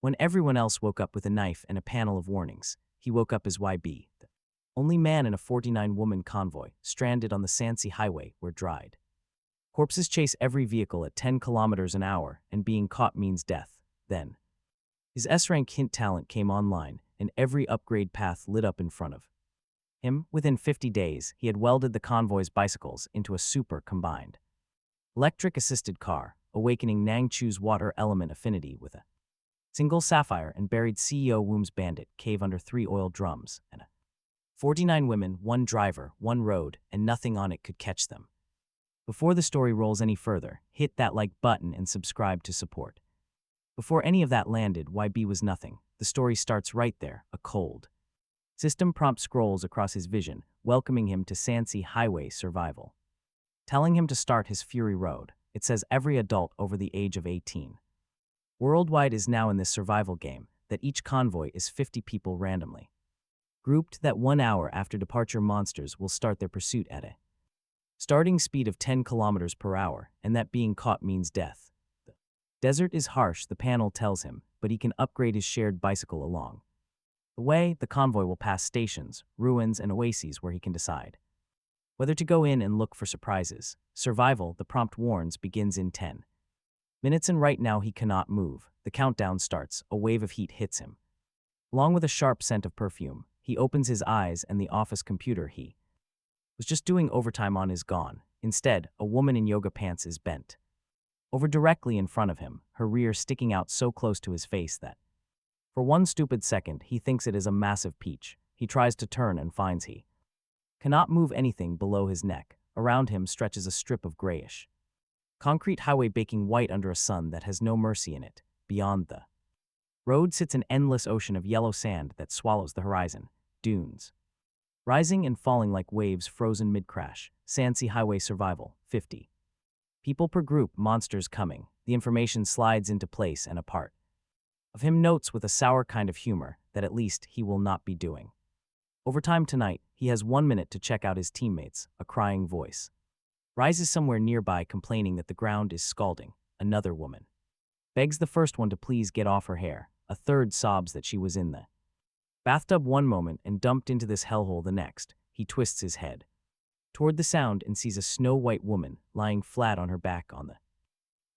When everyone else woke up with a knife and a panel of warnings, he woke up as YB, the only man in a 49-woman convoy, stranded on the Sandsea Highway where dried. Corpses chase every vehicle at 10 kilometers an hour, and being caught means death. Then, his S-rank hint talent came online, and every upgrade path lit up in front of him. Within 50 days, he had welded the convoy's bicycles into a super combined electric-assisted car, awakening Nangchu's water element affinity with a single sapphire and buried CEO Woom's bandit cave under 3 oil drums, and 49 women, 1 driver, 1 road, and nothing on it could catch them. Before the story rolls any further, hit that like button and subscribe to support. Before any of that landed, YB was nothing. The story starts right there, a cold system prompt scrolls across his vision, welcoming him to Sandsea Highway survival. Telling him to start his Fury Road. It says every adult over the age of 18. Worldwide is now in this survival game, that each convoy is 50 people randomly grouped, that 1 hour after departure monsters will start their pursuit at a starting speed of 10 kilometers per hour, and that being caught means death. The desert is harsh, the panel tells him, but he can upgrade his shared bicycle along the way. The convoy will pass stations, ruins, and oases where he can decide whether to go in and look for surprises. Survival, the prompt warns, begins in 10 minutes, and right now he cannot move. The countdown starts, a wave of heat hits him. Along with a sharp scent of perfume, he opens his eyes, and the office computer he was just doing overtime on is gone. Instead, a woman in yoga pants is bent over directly in front of him, her rear sticking out so close to his face that, for one stupid second, he thinks it is a massive peach. He tries to turn and finds he cannot move anything below his neck. Around him stretches a strip of grayish concrete highway baking white under a sun that has no mercy in it. Beyond the road sits an endless ocean of yellow sand that swallows the horizon. Dunes rising and falling like waves frozen mid-crash. Sandsea Highway survival, 50 people per group, monsters coming. The information slides into place, and a part of him notes with a sour kind of humor that at least he will not be doing overtime tonight. He has 1 minute to check out his teammates. A crying voice rises somewhere nearby, complaining that the ground is scalding. Another woman begs the first one to please get off her hair. A third sobs that she was in the bathtub one moment and dumped into this hellhole the next. He twists his head toward the sound and sees a snow-white woman lying flat on her back on the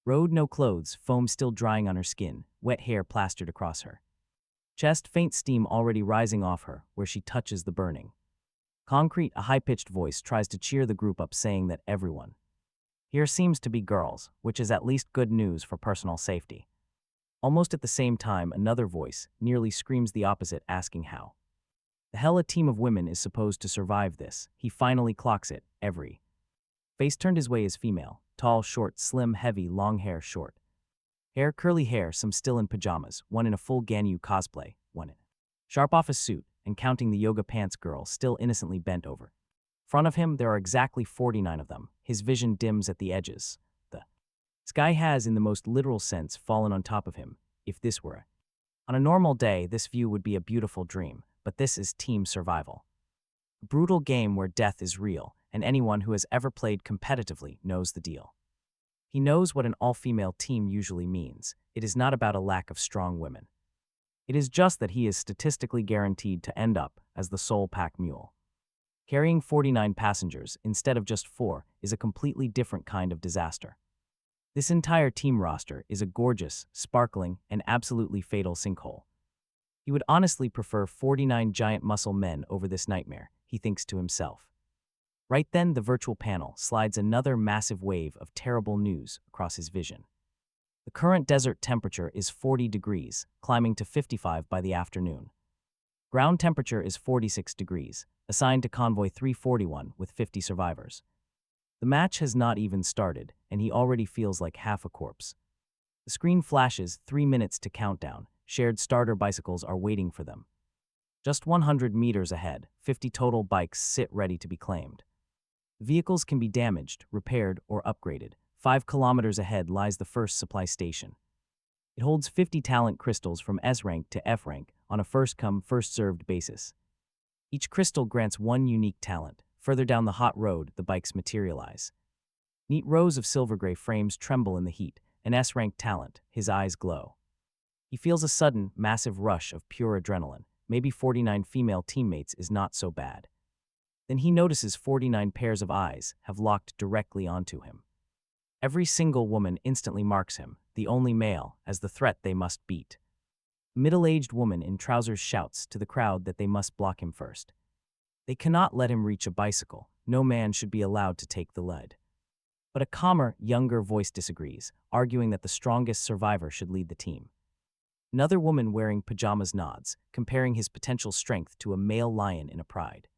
road. No clothes, foam still drying on her skin, wet hair plastered across her chest, faint steam already rising off her where she touches the burning concrete. A high-pitched voice tries to cheer the group up, saying that everyone here seems to be girls, which is at least good news for personal safety. Almost at the same time, another voice nearly screams the opposite, asking how the hell a team of women is supposed to survive this. He finally clocks it. Every face turned his way is female. Tall, short, slim, heavy, long hair, short hair, curly hair, some still in pajamas, one in a full Ganyu cosplay, one in sharp office suit, and counting the yoga pants girl still innocently bent over. In front of him, there are exactly 49 of them. His vision dims at the edges. The sky has, in the most literal sense, fallen on top of him. If this were on a normal day, this view would be a beautiful dream, but this is team survival. A brutal game where death is real, and anyone who has ever played competitively knows the deal. He knows what an all-female team usually means. It is not about a lack of strong women. It is just that he is statistically guaranteed to end up as the sole pack mule. Carrying 49 passengers instead of just 4 is a completely different kind of disaster. This entire team roster is a gorgeous, sparkling, and absolutely fatal sinkhole. He would honestly prefer 49 giant muscle men over this nightmare, he thinks to himself. Right then, the virtual panel slides another massive wave of terrible news across his vision. The current desert temperature is 40 degrees, climbing to 55 by the afternoon. Ground temperature is 46 degrees, assigned to convoy 341 with 50 survivors. The match has not even started, and he already feels like half a corpse. The screen flashes 3 minutes to countdown. Shared starter bicycles are waiting for them. Just 100 meters ahead, 50 total bikes sit ready to be claimed. Vehicles can be damaged, repaired, or upgraded. 5 kilometers ahead lies the first supply station. It holds 50 talent crystals from S rank to F rank on a first-come, first-served basis. Each crystal grants 1 unique talent. Further down the hot road, the bikes materialize. Neat rows of silver-gray frames tremble in the heat. An S rank talent, his eyes glow. He feels a sudden, massive rush of pure adrenaline. Maybe 49 female teammates is not so bad. Then he notices 49 pairs of eyes have locked directly onto him. Every single woman instantly marks him, the only male, as the threat they must beat. A middle-aged woman in trousers shouts to the crowd that they must block him first. They cannot let him reach a bicycle. No man should be allowed to take the lead. But a calmer, younger voice disagrees, arguing that the strongest survivor should lead the team. Another woman wearing pajamas nods, comparing his potential strength to a male lion in a pride.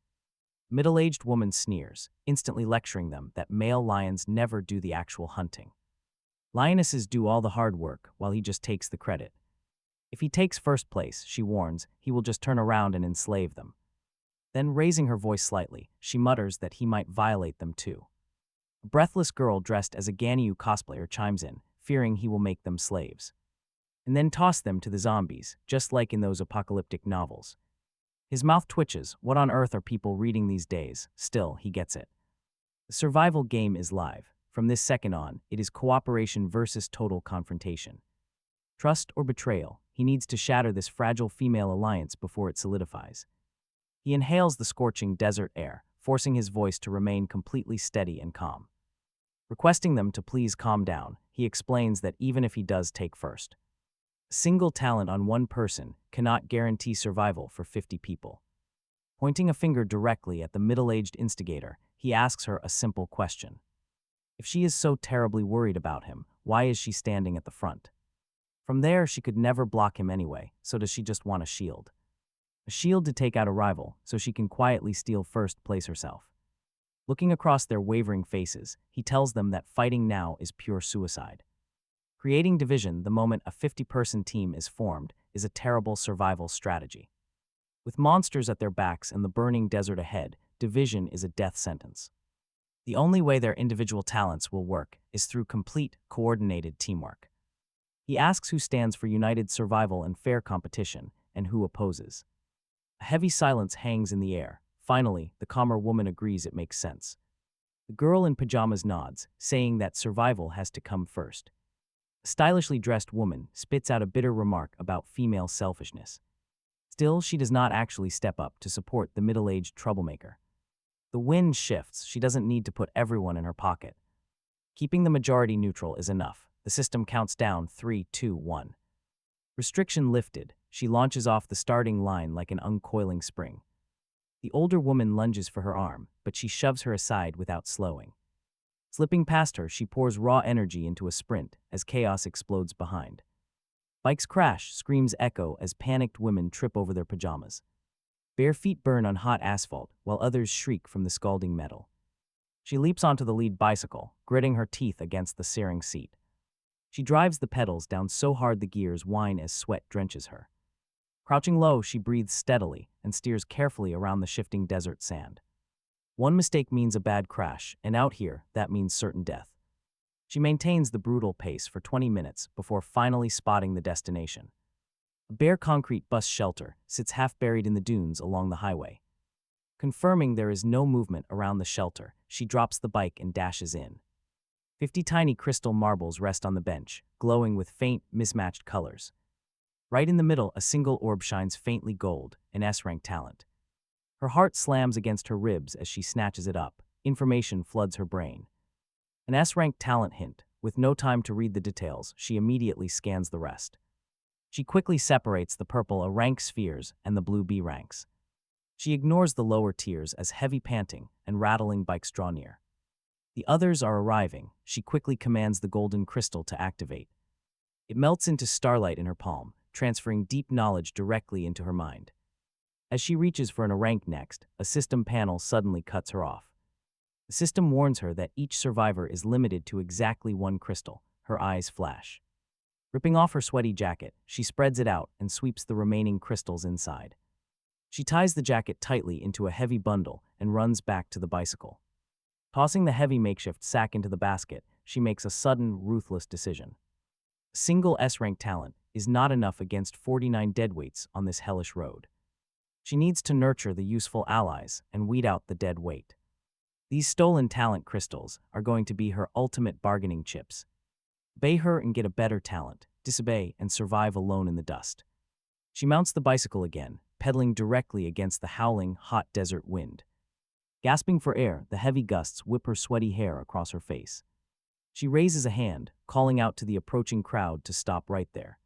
Middle-aged woman sneers, instantly lecturing them that male lions never do the actual hunting. Lionesses do all the hard work while he just takes the credit. If he takes first place, she warns, he will just turn around and enslave them. Then, raising her voice slightly, she mutters that he might violate them too. A breathless girl dressed as a Ganyu cosplayer chimes in, fearing he will make them slaves. And then toss them to the zombies, just like in those apocalyptic novels. His mouth twitches. What on earth are people reading these days? Still, he gets it. The survival game is live. From this second on, it is cooperation versus total confrontation. Trust or betrayal, he needs to shatter this fragile female alliance before it solidifies. He inhales the scorching desert air, forcing his voice to remain completely steady and calm. Requesting them to please calm down, he explains that even if he does take first, a single talent on one person cannot guarantee survival for 50 people. Pointing a finger directly at the middle-aged instigator, he asks her a simple question. If she is so terribly worried about him, why is she standing at the front? From there, she could never block him anyway, so does she just want a shield? A shield to take out a rival, so she can quietly steal first place herself. Looking across their wavering faces, he tells them that fighting now is pure suicide. Creating division the moment a 50-person team is formed is a terrible survival strategy. With monsters at their backs and the burning desert ahead, division is a death sentence. The only way their individual talents will work is through complete, coordinated teamwork. He asks who stands for united survival and fair competition, and who opposes. A heavy silence hangs in the air. Finally, the calmer woman agrees it makes sense. The girl in pajamas nods, saying that survival has to come first. A stylishly dressed woman spits out a bitter remark about female selfishness. Still, she does not actually step up to support the middle-aged troublemaker. The wind shifts. She doesn't need to put everyone in her pocket. Keeping the majority neutral is enough. The system counts down 3, 2, 1. Restriction lifted. She launches off the starting line like an uncoiling spring. The older woman lunges for her arm, but she shoves her aside without slowing. Slipping past her, she pours raw energy into a sprint as chaos explodes behind. Bikes crash, screams echo as panicked women trip over their pajamas. Bare feet burn on hot asphalt, while others shriek from the scalding metal. She leaps onto the lead bicycle, gritting her teeth against the searing seat. She drives the pedals down so hard the gears whine as sweat drenches her. Crouching low, she breathes steadily and steers carefully around the shifting desert sand. One mistake means a bad crash, and out here, that means certain death. She maintains the brutal pace for 20 minutes before finally spotting the destination. A bare concrete bus shelter sits half buried in the dunes along the highway. Confirming there is no movement around the shelter, she drops the bike and dashes in. 50 tiny crystal marbles rest on the bench, glowing with faint, mismatched colors. Right in the middle, a single orb shines faintly gold, an S-rank talent. Her heart slams against her ribs as she snatches it up. Information floods her brain. An S-rank talent hint. With no time to read the details, she immediately scans the rest. She quickly separates the purple A rank spheres and the blue B ranks. She ignores the lower tiers as heavy panting and rattling bikes draw near. The others are arriving. She quickly commands the golden crystal to activate. It melts into starlight in her palm, transferring deep knowledge directly into her mind. As she reaches for an A rank next, a system panel suddenly cuts her off. The system warns her that each survivor is limited to exactly one crystal. Her eyes flash. Ripping off her sweaty jacket, she spreads it out and sweeps the remaining crystals inside. She ties the jacket tightly into a heavy bundle and runs back to the bicycle. Tossing the heavy makeshift sack into the basket, she makes a sudden, ruthless decision. A single S-rank talent is not enough against 49 deadweights on this hellish road. She needs to nurture the useful allies and weed out the dead weight. These stolen talent crystals are going to be her ultimate bargaining chips. Obey her and get a better talent. disobey, and survive alone in the dust. She mounts the bicycle again, pedaling directly against the howling, hot desert wind. Gasping for air, the heavy gusts whip her sweaty hair across her face. She raises a hand, calling out to the approaching crowd to stop right there.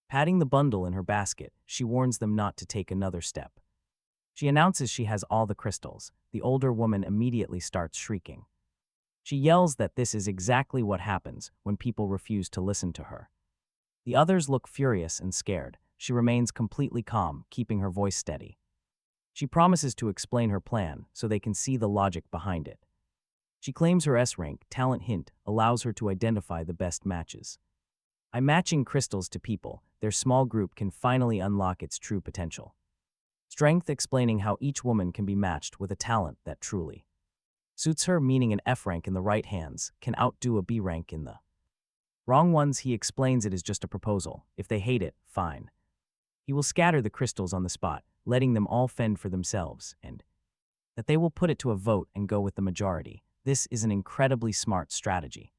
Patting the bundle in her basket, she warns them not to take another step. She announces she has all the crystals. The older woman immediately starts shrieking. She yells that this is exactly what happens when people refuse to listen to her. The others look furious and scared. She remains completely calm, keeping her voice steady. She promises to explain her plan so they can see the logic behind it. She claims her S-rank talent hint allows her to identify the best matches. By matching crystals to people, their small group can finally unlock its true potential. Strength explaining how each woman can be matched with a talent that truly suits her, meaning an F rank in the right hands can outdo a B rank in the wrong ones. He explains it is just a proposal. If they hate it, fine. He will scatter the crystals on the spot, letting them all fend for themselves, and that they will put it to a vote and go with the majority. This is an incredibly smart strategy.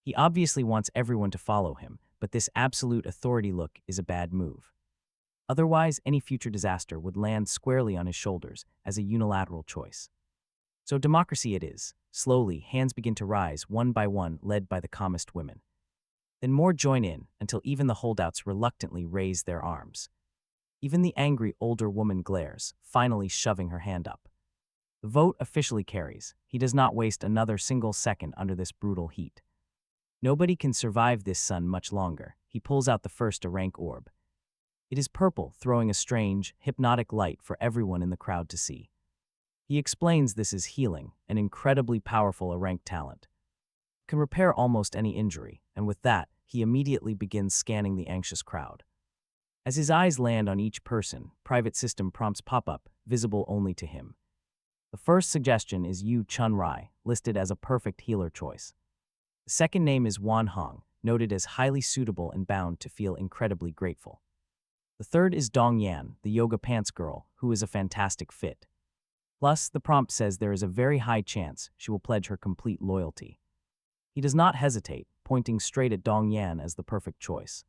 He obviously wants everyone to follow him, but this absolute authority look is a bad move. Otherwise, any future disaster would land squarely on his shoulders as a unilateral choice. So democracy it is. Slowly, hands begin to rise one by one, led by the calmest women. Then more join in, until even the holdouts reluctantly raise their arms. Even the angry older woman glares, finally shoving her hand up. The vote officially carries. He does not waste another single second under this brutal heat. Nobody can survive this sun much longer. He pulls out the first rank orb. It is purple, throwing a strange, hypnotic light for everyone in the crowd to see. He explains this is healing, an incredibly powerful rank talent. Can repair almost any injury, and with that, he immediately begins scanning the anxious crowd. As his eyes land on each person, private system prompts pop up, visible only to him. The first suggestion is Yu Chun-Rai, listed as a perfect healer choice. The second name is Wan Hong, noted as highly suitable and bound to feel incredibly grateful. The third is Dong Yan, the yoga pants girl, who is a fantastic fit. Plus, the prompt says there is a very high chance she will pledge her complete loyalty. He does not hesitate, pointing straight at Dong Yan as the perfect choice.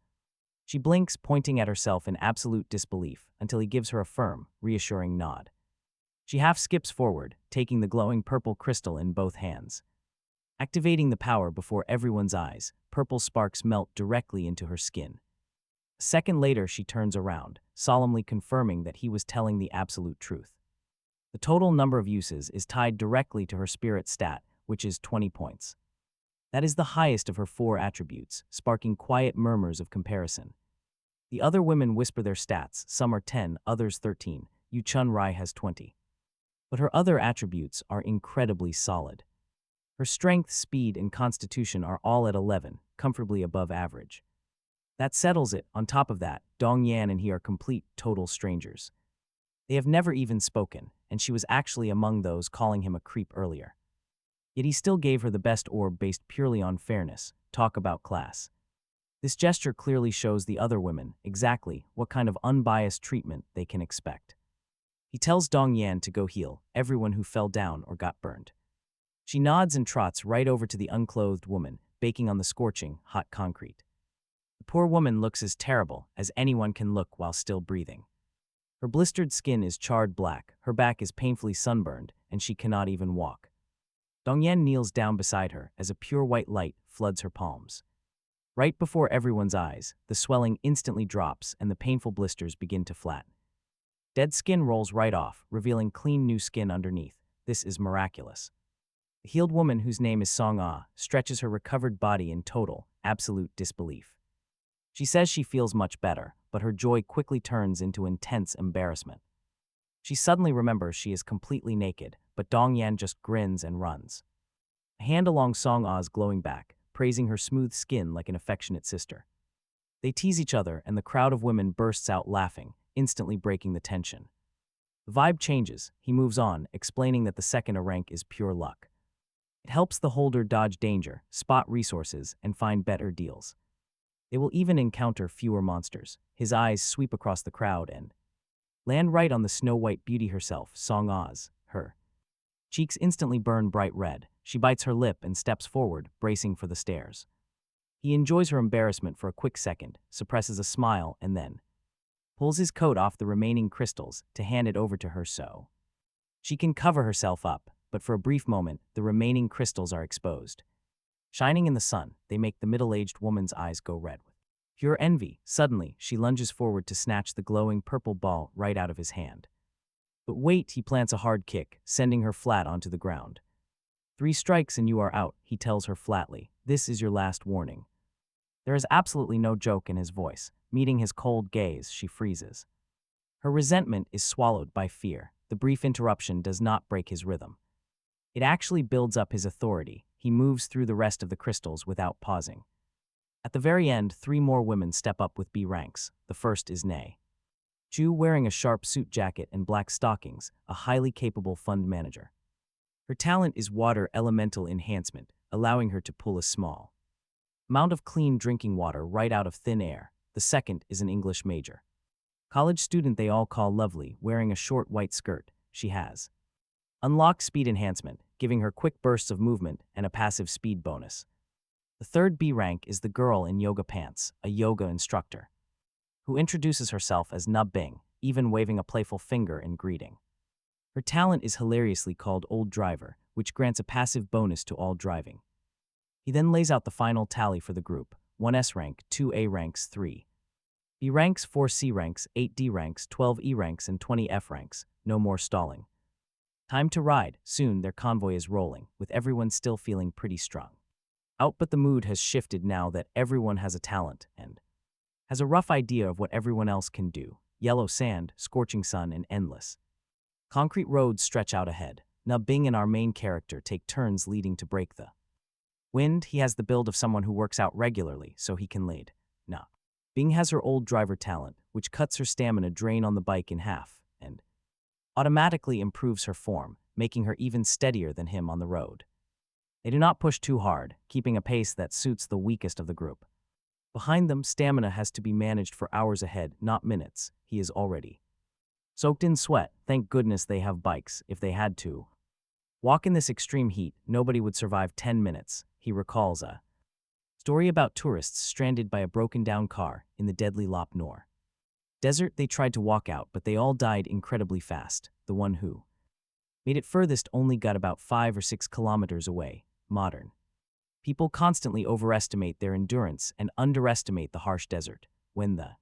She blinks, pointing at herself in absolute disbelief, until he gives her a firm, reassuring nod. She half skips forward, taking the glowing purple crystal in both hands. Activating the power before everyone's eyes, purple sparks melt directly into her skin. A second later, she turns around, solemnly confirming that he was telling the absolute truth. The total number of uses is tied directly to her spirit stat, which is 20 points. That is the highest of her 4 attributes, sparking quiet murmurs of comparison. The other women whisper their stats, some are 10, others 13, Yu Chun-Rai has 20. But her other attributes are incredibly solid. Her strength, speed, and constitution are all at 11, comfortably above average. That settles it. On top of that, Dong Yan and he are complete, total strangers. They have never even spoken, and she was actually among those calling him a creep earlier. Yet he still gave her the best orb based purely on fairness. Talk about class. This gesture clearly shows the other women exactly what kind of unbiased treatment they can expect. He tells Dong Yan to go heal everyone who fell down or got burned. She nods and trots right over to the unclothed woman, baking on the scorching, hot concrete. The poor woman looks as terrible as anyone can look while still breathing. Her blistered skin is charred black, her back is painfully sunburned, and she cannot even walk. Dong Yan kneels down beside her as a pure white light floods her palms. Right before everyone's eyes, the swelling instantly drops and the painful blisters begin to flatten. Dead skin rolls right off, revealing clean new skin underneath. This is miraculous. The healed woman, whose name is Song Ah, stretches her recovered body in total, absolute disbelief. She says she feels much better, but her joy quickly turns into intense embarrassment. She suddenly remembers she is completely naked, but Dong Yan just grins and runs. A hand along Song Ah's glowing back, praising her smooth skin like an affectionate sister. They tease each other and the crowd of women bursts out laughing, instantly breaking the tension. The vibe changes. He moves on, explaining that the second rank is pure luck. It helps the holder dodge danger, spot resources, and find better deals. They will even encounter fewer monsters. His eyes sweep across the crowd and land right on the snow-white beauty herself, Song Ah's. Her cheeks instantly burn bright red. She bites her lip and steps forward, bracing for the stares. He enjoys her embarrassment for a quick second, suppresses a smile, and then pulls his coat off the remaining crystals to hand it over to her so she can cover herself up, but for a brief moment, the remaining crystals are exposed. Shining in the sun, they make the middle-aged woman's eyes go red with pure envy. Suddenly, she lunges forward to snatch the glowing purple ball right out of his hand. But wait, he plants a hard kick, sending her flat onto the ground. 3 strikes and you are out, he tells her flatly. This is your last warning. There is absolutely no joke in his voice. Meeting his cold gaze, she freezes. Her resentment is swallowed by fear. The brief interruption does not break his rhythm. It actually builds up his authority. He moves through the rest of the crystals without pausing. At the very end, 3 more women step up with B ranks. The first is Nay Chu, wearing a sharp suit jacket and black stockings, a highly capable fund manager. Her talent is water elemental enhancement, allowing her to pull a small amount of clean drinking water right out of thin air. The second is an English major. College student they all call Lovely, wearing a short white skirt. She has unlocked speed enhancement, giving her quick bursts of movement and a passive speed bonus. The third B rank is the girl in yoga pants, a yoga instructor, who introduces herself as Nub Bing, even waving a playful finger in greeting. Her talent is hilariously called Old Driver, which grants a passive bonus to all driving. He then lays out the final tally for the group: 1 S rank, 2 A ranks, 3 B ranks, 4 C ranks, 8 D ranks, 12 E ranks, and 20 F ranks. No more stalling. Time to ride. Soon their convoy is rolling, with everyone still feeling pretty strong out, but the mood has shifted now that everyone has a talent and has a rough idea of what everyone else can do. Yellow sand, scorching sun, and endless concrete roads stretch out ahead. Nub Bing and our main character take turns leading to break the wind. He has the build of someone who works out regularly, so he can lead. Nub Bing has her old driver talent, which cuts her stamina drain on the bike in half, and automatically improves her form, making her even steadier than him on the road. They do not push too hard, keeping a pace that suits the weakest of the group. Behind them, stamina has to be managed for hours ahead, not minutes. He is already soaked in sweat. Thank goodness they have bikes. If they had to walk in this extreme heat, nobody would survive 10 minutes. He recalls a story about tourists stranded by a broken-down car in the deadly Lop Nor desert. They tried to walk out, but they all died incredibly fast. The one who made it furthest only got about 5 or 6 kilometers away. Modern people constantly overestimate their endurance and underestimate the harsh desert. When the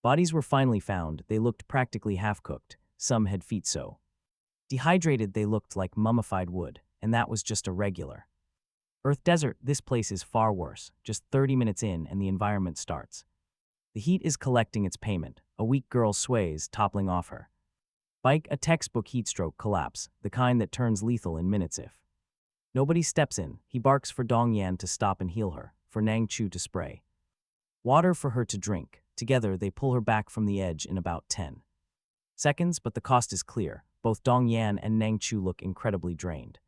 bodies were finally found, they looked practically half-cooked. Some had feet so dehydrated they looked like mummified wood, and that was just a regular Earth desert. This place is far worse. Just 30 minutes in and the environment starts. The heat is collecting its payment. A weak girl sways, toppling off her bike, a textbook heatstroke collapse, the kind that turns lethal in minutes if nobody steps in. He barks for Dong Yan to stop and heal her, for Nang Chu to spray water for her to drink. Together, they pull her back from the edge in about 10 seconds, but the cost is clear. Both Dong Yan and Nang Chu look incredibly drained.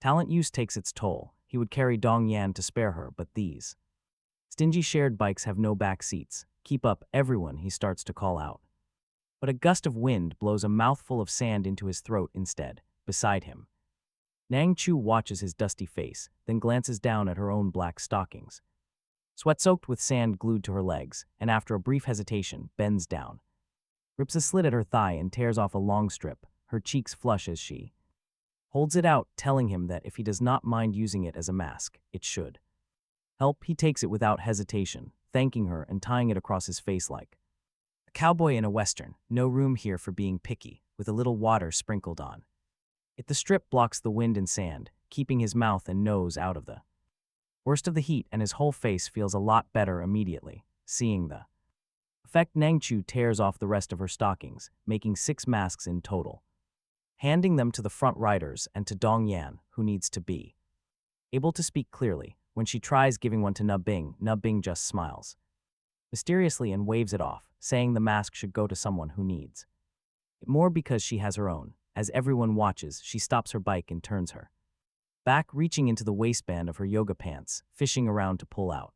Talent use takes its toll. He would carry Dong Yan to spare her, but these stingy shared bikes have no back seats. Keep up, everyone, he starts to call out. But a gust of wind blows a mouthful of sand into his throat instead. Beside him, Nang Chu watches his dusty face, then glances down at her own black stockings, sweat-soaked with sand glued to her legs, and after a brief hesitation, bends down, rips a slit at her thigh and tears off a long strip. Her cheeks flush as she holds it out, telling him that if he does not mind using it as a mask, it should help. He takes it without hesitation, thanking her and tying it across his face like a cowboy in a western. No room here for being picky, with a little water sprinkled on it. The strip blocks the wind and sand, keeping his mouth and nose out of the worst of the heat, and his whole face feels a lot better immediately. Seeing the effect, Nang Chu tears off the rest of her stockings, making 6 masks in total, handing them to the front riders and to Dong Yan, who needs to be able to speak clearly. When she tries giving one to Nub Bing just smiles mysteriously and waves it off, saying the mask should go to someone who needs it more because she has her own. As everyone watches, she stops her bike and turns her back, reaching into the waistband of her yoga pants, fishing around to pull out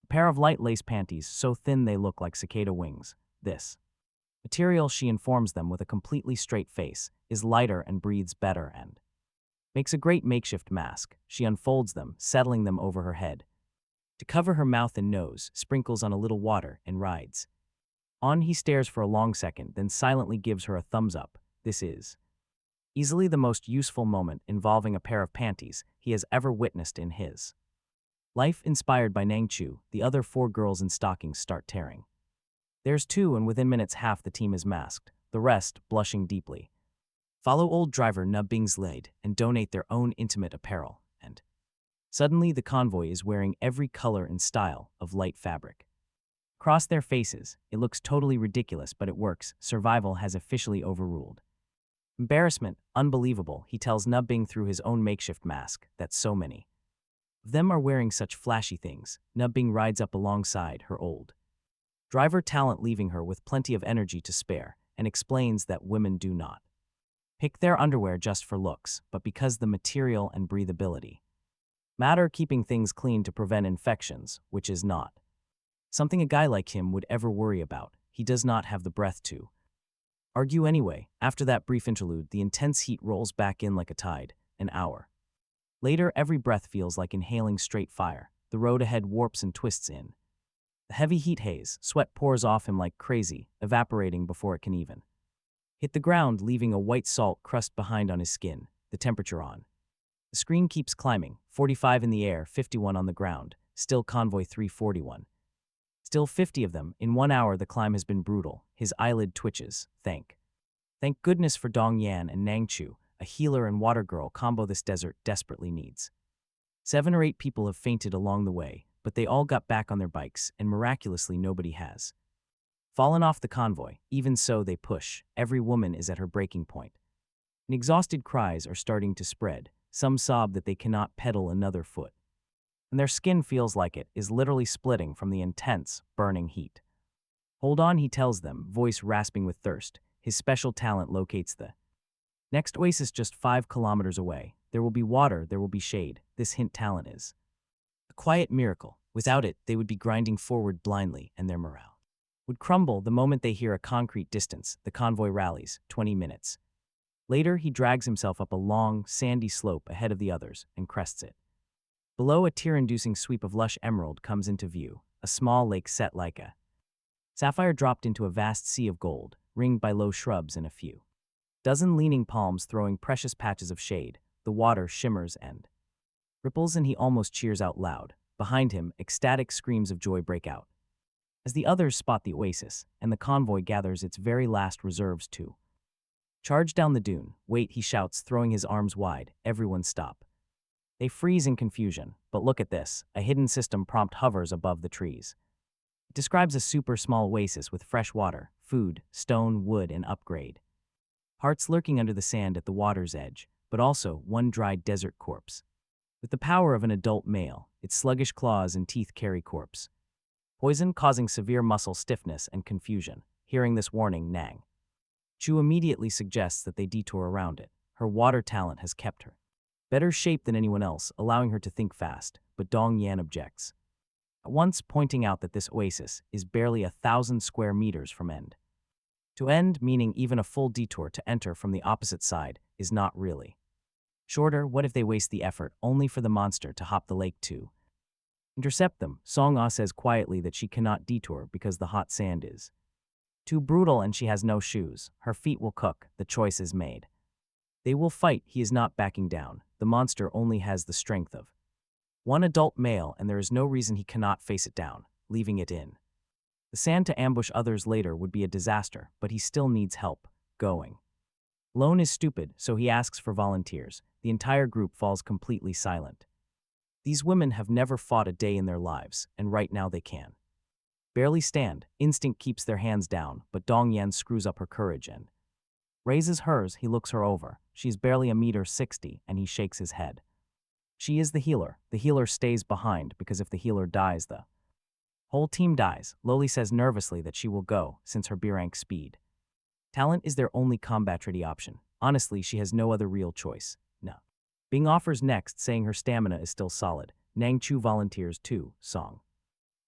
a pair of light lace panties so thin they look like cicada wings. This material, she informs them with a completely straight face, is lighter and breathes better and makes a great makeshift mask. She unfolds them, settling them over her head, To cover her mouth and nose, sprinkles on a little water and rides. On he stares for a long second, then silently gives her a thumbs up. This is easily the most useful moment involving a pair of panties he has ever witnessed in his life. Inspired by Nangchu, the other 4 girls in stockings start tearing. There's 2, and within minutes half the team is masked, the rest blushing deeply. Follow old driver Nubbing's lead and donate their own intimate apparel, and suddenly the convoy is wearing every color and style of light fabric. Across their faces, it looks totally ridiculous, but it works. Survival has officially overruled. Embarrassment, unbelievable, he tells Nubbing through his own makeshift mask, that so many of them are wearing such flashy things. Nubbing rides up alongside her old driver talent, leaving her with plenty of energy to spare, and explains that women do not pick their underwear just for looks, but because the material and breathability matter, keeping things clean to prevent infections, which is not something a guy like him would ever worry about. He does not have the breath to argue anyway. After that brief interlude, the intense heat rolls back in like a tide. An hour later, every breath feels like inhaling straight fire. The road ahead warps and twists in the heavy heat haze. Sweat pours off him like crazy, evaporating before it can even hit the ground, leaving a white salt crust behind on his skin. The temperature on the screen keeps climbing. 45 in the air, 51 on the ground. Still convoy 341. Still 50 of them. In 1 hour the climb has been brutal. His eyelid twitches. Thank goodness for Dong Yan and Nangchu, a healer and water girl combo this desert desperately needs. 7 or 8 people have fainted along the way, but they all got back on their bikes, and miraculously nobody has fallen off the convoy. Even so, they push. Every woman is at her breaking point. And exhausted cries are starting to spread. Some sob that they cannot pedal another foot, and their skin feels like it is literally splitting from the intense, burning heat. Hold on, he tells them, voice rasping with thirst. His special talent locates the next oasis just 5 kilometers away. There will be water, there will be shade. This hint talent is a quiet miracle. Without it, they would be grinding forward blindly, and their morale would crumble the moment they hear a concrete distance. The convoy rallies. 20 minutes later, he drags himself up a long, sandy slope ahead of the others and crests it. Below, a tear-inducing sweep of lush emerald comes into view, a small lake set like a sapphire dropped into a vast sea of gold, ringed by low shrubs and a few dozen leaning palms throwing precious patches of shade. The water shimmers and ripples, and he almost cheers out loud. Behind him, ecstatic screams of joy break out as the others spot the oasis, and the convoy gathers its very last reserves to charge down the dune. Wait, he shouts, throwing his arms wide. Everyone stop. They freeze in confusion, but look at this. A hidden system prompt hovers above the trees. It describes a super small oasis with fresh water, food, stone, wood, and upgrade. Hearts lurking under the sand at the water's edge, but also one dried desert corpse. With the power of an adult male, its sluggish claws and teeth carry corpse poison, causing severe muscle stiffness and confusion. Hearing this warning, Nang Chu immediately suggests that they detour around it. Her water talent has kept her better shape than anyone else, allowing her to think fast, but Dong Yan objects, at once pointing out that this oasis is barely 1,000 square meters from end to end, meaning even a full detour to enter from the opposite side is not really shorter. What if they waste the effort only for the monster to hop the lake to intercept them? Song Ah says quietly that she cannot detour because the hot sand is too brutal and she has no shoes. Her feet will cook. The choice is made. They will fight. He is not backing down. The monster only has the strength of one adult male, and there is no reason he cannot face it down, leaving it in the sand to ambush others later would be a disaster, but he still needs help. Going alone is stupid, so he asks for volunteers. The entire group falls completely silent. These women have never fought a day in their lives, and right now they can barely stand. Instinct keeps their hands down, but Dong Yan screws up her courage and raises hers. He looks her over. She's barely 1.60 meters, and he shakes his head. She is the healer. The healer stays behind because if the healer dies, the whole team dies. Loli says nervously that she will go, since her B-rank speed talent is their only combat-ready option. Honestly, she has no other real choice. No. Bing offers next, saying her stamina is still solid. Nang Chu volunteers too. Song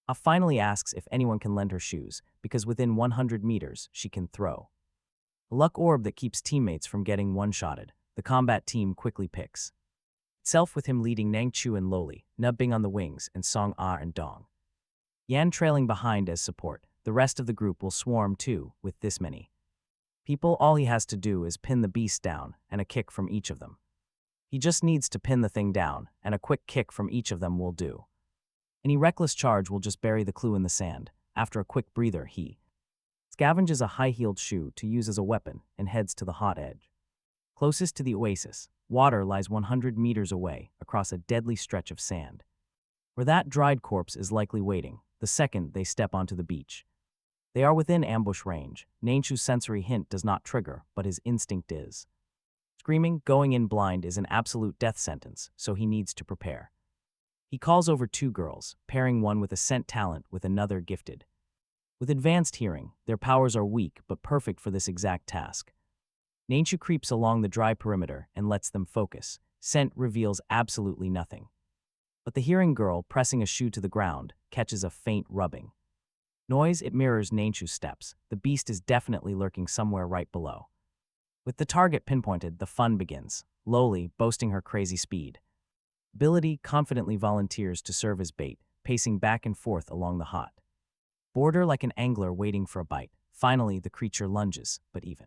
Ah finally asks if anyone can lend her shoes, because within 100 meters, she can throw a luck orb that keeps teammates from getting one-shotted. The combat team quickly picks itself with him leading Nang Chu and Loli, Nubbing on the wings, and Song Ah and Dong. Yan trailing behind as support. The rest of the group will swarm too, with this many people. All he has to do is pin the beast down, and a kick from each of them. He just needs to pin the thing down, and a quick kick from each of them will do. Any reckless charge will just bury the clue in the sand. After a quick breather, he scavenges a high-heeled shoe to use as a weapon and heads to the hot edge. Closest to the oasis, water lies 100 meters away across a deadly stretch of sand, where that dried corpse is likely waiting the second they step onto the beach. They are within ambush range. Nainshu's sensory hint does not trigger, but his instinct is. Screaming, going in blind is an absolute death sentence, so he needs to prepare. He calls over 2 girls, pairing one with a scent talent with another gifted with advanced hearing. Their powers are weak but perfect for this exact task. Nainshu creeps along the dry perimeter and lets them focus. Scent reveals absolutely nothing. But the hearing girl, pressing a shoe to the ground, catches a faint rubbing noise. It mirrors Nainshu's steps. The beast is definitely lurking somewhere right below. With the target pinpointed, the fun begins. Loli, boasting her crazy speed ability, confidently volunteers to serve as bait, pacing back and forth along the hot border like an angler waiting for a bite. Finally, the creature lunges, but even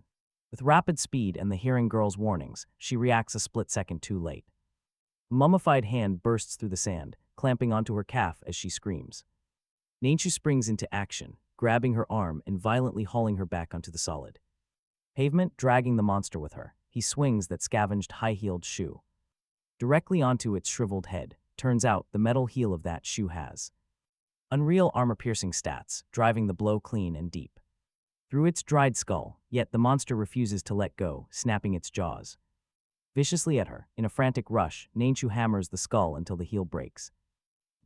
with rapid speed and the hearing girl's warnings, she reacts a split second too late. A mummified hand bursts through the sand, clamping onto her calf as she screams. Nainshu springs into action, grabbing her arm and violently hauling her back onto the solid pavement, dragging the monster with her. He swings that scavenged high-heeled shoe directly onto its shriveled head. Turns out the metal heel of that shoe has unreal armor-piercing stats, driving the blow clean and deep through its dried skull, yet the monster refuses to let go, snapping its jaws viciously at her. In a frantic rush, Nainshu hammers the skull until the heel breaks.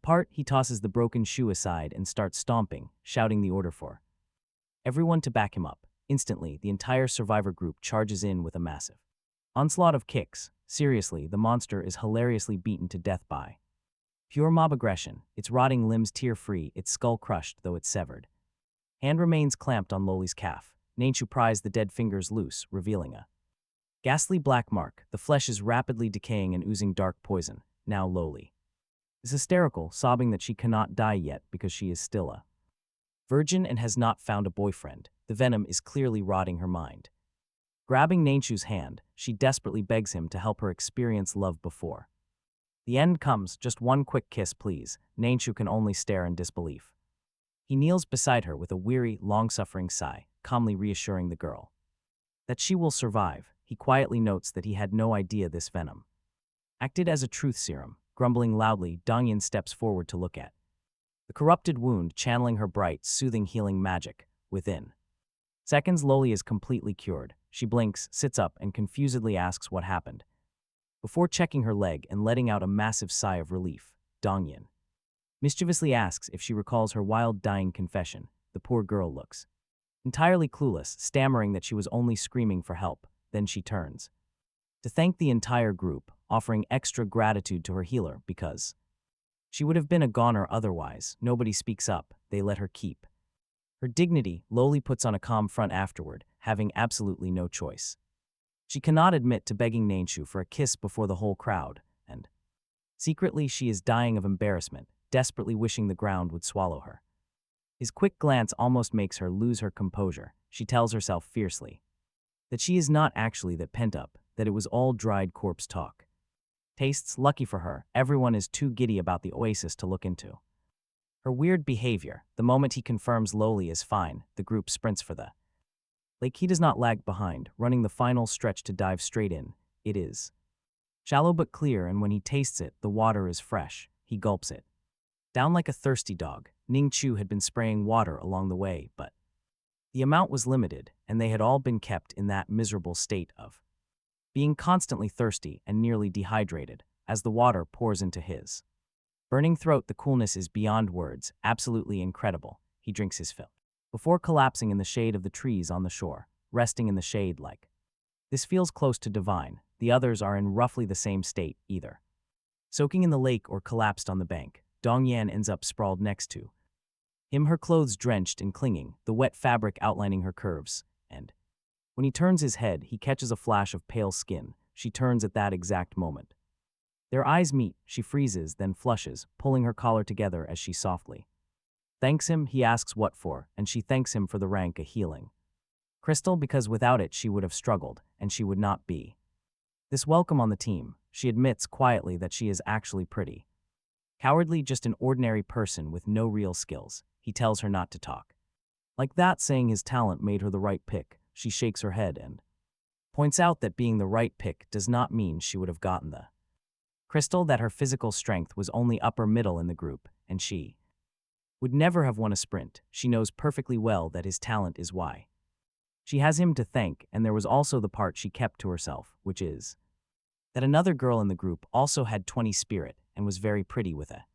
Apart, he tosses the broken shoe aside and starts stomping, shouting the order for everyone to back him up. Instantly, the entire survivor group charges in with a massive onslaught of kicks. Seriously, the monster is hilariously beaten to death by pure mob aggression, its rotting limbs tear-free, its skull crushed though it's severed. Hand remains clamped on Loli's calf. Nainshu pries the dead fingers loose, revealing a ghastly black mark. The flesh is rapidly decaying and oozing dark poison. Now Loli is hysterical, sobbing that she cannot die yet because she is still a virgin and has not found a boyfriend. The venom is clearly rotting her mind. Grabbing Nainshu's hand, she desperately begs him to help her experience love before the end comes. Just one quick kiss, please. Nainshu can only stare in disbelief. He kneels beside her with a weary, long-suffering sigh, calmly reassuring the girl that she will survive. He quietly notes that he had no idea this venom acted as a truth serum. Grumbling loudly, Dongyin steps forward to look at the corrupted wound, channeling her bright, soothing healing magic. Within seconds, Loli is completely cured. She blinks, sits up, and confusedly asks what happened, before checking her leg and letting out a massive sigh of relief. Dongyin mischievously asks if she recalls her wild, dying confession. The poor girl looks entirely clueless, stammering that she was only screaming for help. Then she turns to thank the entire group, offering extra gratitude to her healer because she would have been a goner otherwise. Nobody speaks up. They let her keep her dignity. Loli puts on a calm front afterward, having absolutely no choice. She cannot admit to begging Nainshu for a kiss before the whole crowd, and secretly she is dying of embarrassment, desperately wishing the ground would swallow her. His quick glance almost makes her lose her composure. She tells herself fiercely that she is not actually that pent up, that it was all dried corpse talk. Tastes, lucky for her, everyone is too giddy about the oasis to look into her weird behavior. The moment he confirms Loli is fine, the group sprints for the lake. He does not lag behind, running the final stretch to dive straight in. It is shallow but clear, and when he tastes it, the water is fresh. He gulps it down like a thirsty dog. Ning Chu had been spraying water along the way, but the amount was limited, and they had all been kept in that miserable state of being constantly thirsty and nearly dehydrated. As the water pours into his burning throat, the coolness is beyond words, absolutely incredible. He drinks his fill before collapsing in the shade of the trees on the shore, resting in the shade like this feels close to divine. The others are in roughly the same state, either soaking in the lake or collapsed on the bank. Dongyan ends up sprawled next to him, her clothes drenched and clinging, the wet fabric outlining her curves, and when he turns his head, he catches a flash of pale skin. She turns at that exact moment. Their eyes meet, she freezes, then flushes, pulling her collar together as she softly thanks him. He asks what for, and she thanks him for the rank of healing crystal, because without it she would have struggled, and she would not be this welcome on the team. She admits quietly that she is actually pretty cowardly, just an ordinary person with no real skills. He tells her not to talk like that, saying his talent made her the right pick. She shakes her head and points out that being the right pick does not mean she would have gotten the crystal, that her physical strength was only upper middle in the group, and she would never have won a sprint. She knows perfectly well that his talent is why she has him to thank, and there was also the part she kept to herself, which is that another girl in the group also had 20 spirit and was very pretty with a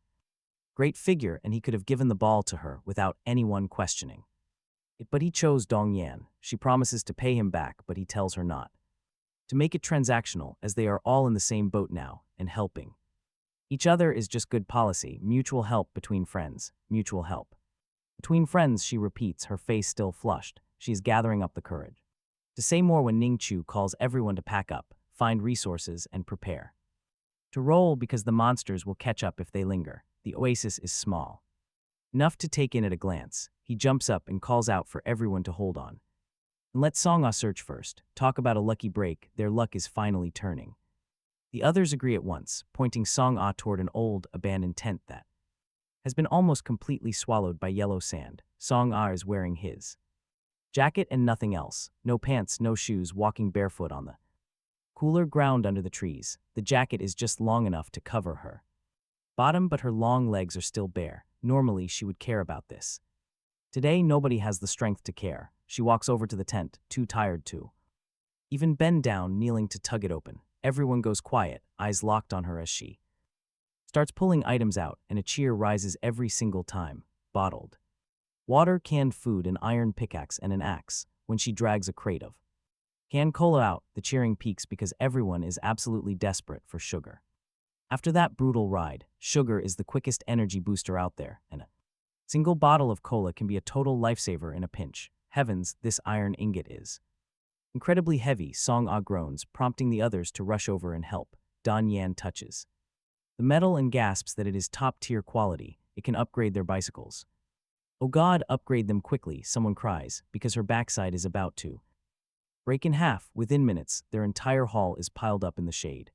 great figure, and he could have given the ball to her without anyone questioning it. But he chose Dong Yan. She promises to pay him back, but he tells her not to make it transactional, as they are all in the same boat now, and helping each other is just good policy. Mutual help between friends. Mutual help between friends, she repeats, her face still flushed. She is gathering up the courage to say more when Ning Chu calls everyone to pack up, find resources, and prepare to roll, because the monsters will catch up if they linger. The oasis is small enough to take in at a glance. He jumps up and calls out for everyone to hold on and let Song-ah search first. Talk about a lucky break, their luck is finally turning. The others agree at once, pointing Song-ah toward an old, abandoned tent that has been almost completely swallowed by yellow sand. Song-ah is wearing his jacket and nothing else. No pants, no shoes, walking barefoot on the cooler ground under the trees. The jacket is just long enough to cover her bottom, but her long legs are still bare. Normally, she would care about this. Today, nobody has the strength to care. She walks over to the tent, too tired to even bend down, kneeling to tug it open. Everyone goes quiet, eyes locked on her as she starts pulling items out, and a cheer rises every single time. Bottled water, canned food, an iron pickaxe, and an axe. When she drags a crate of canned cola out, the cheering peaks because everyone is absolutely desperate for sugar. After that brutal ride, sugar is the quickest energy booster out there, and a single bottle of cola can be a total lifesaver in a pinch. Heavens, this iron ingot is incredibly heavy. Song-ah groans, prompting the others to rush over and help. Dan Yan touches the metal and gasps that it is top-tier quality. It can upgrade their bicycles. Oh God, upgrade them quickly, someone cries, because her backside is about to break in half. Within minutes, their entire haul is piled up in the shade.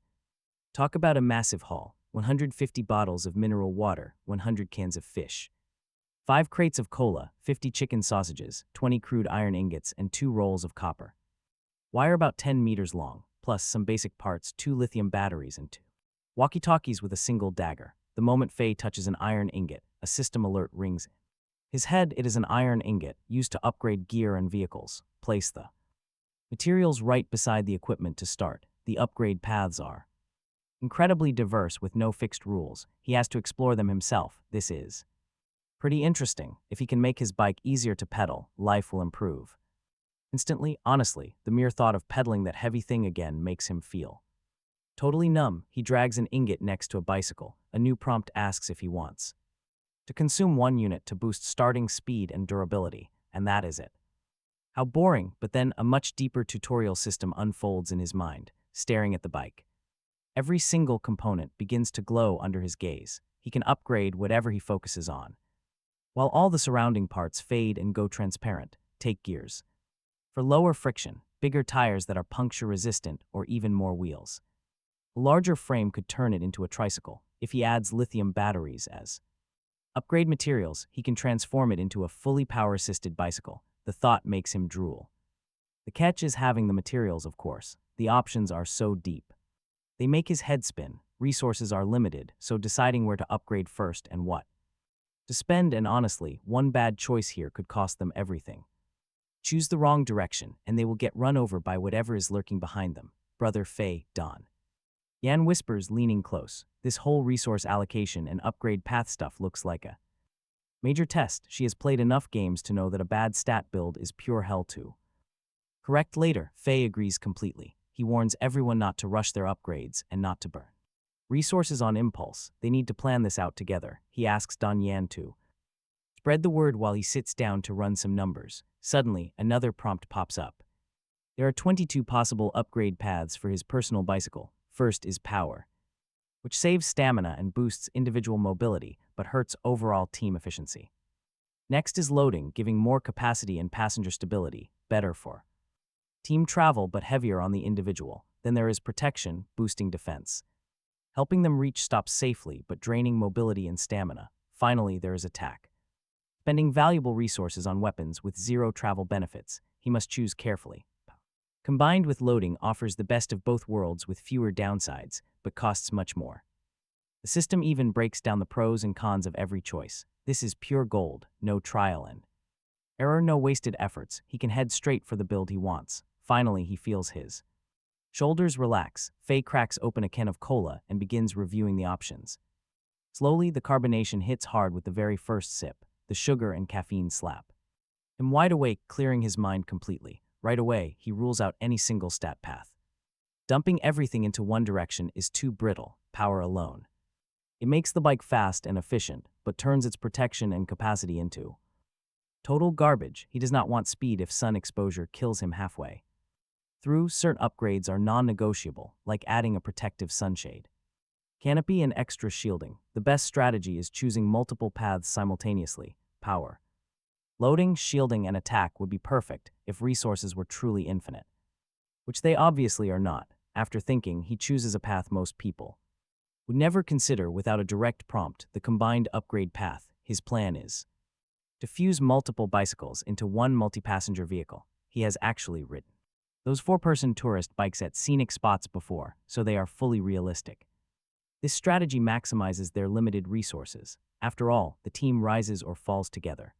Talk about a massive haul. 150 bottles of mineral water, 100 cans of fish, 5 crates of cola, 50 chicken sausages, 20 crude iron ingots, and 2 rolls of copper wire about 10 meters long, plus some basic parts, 2 lithium batteries, and 2 walkie-talkies with a single dagger. The moment Faye touches an iron ingot, a system alert rings in his head. It is an iron ingot used to upgrade gear and vehicles. Place the materials right beside the equipment to start. The upgrade paths are incredibly diverse with no fixed rules. He has to explore them himself. This is pretty interesting. If he can make his bike easier to pedal, life will improve instantly. Honestly, the mere thought of pedaling that heavy thing again makes him feel totally numb. He drags an ingot next to a bicycle. A new prompt asks if he wants to consume 1 unit to boost starting speed and durability, and that is it. How boring, but then a much deeper tutorial system unfolds in his mind, staring at the bike. Every single component begins to glow under his gaze. He can upgrade whatever he focuses on, while all the surrounding parts fade and go transparent. Take gears for lower friction, bigger tires that are puncture-resistant, or even more wheels. A larger frame could turn it into a tricycle. If he adds lithium batteries as upgrade materials, he can transform it into a fully power-assisted bicycle. The thought makes him drool. The catch is having the materials, of course. The options are so deep. They make his head spin. Resources are limited, so deciding where to upgrade first and what to spend, and honestly, one bad choice here could cost them everything. Choose the wrong direction, and they will get run over by whatever is lurking behind them. Brother Fei, Don Yan whispers, leaning close. This whole resource allocation and upgrade path stuff looks like a major test. She has played enough games to know that a bad stat build is pure hell to correct later. Fei agrees completely. He warns everyone not to rush their upgrades and not to burn resources on impulse. They need to plan this out together. He asks Dan Yan to spread the word while he sits down to run some numbers. Suddenly, another prompt pops up. There are 22 possible upgrade paths for his personal bicycle. First is power, which saves stamina and boosts individual mobility but hurts overall team efficiency. Next is loading, giving more capacity and passenger stability, better for team travel but heavier on the individual. Then there is protection, boosting defense, helping them reach stops safely but draining mobility and stamina. Finally, there is attack, spending valuable resources on weapons with zero travel benefits. He must choose carefully. Combined with loading offers the best of both worlds with fewer downsides, but costs much more. The system even breaks down the pros and cons of every choice. This is pure gold, no trial and error, no wasted efforts. He can head straight for the build he wants. Finally, he feels his shoulders relax. Faye cracks open a can of cola and begins reviewing the options. Slowly, the carbonation hits hard with the very first sip. The sugar and caffeine slap him wide awake, clearing his mind completely. Right away, he rules out any single stat path. Dumping everything into one direction is too brittle, power alone. It makes the bike fast and efficient, but turns its protection and capacity into total garbage. He does not want speed if sun exposure kills him halfway through. Certain upgrades are non-negotiable, like adding a protective sunshade, canopy, and extra shielding. The best strategy is choosing multiple paths simultaneously. Power, loading, shielding, and attack would be perfect if resources were truly infinite, which they obviously are not. After thinking, he chooses a path most people would never consider without a direct prompt: the combined upgrade path. His plan is to fuse multiple bicycles into one multi-passenger vehicle. He has actually ridden those four-person tourist bikes at scenic spots before, so they are fully realistic. This strategy maximizes their limited resources. After all, the team rises or falls together,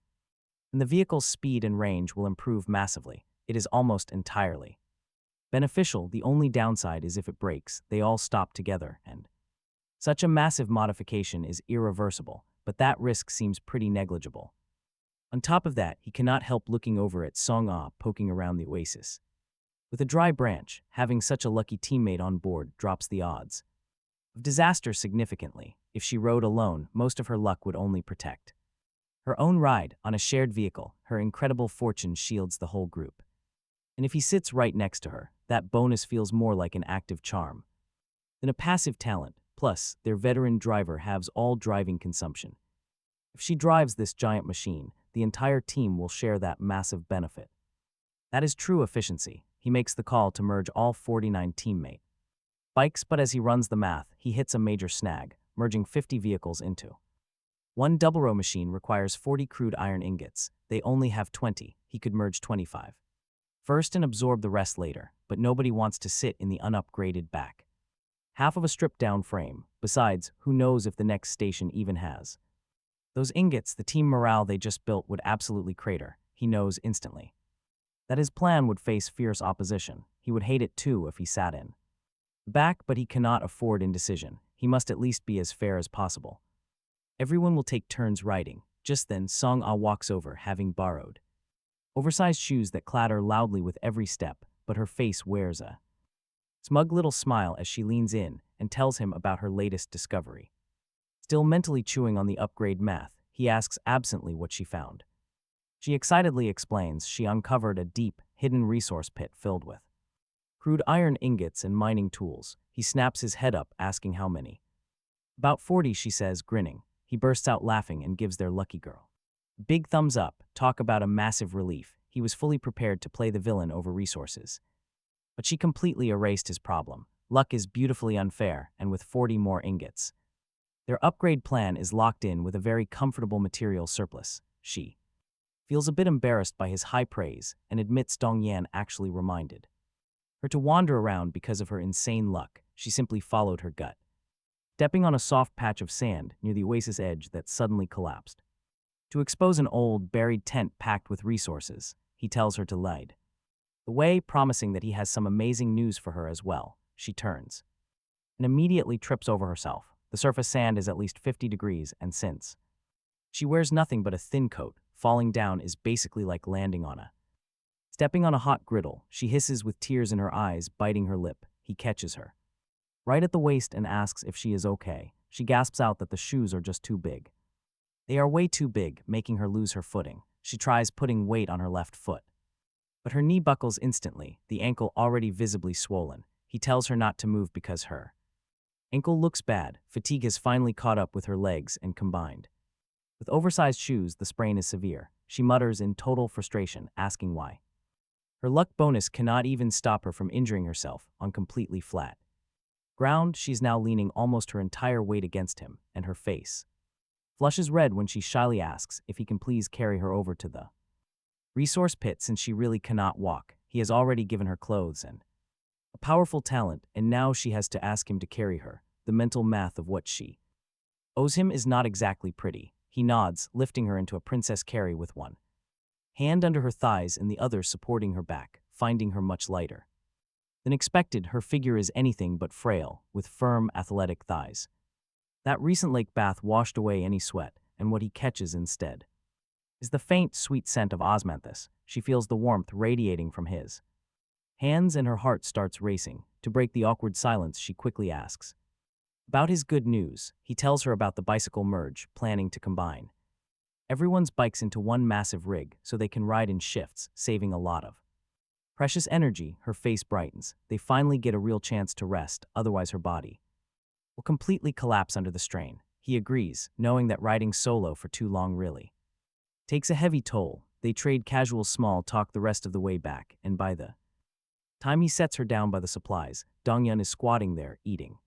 and the vehicle's speed and range will improve massively. It is almost entirely beneficial. The only downside is if it breaks, they all stop together, and such a massive modification is irreversible, but that risk seems pretty negligible. On top of that, he cannot help looking over at Song-ah poking around the oasis with a dry branch. Having such a lucky teammate on board drops the odds of disaster significantly. If she rode alone, most of her luck would only protect her own ride. On a shared vehicle, her incredible fortune shields the whole group. And if he sits right next to her, that bonus feels more like an active charm than a passive talent. Plus, their veteran driver halves all driving consumption. If she drives this giant machine, the entire team will share that massive benefit. That is true efficiency. He makes the call to merge all 49 teammate bikes, but as he runs the math, he hits a major snag. Merging 50 vehicles into one double row machine requires 40 crude iron ingots. They only have 20. He could merge 25 first and absorb the rest later, but nobody wants to sit in the unupgraded back half of a stripped-down frame. Besides, who knows if the next station even has those ingots? The team morale they just built would absolutely crater. He knows instantly that his plan would face fierce opposition. He would hate it too if he sat in back, but he cannot afford indecision. He must at least be as fair as possible. Everyone will take turns riding. Just then, Song-ah walks over, having borrowed oversized shoes that clatter loudly with every step, but her face wears a smug little smile as she leans in and tells him about her latest discovery. Still mentally chewing on the upgrade math, he asks absently what she found. She excitedly explains she uncovered a deep, hidden resource pit filled with crude iron ingots and mining tools. He snaps his head up, asking how many. About 40, she says, grinning. He bursts out laughing and gives their lucky girl big thumbs up. Talk about a massive relief. He was fully prepared to play the villain over resources, but she completely erased his problem. Luck is beautifully unfair, and with 40 more ingots, their upgrade plan is locked in with a very comfortable material surplus. She feels a bit embarrassed by his high praise and admits Dong Yan actually reminded her to wander around because of her insane luck. She simply followed her gut, stepping on a soft patch of sand near the oasis edge that suddenly collapsed to expose an old, buried tent packed with resources. He tells her to lead the way, promising that he has some amazing news for her as well. She turns and immediately trips over herself. The surface sand is at least 50 degrees, and since she wears nothing but a thin coat, falling down is basically like landing on a stepping on a hot griddle. She hisses with tears in her eyes, biting her lip. He catches her right at the waist and asks if she is okay. She gasps out that the shoes are just too big. They are way too big, making her lose her footing. She tries putting weight on her left foot, but her knee buckles instantly, the ankle already visibly swollen. He tells her not to move because her Ankle looks bad. Fatigue has finally caught up with her legs and combined. With oversized shoes, the sprain is severe. She mutters in total frustration, asking why. Her luck bonus cannot even stop her from injuring herself on completely flat ground. She's now leaning almost her entire weight against him, and her face flushes red when she shyly asks if he can please carry her over to the resource pit since she really cannot walk. He has already given her clothes and a powerful talent, and now she has to ask him to carry her. The mental math of what she owes him is not exactly pretty. He nods, lifting her into a princess carry with one hand under her thighs and the other supporting her back, finding her much lighter than expected. Her figure is anything but frail, with firm, athletic thighs. That recent lake bath washed away any sweat, and what he catches instead is the faint, sweet scent of osmanthus. She feels the warmth radiating from his hands and her heart starts racing. To break the awkward silence, she quickly asks about his good news. He tells her about the bicycle merge, planning to combine everyone's bikes into one massive rig so they can ride in shifts, saving a lot of precious energy. Her face brightens. They finally get a real chance to rest, otherwise her body will completely collapse under the strain. He agrees, knowing that riding solo for too long really takes a heavy toll. They trade casual small talk the rest of the way back, and by the time he sets her down by the supplies, Dongyun is squatting there, eating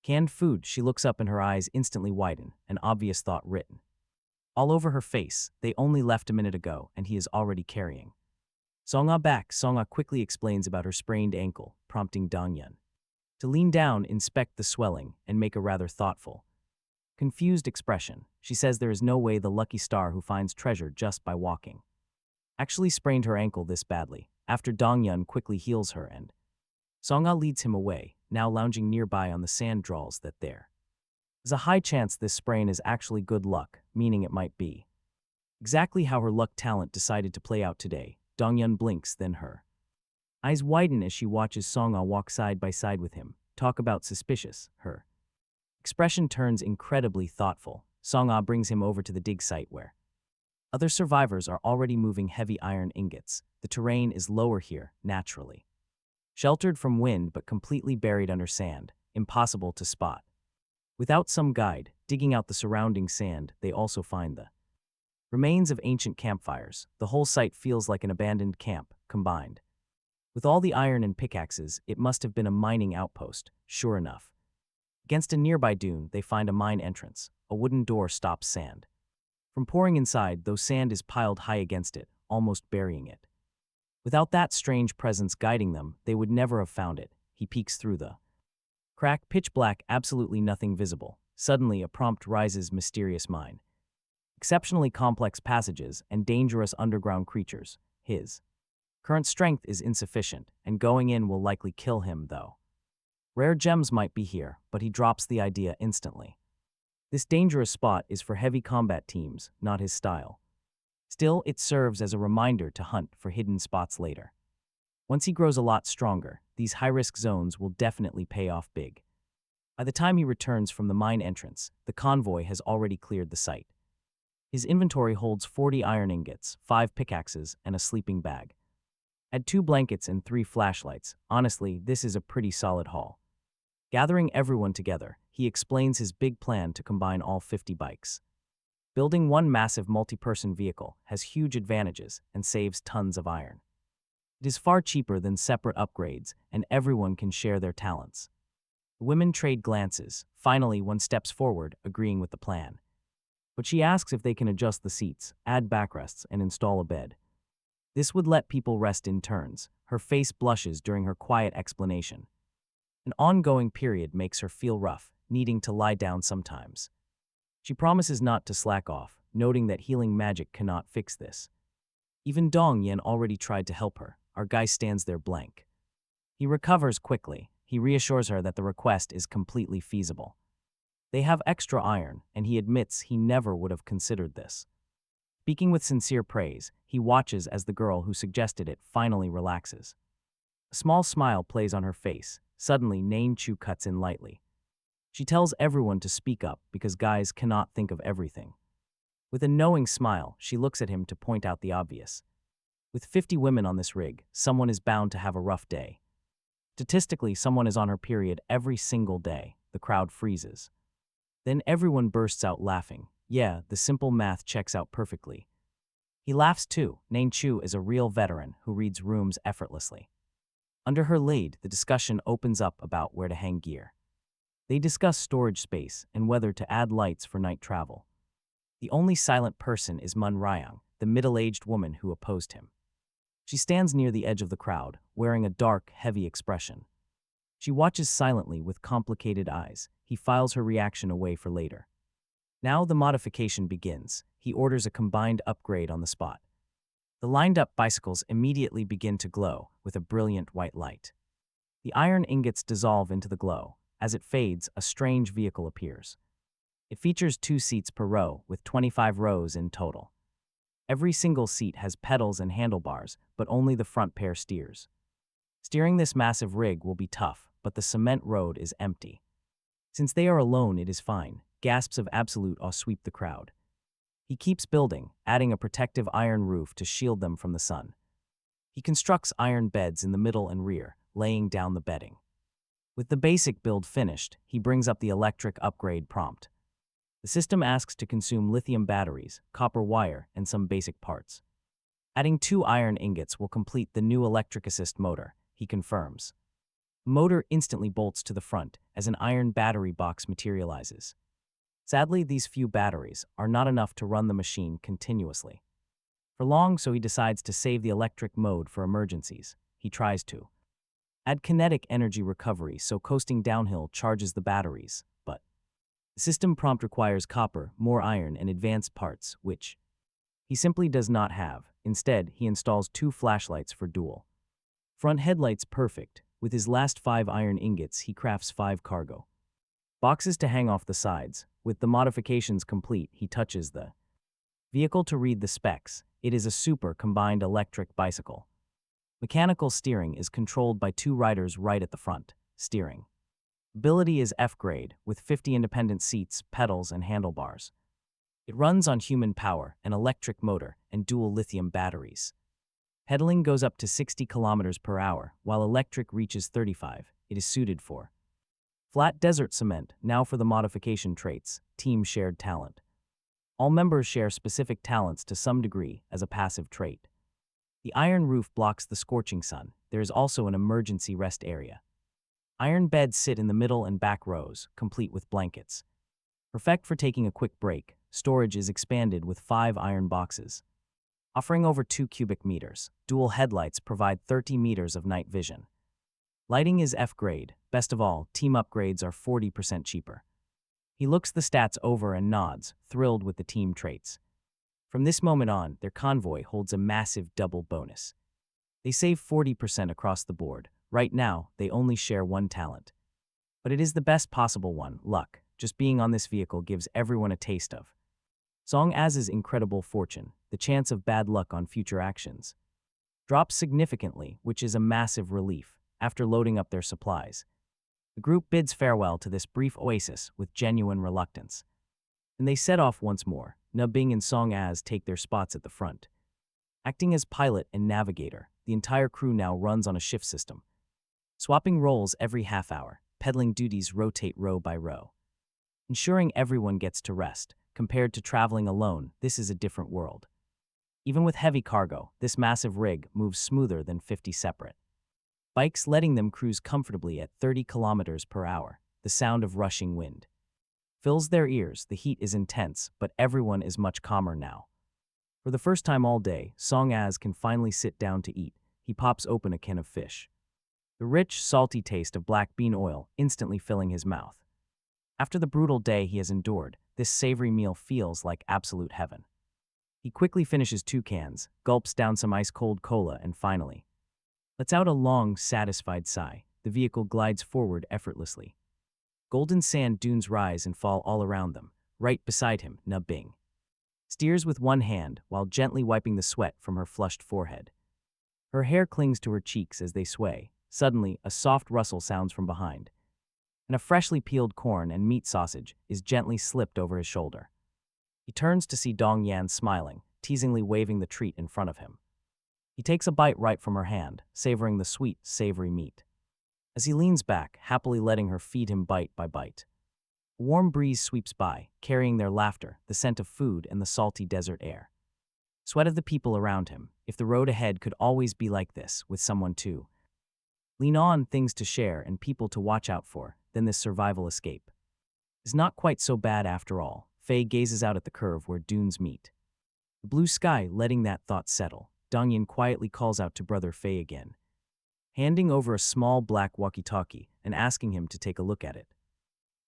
canned food. She looks up and her eyes instantly widen, an obvious thought written all over her face. They only left a minute ago, and he is already carrying Songa back. Songa quickly explains about her sprained ankle, prompting Dongyun to lean down, inspect the swelling, and make a rather thoughtful, confused expression. She says there is no way the lucky star who finds treasure just by walking actually sprained her ankle this badly. After Dongyun quickly heals her and Songa leads him away, now lounging nearby on the sand, draws that there is a high chance this sprain is actually good luck, meaning it might be exactly how her luck talent decided to play out today. Dongyun blinks, then her eyes widen as she watches Songa walk side by side with him. Talk about suspicious. Her expression turns incredibly thoughtful. Songa brings him over to the dig site where other survivors are already moving heavy iron ingots. The terrain is lower here, naturally sheltered from wind but completely buried under sand, impossible to spot without some guide. Digging out the surrounding sand, they also find the remains of ancient campfires. The whole site feels like an abandoned camp, combined with all the iron and pickaxes. It must have been a mining outpost. Sure enough, against a nearby dune, they find a mine entrance. A wooden door stops sand from pouring inside, though sand is piled high against it, almost burying it. Without that strange presence guiding them, they would never have found it. He peeks through the crack. Pitch black, absolutely nothing visible. Suddenly, a prompt rises: mysterious mine, exceptionally complex passages, and dangerous underground creatures. His current strength is insufficient, and going in will likely kill him, though rare gems might be here, but he drops the idea instantly. This dangerous spot is for heavy combat teams, not his style. Still, it serves as a reminder to hunt for hidden spots later. Once he grows a lot stronger, these high-risk zones will definitely pay off big. By the time he returns from the mine entrance, the convoy has already cleared the site. His inventory holds 40 iron ingots, 5 pickaxes, and a sleeping bag. Add 2 blankets and 3 flashlights. Honestly, this is a pretty solid haul. Gathering everyone together, he explains his big plan to combine all 50 bikes. Building one massive multi-person vehicle has huge advantages and saves tons of iron. It is far cheaper than separate upgrades, and everyone can share their talents. The women trade glances. Finally, one steps forward, agreeing with the plan. But she asks if they can adjust the seats, add backrests, and install a bed. This would let people rest in turns. Her face blushes during her quiet explanation. An ongoing period makes her feel rough, needing to lie down sometimes. She promises not to slack off, noting that healing magic cannot fix this. Even Dong Yen already tried to help her. Our guy stands there blank. He recovers quickly. He reassures her that the request is completely feasible. They have extra iron, and he admits he never would have considered this. Speaking with sincere praise, he watches as the girl who suggested it finally relaxes. A small smile plays on her face. Suddenly, Nain Chu cuts in lightly. She tells everyone to speak up because guys cannot think of everything. With a knowing smile, she looks at him to point out the obvious. With 50 women on this rig, someone is bound to have a rough day. Statistically, someone is on her period every single day. The crowd freezes. Then everyone bursts out laughing. Yeah, the simple math checks out perfectly. He laughs too. Nain Chu is a real veteran who reads rooms effortlessly. Under her lead, the discussion opens up about where to hang gear. They discuss storage space and whether to add lights for night travel. The only silent person is Manhwa, the middle-aged woman who opposed him. She stands near the edge of the crowd, wearing a dark, heavy expression. She watches silently with complicated eyes. He files her reaction away for later. Now the modification begins. He orders a combined upgrade on the spot. The lined-up bicycles immediately begin to glow with a brilliant white light. The iron ingots dissolve into the glow. As it fades, a strange vehicle appears. It features 2 seats per row, with 25 rows in total. Every single seat has pedals and handlebars, but only the front pair steers. Steering this massive rig will be tough, but the cement road is empty. Since they are alone, it is fine. Gasps of absolute awe sweep the crowd. He keeps building, adding a protective iron roof to shield them from the sun. He constructs iron beds in the middle and rear, laying down the bedding. With the basic build finished, he brings up the electric upgrade prompt. The system asks to consume lithium batteries, copper wire, and some basic parts. Adding 2 iron ingots will complete the new electric assist motor, he confirms. The motor instantly bolts to the front as an iron battery box materializes. Sadly, these few batteries are not enough to run the machine continuously for long, so he decides to save the electric mode for emergencies. He tries to add kinetic energy recovery so coasting downhill charges the batteries, but the system prompt requires copper, more iron, and advanced parts, which he simply does not have. Instead, he installs 2 flashlights for dual front headlights perfect. With his last 5 iron ingots, he crafts 5 cargo boxes to hang off the sides. With the modifications complete, he touches the vehicle to read the specs. It is a super combined electric bicycle. Mechanical steering is controlled by 2 riders right at the front. Steering ability is F grade, with 50 independent seats, pedals, and handlebars. It runs on human power, an electric motor, and dual lithium batteries. Pedaling goes up to 60 kilometers per hour, while electric reaches 35. It is suited for flat desert cement. Now for the modification traits. Team shared talent. All members share specific talents to some degree as a passive trait. The iron roof blocks the scorching sun. There is also an emergency rest area. Iron beds sit in the middle and back rows, complete with blankets. Perfect for taking a quick break. Storage is expanded with 5 iron boxes, offering over 2 cubic meters. Dual headlights provide 30 meters of night vision. Lighting is F grade. Best of all, team upgrades are 40% cheaper. He looks the stats over and nods, thrilled with the team traits. From this moment on, their convoy holds a massive double bonus. They save 40% across the board. Right now, they only share 1 talent. But it is the best possible one, luck. Just being on this vehicle gives everyone a taste of Song Az's incredible fortune. The chance of bad luck on future actions drops significantly, which is a massive relief. After loading up their supplies, the group bids farewell to this brief oasis with genuine reluctance. And they set off once more. Na Bing and Song Az take their spots at the front. Acting as pilot and navigator, the entire crew now runs on a shift system, swapping roles every half hour. Pedaling duties rotate row by row, ensuring everyone gets to rest. Compared to traveling alone, this is a different world. Even with heavy cargo, this massive rig moves smoother than 50 separate bikes, letting them cruise comfortably at 30 kilometers per hour. The sound of rushing wind fills their ears. The heat is intense, but everyone is much calmer now. For the first time all day, Song Az can finally sit down to eat. He pops open a can of fish, the rich, salty taste of black bean oil instantly filling his mouth. After the brutal day he has endured, this savory meal feels like absolute heaven. He quickly finishes 2 cans, gulps down some ice-cold cola, and finally lets out a long, satisfied sigh. The vehicle glides forward effortlessly. Golden sand dunes rise and fall all around them. Right beside him, Na Bing steers with one hand while gently wiping the sweat from her flushed forehead. Her hair clings to her cheeks as they sway. Suddenly, a soft rustle sounds from behind, and a freshly peeled corn and meat sausage is gently slipped over his shoulder. He turns to see Dong Yan smiling, teasingly waving the treat in front of him. He takes a bite right from her hand, savoring the sweet, savory meat. as he leans back, happily letting her feed him bite by bite. A warm breeze sweeps by, carrying their laughter, the scent of food, and the salty desert air. Sweat of the people around him. If the road ahead could always be like this, with someone to lean on, things to share, and people to watch out for, then this survival escape is not quite so bad after all. Faye gazes out at the curve where dunes meet. The blue sky letting that thought settle. Dongyin quietly calls out to brother Faye again, handing over a small black walkie-talkie and asking him to take a look at it.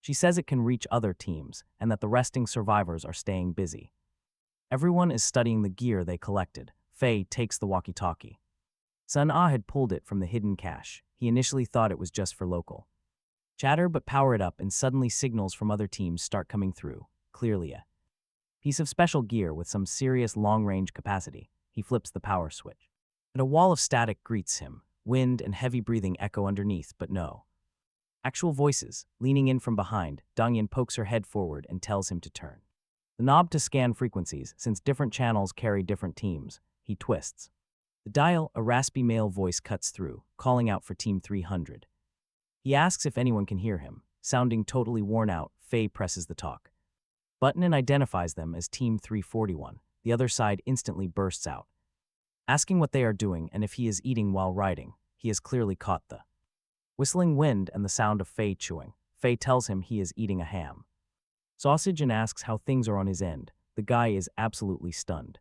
She says it can reach other teams and that the resting survivors are staying busy. Everyone is studying the gear they collected. Faye takes the walkie-talkie. Sun Ah had pulled it from the hidden cache. He initially thought it was just for local chatter, but power it up and suddenly signals from other teams start coming through. Clearly a piece of special gear with some serious long-range capacity. He flips the power switch, and a wall of static greets him. Wind and heavy breathing echo underneath, but no actual voices. Leaning in from behind, Dongyin pokes her head forward and tells him to turn the knob to scan frequencies, since different channels carry different teams. He twists the dial. A raspy male voice cuts through, calling out for Team 300. He asks if anyone can hear him. Sounding totally worn out, Faye presses the talk button and identifies them as Team 341. The other side instantly bursts out, asking what they are doing and if he is eating while riding. He has clearly caught the whistling wind and the sound of Faye chewing. Faye tells him he is eating a ham sausage and asks how things are on his end. The guy is absolutely stunned.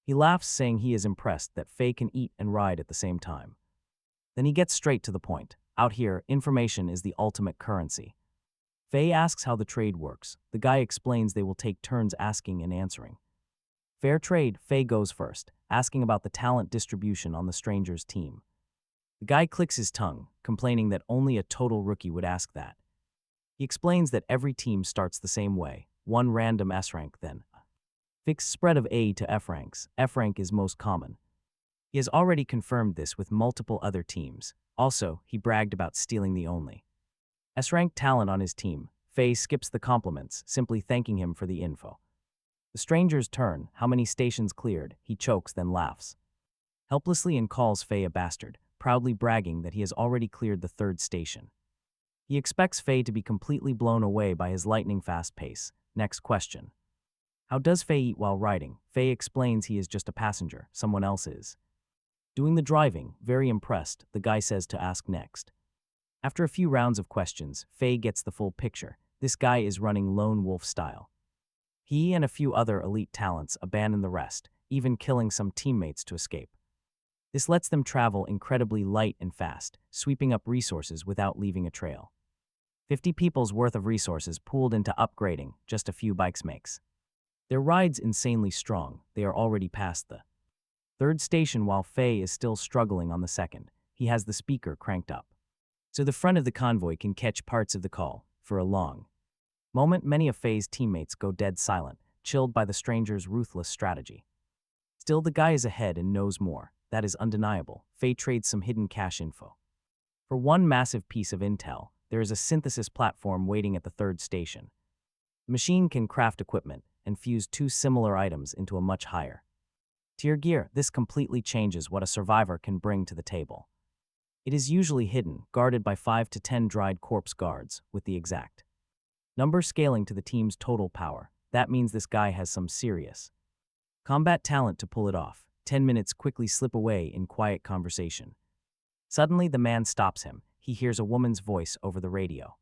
He laughs, saying he is impressed that Faye can eat and ride at the same time. Then he gets straight to the point. Out here, information is the ultimate currency. Faye asks how the trade works. The guy explains they will take turns asking and answering. Fair trade. Faye goes first, asking about the talent distribution on the stranger's team. The guy clicks his tongue, complaining that only a total rookie would ask that. He explains that every team starts the same way, one random S rank, then a fixed spread of A to F ranks. F rank is most common. He has already confirmed this with multiple other teams. Also, he bragged about stealing the only S-rank talent on his team. Faye skips the compliments, simply thanking him for the info. The stranger's turn. How many stations cleared? He chokes, then laughs helplessly and calls Faye a bastard, proudly bragging that he has already cleared the third station. He expects Faye to be completely blown away by his lightning-fast pace. Next question. How does Faye eat while riding? Faye explains he is just a passenger, someone else is doing the driving. Very impressed, the guy says to ask next. After a few rounds of questions, Faye gets the full picture. This guy is running lone wolf style. He and a few other elite talents abandon the rest, even killing some teammates to escape. This lets them travel incredibly light and fast, sweeping up resources without leaving a trail. 50 people's worth of resources pooled into upgrading just a few bikes makes their rides insanely strong. They are already past the third station while Faye is still struggling on the second. He has the speaker cranked up so the front of the convoy can catch parts of the call. For a long moment, many of Faye's teammates go dead silent, chilled by the stranger's ruthless strategy. Still, the guy is ahead and knows more. That is undeniable. Faye trades some hidden cache info for one massive piece of intel. There is a synthesis platform waiting at the third station. The machine can craft equipment and fuse two similar items into a much higher tier gear. This completely changes what a survivor can bring to the table. It is usually hidden, guarded by 5 to 10 dried corpse guards, with the exact number scaling to the team's total power. That means this guy has some serious combat talent to pull it off. 10 minutes quickly slip away in quiet conversation. Suddenly, the man stops him. He hears a woman's voice over the radio.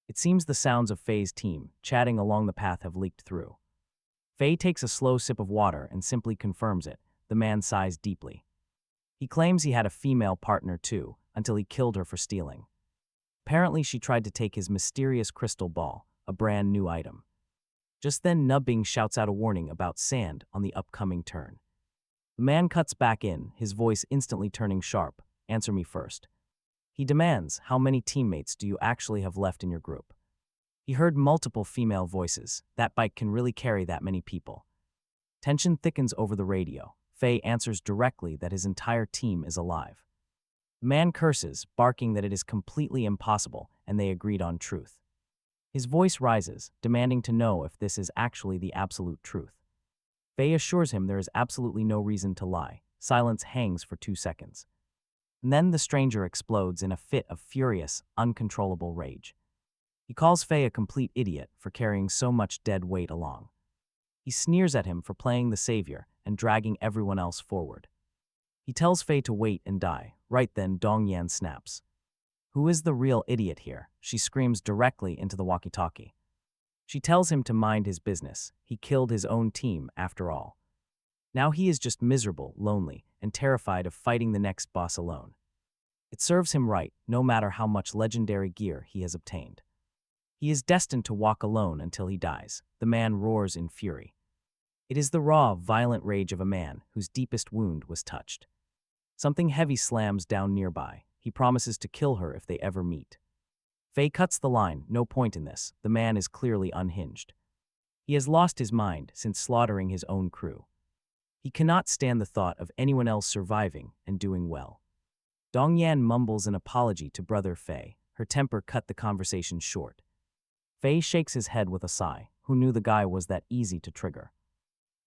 It seems the sounds of Faye's team, chatting along the path, have leaked through. Faye takes a slow sip of water and simply confirms it. The man sighs deeply. He claims he had a female partner too, until he killed her for stealing. Apparently, she tried to take his mysterious crystal ball, a brand new item. Just then, Nubbing shouts out a warning about sand on the upcoming turn. The man cuts back in, his voice instantly turning sharp. Answer me first. He demands, how many teammates do you actually have left in your group? He heard multiple female voices. That bike can really carry that many people. Tension thickens over the radio. Faye answers directly that his entire team is alive. The man curses, barking that it is completely impossible, and they agreed on truth. His voice rises, demanding to know if this is actually the absolute truth. Faye assures him there is absolutely no reason to lie. Silence hangs for 2 seconds. And then the stranger explodes in a fit of furious, uncontrollable rage. He calls Faye a complete idiot for carrying so much dead weight along. He sneers at him for playing the savior and dragging everyone else forward. He tells Faye to wait and die. Right then, Dong Yan snaps. Who is the real idiot here? She screams directly into the walkie-talkie. She tells him to mind his business. He killed his own team, after all. Now he is just miserable, lonely, and terrified of fighting the next boss alone. It serves him right, no matter how much legendary gear he has obtained. He is destined to walk alone until he dies. The man roars in fury. It is the raw, violent rage of a man whose deepest wound was touched. Something heavy slams down nearby. He promises to kill her if they ever meet. Faye cuts the line. No point in this. The man is clearly unhinged. He has lost his mind since slaughtering his own crew. He cannot stand the thought of anyone else surviving and doing well. Dong Yan mumbles an apology to brother Faye. Her temper cut the conversation short. Faye shakes his head with a sigh. Who knew the guy was that easy to trigger?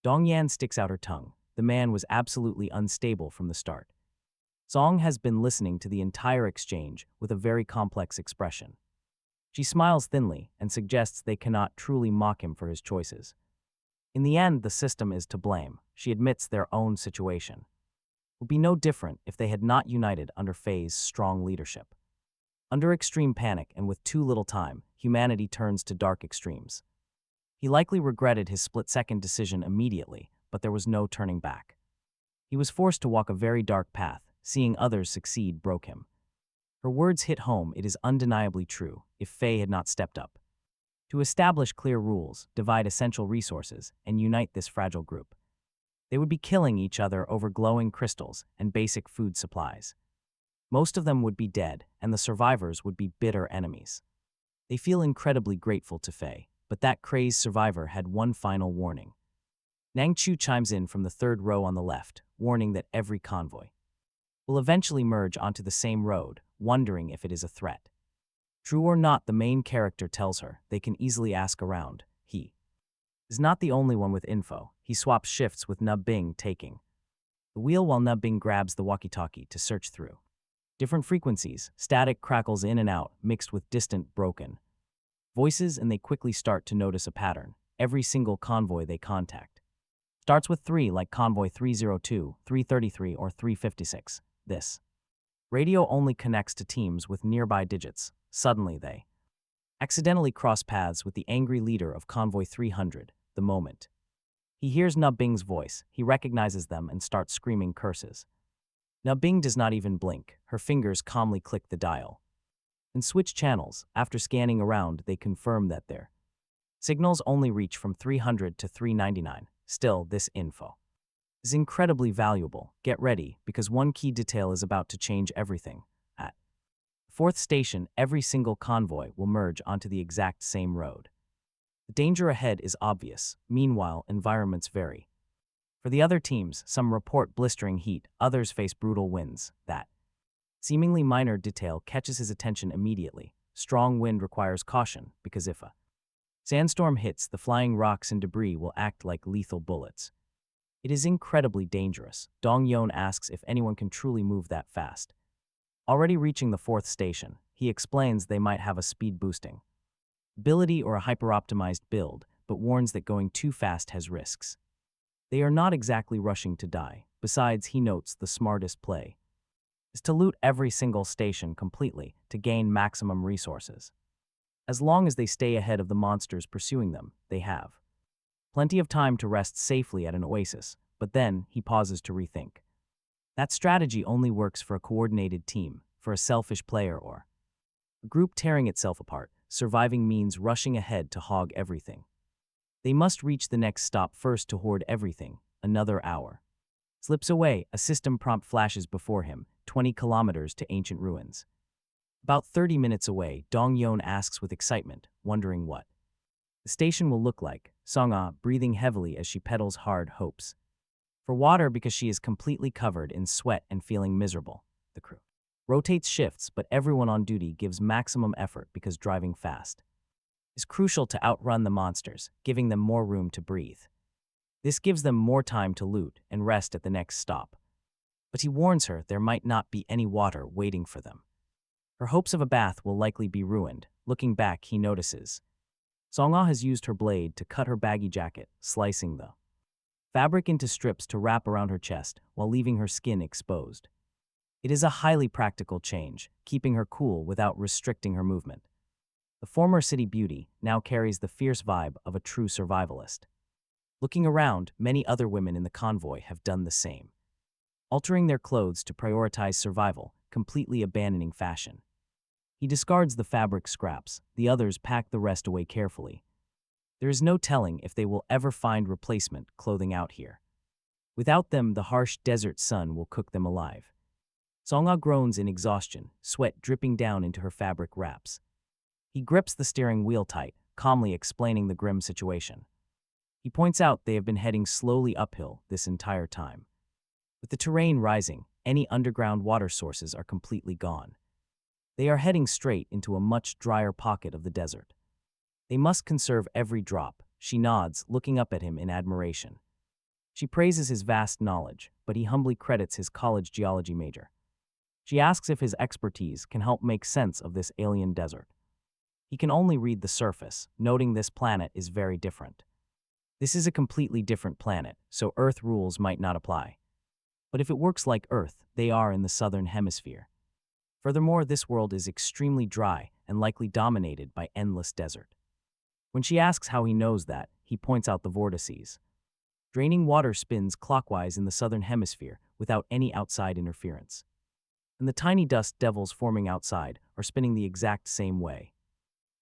Dong Yan sticks out her tongue. The man was absolutely unstable from the start. Song has been listening to the entire exchange with a very complex expression. She smiles thinly and suggests they cannot truly mock him for his choices. In the end, the system is to blame. She admits their own situation. It would be no different if they had not united under Faye's strong leadership. Under extreme panic and with too little time, humanity turns to dark extremes. He likely regretted his split-second decision immediately, but there was no turning back. He was forced to walk a very dark path. Seeing others succeed broke him. Her words hit home. It is undeniably true. If Faye had not stepped up to establish clear rules, divide essential resources, and unite this fragile group, they would be killing each other over glowing crystals and basic food supplies. Most of them would be dead, and the survivors would be bitter enemies. They feel incredibly grateful to Faye, but that crazed survivor had one final warning. Nang Chu chimes in from the third row on the left, warning that every convoy will eventually merge onto the same road, wondering if it is a threat. True or not, the main character tells her they can easily ask around. He is not the only one with info. He swaps shifts with Nub Bing taking the wheel while Nub Bing grabs the walkie-talkie to search through different frequencies. Static crackles in and out, mixed with distant, broken voices, and they quickly start to notice a pattern. Every single convoy they contact starts with 3, like convoy 302, 333, or 356. This radio only connects to teams with nearby digits. Suddenly they accidentally cross paths with the angry leader of convoy 300. The moment he hears Nub Bing's voice, he recognizes them and starts screaming curses. Nub Bing does not even blink. Her fingers calmly click the dial and switch channels. After scanning around, they confirm that their signals only reach from 300 to 399. Still, this info is incredibly valuable. Get ready, because one key detail is about to change everything. At the fourth station, every single convoy will merge onto the exact same road. The danger ahead is obvious. Meanwhile, environments vary. For the other teams, some report blistering heat, others face brutal winds. That seemingly minor detail catches his attention immediately. Strong wind requires caution, because if a sandstorm hits, the flying rocks and debris will act like lethal bullets. It is incredibly dangerous. Dong Yon asks if anyone can truly move that fast. Already reaching the fourth station, he explains they might have a speed-boosting ability or a hyper-optimized build, but warns that going too fast has risks. They are not exactly rushing to die. Besides, he notes the smartest play is to loot every single station completely to gain maximum resources. As long as they stay ahead of the monsters pursuing them, they have plenty of time to rest safely at an oasis, but then he pauses to rethink. That strategy only works for a coordinated team. For a selfish player or a group tearing itself apart, surviving means rushing ahead to hog everything. They must reach the next stop first to hoard everything. Another hour slips away. A system prompt flashes before him, 20 kilometers to ancient ruins. About 30 minutes away, Dong Yon asks with excitement, wondering what the station will look like. Song-ah, breathing heavily as she pedals hard, hopes for water because she is completely covered in sweat and feeling miserable. The crew rotates shifts, but everyone on duty gives maximum effort because driving fast is crucial to outrun the monsters, giving them more room to breathe. This gives them more time to loot and rest at the next stop. But he warns her there might not be any water waiting for them. Her hopes of a bath will likely be ruined. Looking back, he notices Song-ah has used her blade to cut her baggy jacket, slicing the fabric into strips to wrap around her chest while leaving her skin exposed. It is a highly practical change, keeping her cool without restricting her movement. The former city beauty now carries the fierce vibe of a true survivalist. Looking around, many other women in the convoy have done the same, altering their clothes to prioritize survival, completely abandoning fashion. He discards the fabric scraps, the others pack the rest away carefully. There is no telling if they will ever find replacement clothing out here. Without them, the harsh desert sun will cook them alive. Song-ah groans in exhaustion, sweat dripping down into her fabric wraps. He grips the steering wheel tight, calmly explaining the grim situation. He points out they have been heading slowly uphill this entire time. With the terrain rising, any underground water sources are completely gone. They are heading straight into a much drier pocket of the desert. They must conserve every drop. She nods, looking up at him in admiration. She praises his vast knowledge, but he humbly credits his college geology major. She asks if his expertise can help make sense of this alien desert. He can only read the surface, noting this planet is very different. This is a completely different planet, so Earth rules might not apply. But if it works like Earth, they are in the southern hemisphere. Furthermore, this world is extremely dry and likely dominated by endless desert. When she asks how he knows that, he points out the vortices. Draining water spins clockwise in the southern hemisphere without any outside interference. And the tiny dust devils forming outside are spinning the exact same way.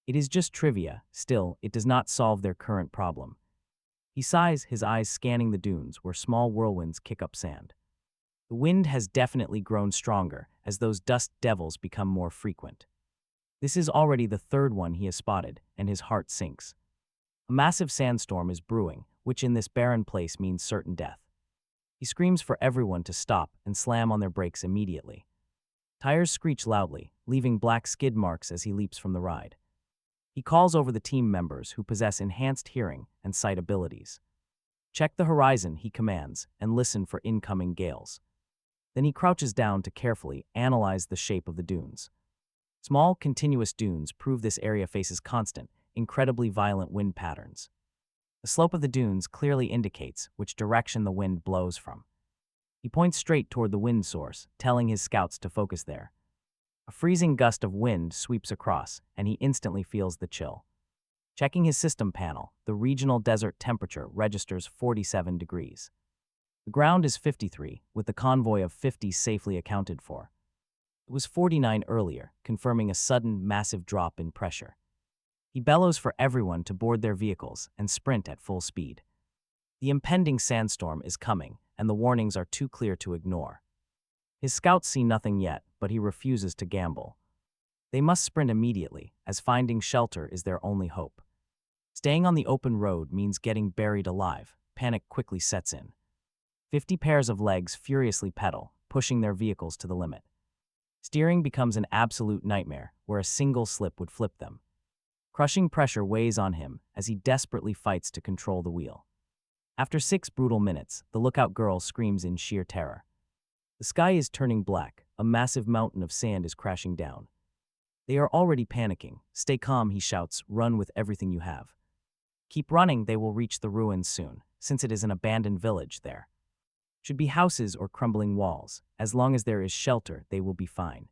It is just trivia, still, it does not solve their current problem. He sighs, his eyes scanning the dunes where small whirlwinds kick up sand. The wind has definitely grown stronger as those dust devils become more frequent. This is already the third one he has spotted, and his heart sinks. A massive sandstorm is brewing, which in this barren place means certain death. He screams for everyone to stop and slam on their brakes immediately. Tires screech loudly, leaving black skid marks as he leaps from the ride. He calls over the team members who possess enhanced hearing and sight abilities. Check the horizon, he commands, and listen for incoming gales. Then he crouches down to carefully analyze the shape of the dunes. Small, continuous dunes prove this area faces constant, incredibly violent wind patterns. The slope of the dunes clearly indicates which direction the wind blows from. He points straight toward the wind source, telling his scouts to focus there. A freezing gust of wind sweeps across, and he instantly feels the chill. Checking his system panel, the regional desert temperature registers 47 degrees. The ground is 53, with the convoy of 50 safely accounted for. It was 49 earlier, confirming a sudden, massive drop in pressure. He bellows for everyone to board their vehicles and sprint at full speed. The impending sandstorm is coming, and the warnings are too clear to ignore. His scouts see nothing yet, but he refuses to gamble. They must sprint immediately, as finding shelter is their only hope. Staying on the open road means getting buried alive. Panic quickly sets in. 50 pairs of legs furiously pedal, pushing their vehicles to the limit. Steering becomes an absolute nightmare, where a single slip would flip them. Crushing pressure weighs on him as he desperately fights to control the wheel. After 6 brutal minutes, the lookout girl screams in sheer terror. The sky is turning black, a massive mountain of sand is crashing down. They are already panicking. Stay calm, he shouts, run with everything you have. Keep running, they will reach the ruins soon, since it is an abandoned village there. Should be houses or crumbling walls. As long as there is shelter, they will be fine.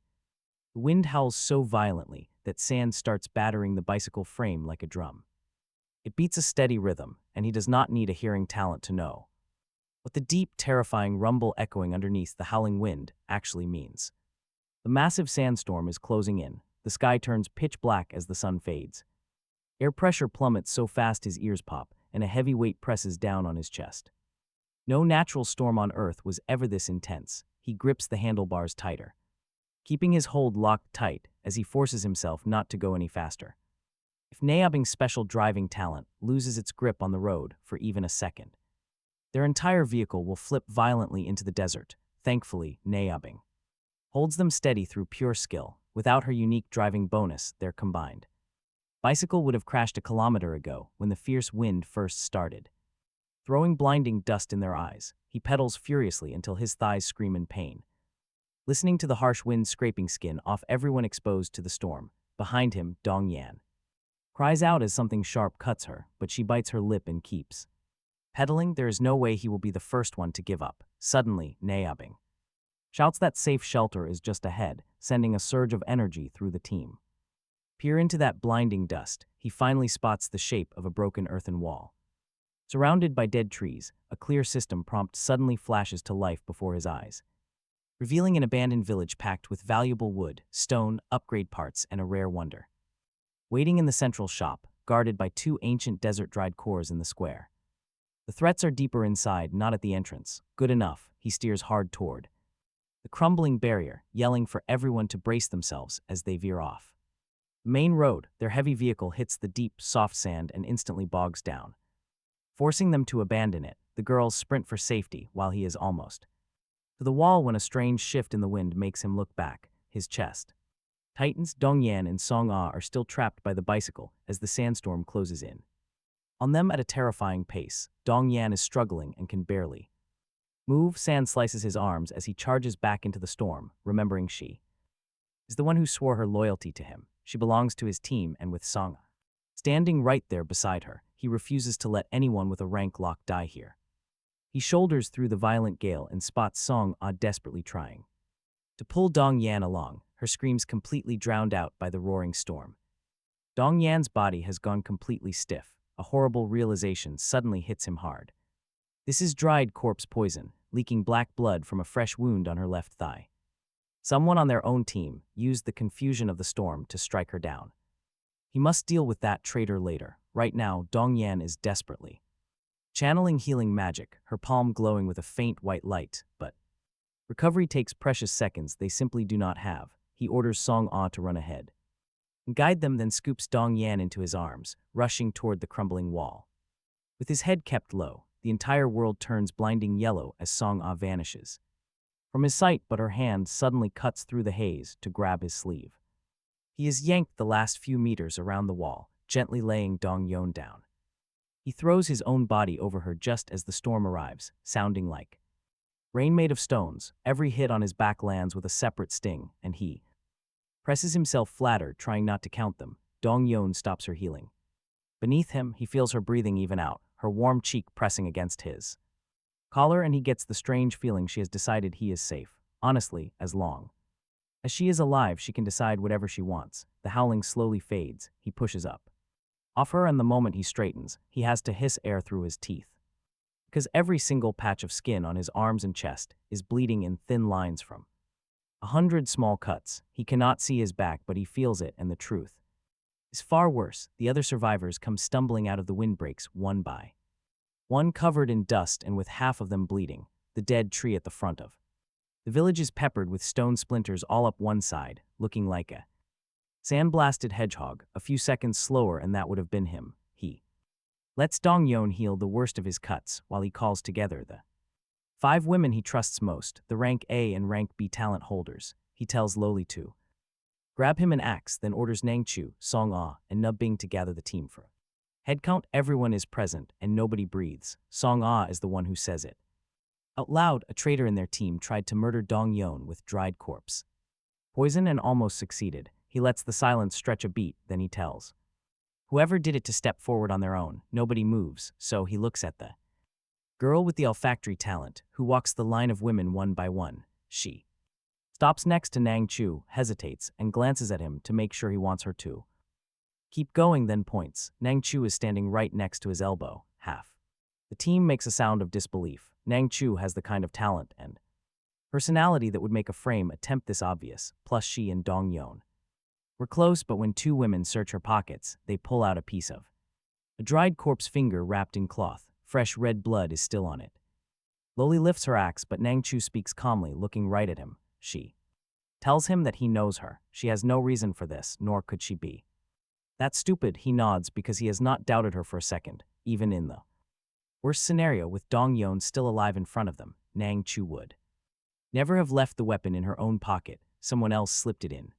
The wind howls so violently that sand starts battering the bicycle frame like a drum. It beats a steady rhythm, and he does not need a hearing talent to know what the deep, terrifying rumble echoing underneath the howling wind actually means. The massive sandstorm is closing in. The sky turns pitch black as the sun fades. Air pressure plummets so fast his ears pop, and a heavy weight presses down on his chest. No natural storm on Earth was ever this intense. He grips the handlebars tighter, keeping his hold locked tight as he forces himself not to go any faster. If Naobing's special driving talent loses its grip on the road for even a second, their entire vehicle will flip violently into the desert. Thankfully, Naobing holds them steady through pure skill. Without her unique driving bonus, they're combined. Bicycle would have crashed a kilometer ago when the fierce wind first started. Throwing blinding dust in their eyes, he pedals furiously until his thighs scream in pain. Listening to the harsh wind scraping skin off everyone exposed to the storm, behind him, Dong Yan cries out as something sharp cuts her, but she bites her lip and keeps pedaling. There is no way he will be the first one to give up. Suddenly, Naobing shouts that safe shelter is just ahead, sending a surge of energy through the team. Peer into that blinding dust, he finally spots the shape of a broken earthen wall. Surrounded by dead trees, a clear system prompt suddenly flashes to life before his eyes, revealing an abandoned village packed with valuable wood, stone, upgrade parts, and a rare wonder. Waiting in the central shop, guarded by two ancient desert-dried cores in the square. The threats are deeper inside, not at the entrance. Good enough, he steers hard toward the crumbling barrier, yelling for everyone to brace themselves as they veer off. The main road, their heavy vehicle hits the deep, soft sand and instantly bogs down, forcing them to abandon it. The girls sprint for safety while he is almost to the wall when a strange shift in the wind makes him look back. His chest tightens. Dong Yan and Song Ah are still trapped by the bicycle as the sandstorm closes in on them at a terrifying pace. Dong Yan is struggling and can barely move. Sand slices his arms as he charges back into the storm, remembering she is the one who swore her loyalty to him. She belongs to his team, and with Song Ah standing right there beside her, he refuses to let anyone with a rank lock die here. He shoulders through the violent gale and spots Song Ah desperately trying to pull Dong Yan along, her screams completely drowned out by the roaring storm. Dong Yan's body has gone completely stiff. A horrible realization suddenly hits him hard. This is dried corpse poison, leaking black blood from a fresh wound on her left thigh. Someone on their own team used the confusion of the storm to strike her down. He must deal with that traitor later. Right now, Dong Yan is desperately channeling healing magic, her palm glowing with a faint white light, but recovery takes precious seconds they simply do not have. He orders Song Ah to run ahead and guide them, then scoops Dong Yan into his arms, rushing toward the crumbling wall. With his head kept low, the entire world turns blinding yellow as Song Ah vanishes from his sight, but her hand suddenly cuts through the haze to grab his sleeve. He is yanked the last few meters around the wall, gently laying Dong Yan down. He throws his own body over her just as the storm arrives, sounding like rain made of stones. Every hit on his back lands with a separate sting, and he presses himself flatter, trying not to count them. Dong Yan stops her healing. Beneath him, he feels her breathing even out, her warm cheek pressing against his collar, and he gets the strange feeling she has decided he is safe. Honestly, as long as she is alive, she can decide whatever she wants. The howling slowly fades. He pushes up off her, and the moment he straightens, he has to hiss air through his teeth, because every single patch of skin on his arms and chest is bleeding in thin lines from 100 small cuts. He cannot see his back, but he feels it, and the truth is far worse. The other survivors come stumbling out of the windbreaks one by one, covered in dust and with half of them bleeding. The dead tree at the front of the village is peppered with stone splinters all up one side, looking like a sandblasted hedgehog. A few seconds slower and that would have been him. He lets Dong Yan heal the worst of his cuts while he calls together the 5 women he trusts most, the rank A and rank B talent holders. He tells Loli to grab him an axe, then orders Nangchu, Song Ah, and Nubbing to gather the team for head count. Everyone is present, and nobody breathes. Song Ah is the one who says it out loud. A traitor in their team tried to murder Dong Yan with dried corpse poison and almost succeeded. He lets the silence stretch a beat, then he tells whoever did it to step forward on their own. Nobody moves, so he looks at the girl with the olfactory talent, who walks the line of women one by one. She stops next to Nang Chu, hesitates, and glances at him to make sure he wants her to keep going, then points. Nang Chu is standing right next to his elbow. Half the team makes a sound of disbelief. Nang Chu has the kind of talent and personality that would make a frame attempt this obvious, plus she and Dong Yan were close, but when 2 women search her pockets, they pull out a piece of a dried corpse finger wrapped in cloth. Fresh red blood is still on it. Loli lifts her axe, but Nang Chu speaks calmly, looking right at him. She tells him that he knows her. She has no reason for this, nor could she be that stupid. He nods because he has not doubted her for a second. Even in the worst scenario, with Dong Yan still alive in front of them, Nang Chu would never have left the weapon in her own pocket. Someone else slipped it in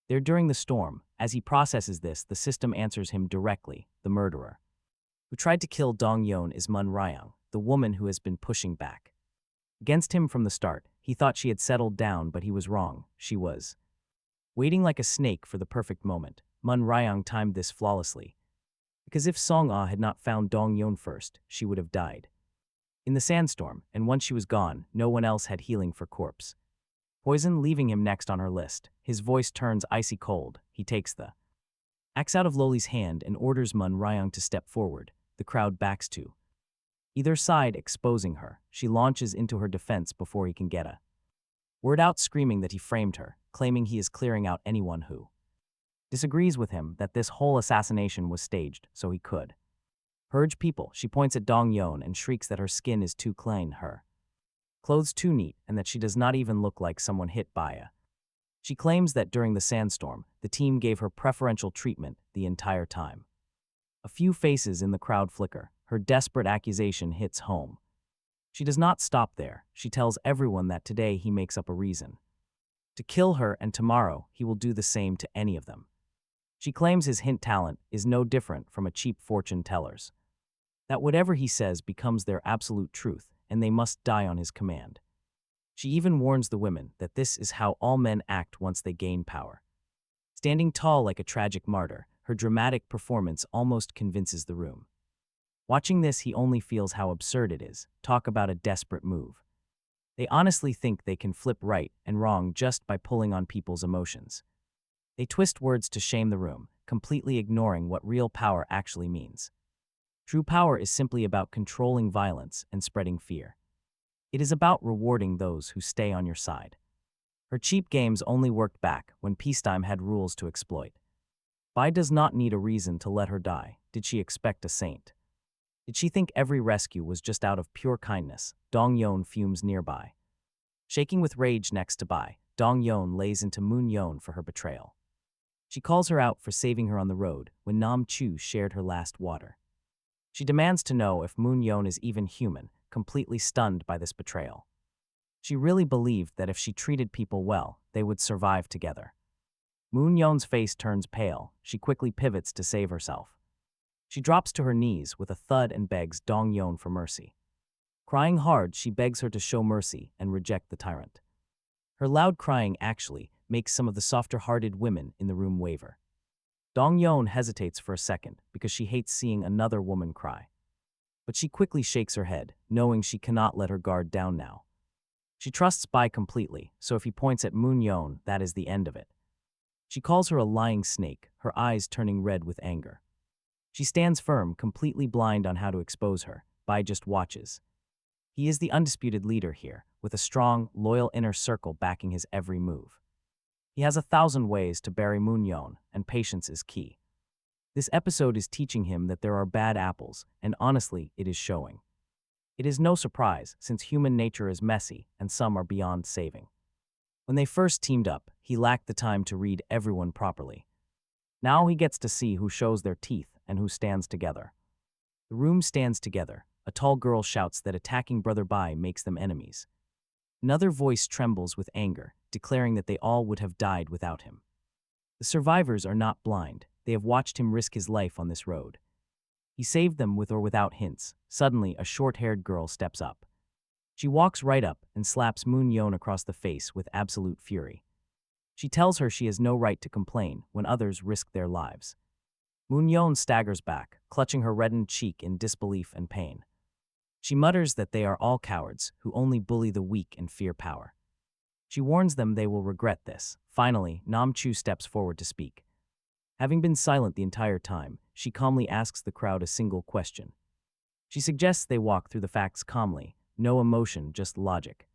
there during the storm. As he processes this, the system answers him directly. The murderer who tried to kill Dong Yan is Manhwa Recap, the woman who has been pushing back against him from the start. He thought she had settled down, but he was wrong. She was waiting like a snake for the perfect moment. Manhwa timed this flawlessly, because if Song-ah had not found Dong-yeon first, she would have died in the sandstorm, and once she was gone, no one else had healing for corpse poison, leaving him next on her list. His voice turns icy cold. He takes the axe out of Loli's hand and orders Manhwa to step forward. The crowd backs to either side, exposing her. She launches into her defense before he can get a word out, screaming that he framed her, claiming he is clearing out anyone who disagrees with him, that this whole assassination was staged so he could purge people. She points at Dong-yeon and shrieks that her skin is too clean, her clothes too neat, and that she does not even look like someone hit by a. She claims that during the sandstorm, the team gave her preferential treatment the entire time. A few faces in the crowd flicker. Her desperate accusation hits home. She does not stop there. She tells everyone that today he makes up a reason to kill her, and tomorrow he will do the same to any of them. She claims his hint talent is no different from a cheap fortune teller's, that whatever he says becomes their absolute truth, and they must die on his command. She even warns the women that this is how all men act once they gain power. Standing tall like a tragic martyr, her dramatic performance almost convinces the room. Watching this, he only feels how absurd it is. Talk about a desperate move. They honestly think they can flip right and wrong just by pulling on people's emotions. They twist words to shame the room, completely ignoring what real power actually means. True power is simply about controlling violence and spreading fear. It is about rewarding those who stay on your side. Her cheap games only worked back when peacetime had rules to exploit. Bai does not need a reason to let her die. Did she expect a saint? Did she think every rescue was just out of pure kindness? Dong-yeon fumes nearby. Shaking with rage next to Bai, Dong-yeon lays into Moon-yeon for her betrayal. She calls her out for saving her on the road when Nam-chu shared her last water. She demands to know if Moon-yeon is even human, completely stunned by this betrayal. She really believed that if she treated people well, they would survive together. Moon-yeon's face turns pale. She quickly pivots to save herself. She drops to her knees with a thud and begs Dong-yeon for mercy. Crying hard, she begs her to show mercy and reject the tyrant. Her loud crying actually makes some of the softer-hearted women in the room waver. Dong-yeon hesitates for a second because she hates seeing another woman cry. But she quickly shakes her head, knowing she cannot let her guard down now. She trusts Bai completely, so if he points at Moon-yeon, that is the end of it. She calls her a lying snake, her eyes turning red with anger. She stands firm, completely blind on how to expose her. Bai just watches. He is the undisputed leader here, with a strong, loyal inner circle backing his every move. He has 1,000 ways to bury Moon-yeon, and patience is key. This episode is teaching him that there are bad apples, and honestly, it is showing. It is no surprise, since human nature is messy, and some are beyond saving. When they first teamed up, he lacked the time to read everyone properly. Now he gets to see who shows their teeth and who stands together. The room stands together. A tall girl shouts that attacking Brother Bai makes them enemies. Another voice trembles with anger, declaring that they all would have died without him. The survivors are not blind. They have watched him risk his life on this road. He saved them with or without hints. Suddenly, a short-haired girl steps up. She walks right up and slaps Moon-yeon across the face with absolute fury. She tells her she has no right to complain when others risk their lives. Moon-yeon staggers back, clutching her reddened cheek in disbelief and pain. She mutters that they are all cowards who only bully the weak and fear power. She warns them they will regret this. Finally, Nam-chu steps forward to speak. Having been silent the entire time, she calmly asks the crowd a single question. She suggests they walk through the facts calmly, no emotion, just logic.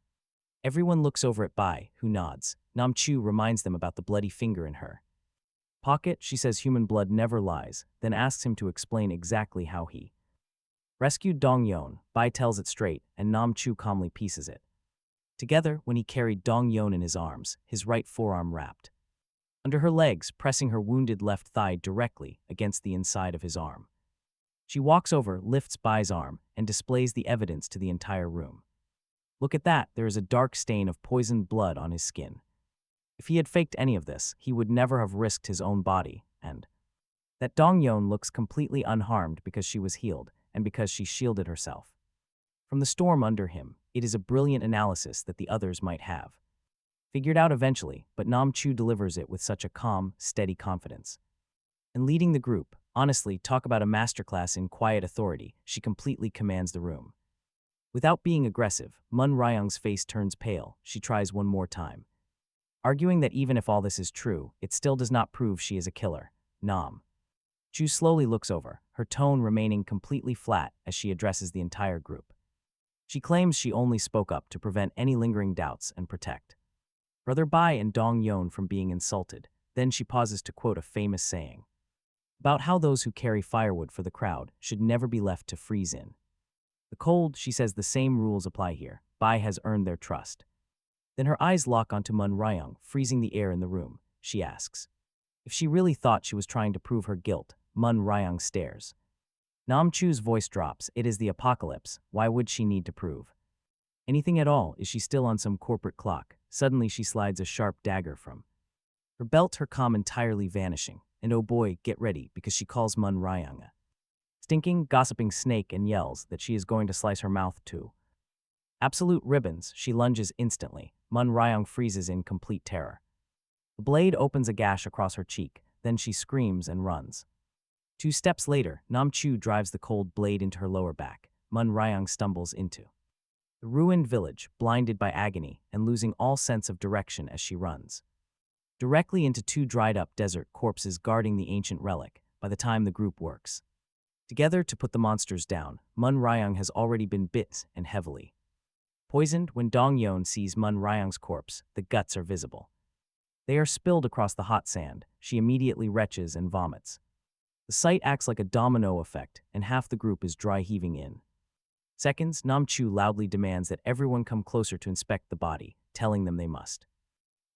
Everyone looks over at Bai, who nods. Nam-chu reminds them about the bloody finger in her pocket. She says human blood never lies, then asks him to explain exactly how he rescued Dong-yeon. Bai tells it straight, and Nam-chu calmly pieces it together when he carried Dong-yeon in his arms, his right forearm wrapped under her legs, pressing her wounded left thigh directly against the inside of his arm. She walks over, lifts Bai's arm, and displays the evidence to the entire room. Look at that, there is a dark stain of poisoned blood on his skin. If he had faked any of this, he would never have risked his own body, and that Dong-yeon looks completely unharmed because she was healed and because she shielded herself. From the storm under him, it is a brilliant analysis that the others might have figured out eventually, but Nam Chu delivers it with such a calm, steady confidence. And leading the group, honestly, talk about a masterclass in quiet authority, she completely commands the room. Without being aggressive, Mun Ryong's face turns pale. She tries one more time, arguing that even if all this is true, it still does not prove she is a killer. Nam Chu slowly looks over, her tone remaining completely flat as she addresses the entire group. She claims she only spoke up to prevent any lingering doubts and protect Brother Bai and Dong Yon from being insulted. Then she pauses to quote a famous saying about how those who carry firewood for the crowd should never be left to freeze in the cold. She says the same rules apply here. Bai has earned their trust. Then her eyes lock onto Mun Ryong, freezing the air in the room. She asks if she really thought she was trying to prove her guilt. Mun Ryong stares. Nam Chu's voice drops. It is the apocalypse. Why would she need to prove anything at all? Is she still on some corporate clock? Suddenly she slides a sharp dagger from her belt, her calm entirely vanishing. And oh boy, get ready, because she calls Mun Ryong a stinking, gossiping snake and yells that she is going to slice her mouth too. Absolute ribbons. She lunges instantly. Mun Ryong freezes in complete terror. The blade opens a gash across her cheek. Then she screams and runs. 2 steps later, Nam Chu drives the cold blade into her lower back. Mun Ryong stumbles into the ruined village, blinded by agony and losing all sense of direction as she runs directly into 2 dried-up desert corpses guarding the ancient relic. By the time the group works together to put the monsters down, Mun Ryong has already been bit and heavily poisoned. When Dong Yon sees Mun Ryong's corpse, the guts are visible. They are spilled across the hot sand. She immediately retches and vomits. The sight acts like a domino effect, and half the group is dry heaving in seconds. Nam Chu loudly demands that everyone come closer to inspect the body, telling them they must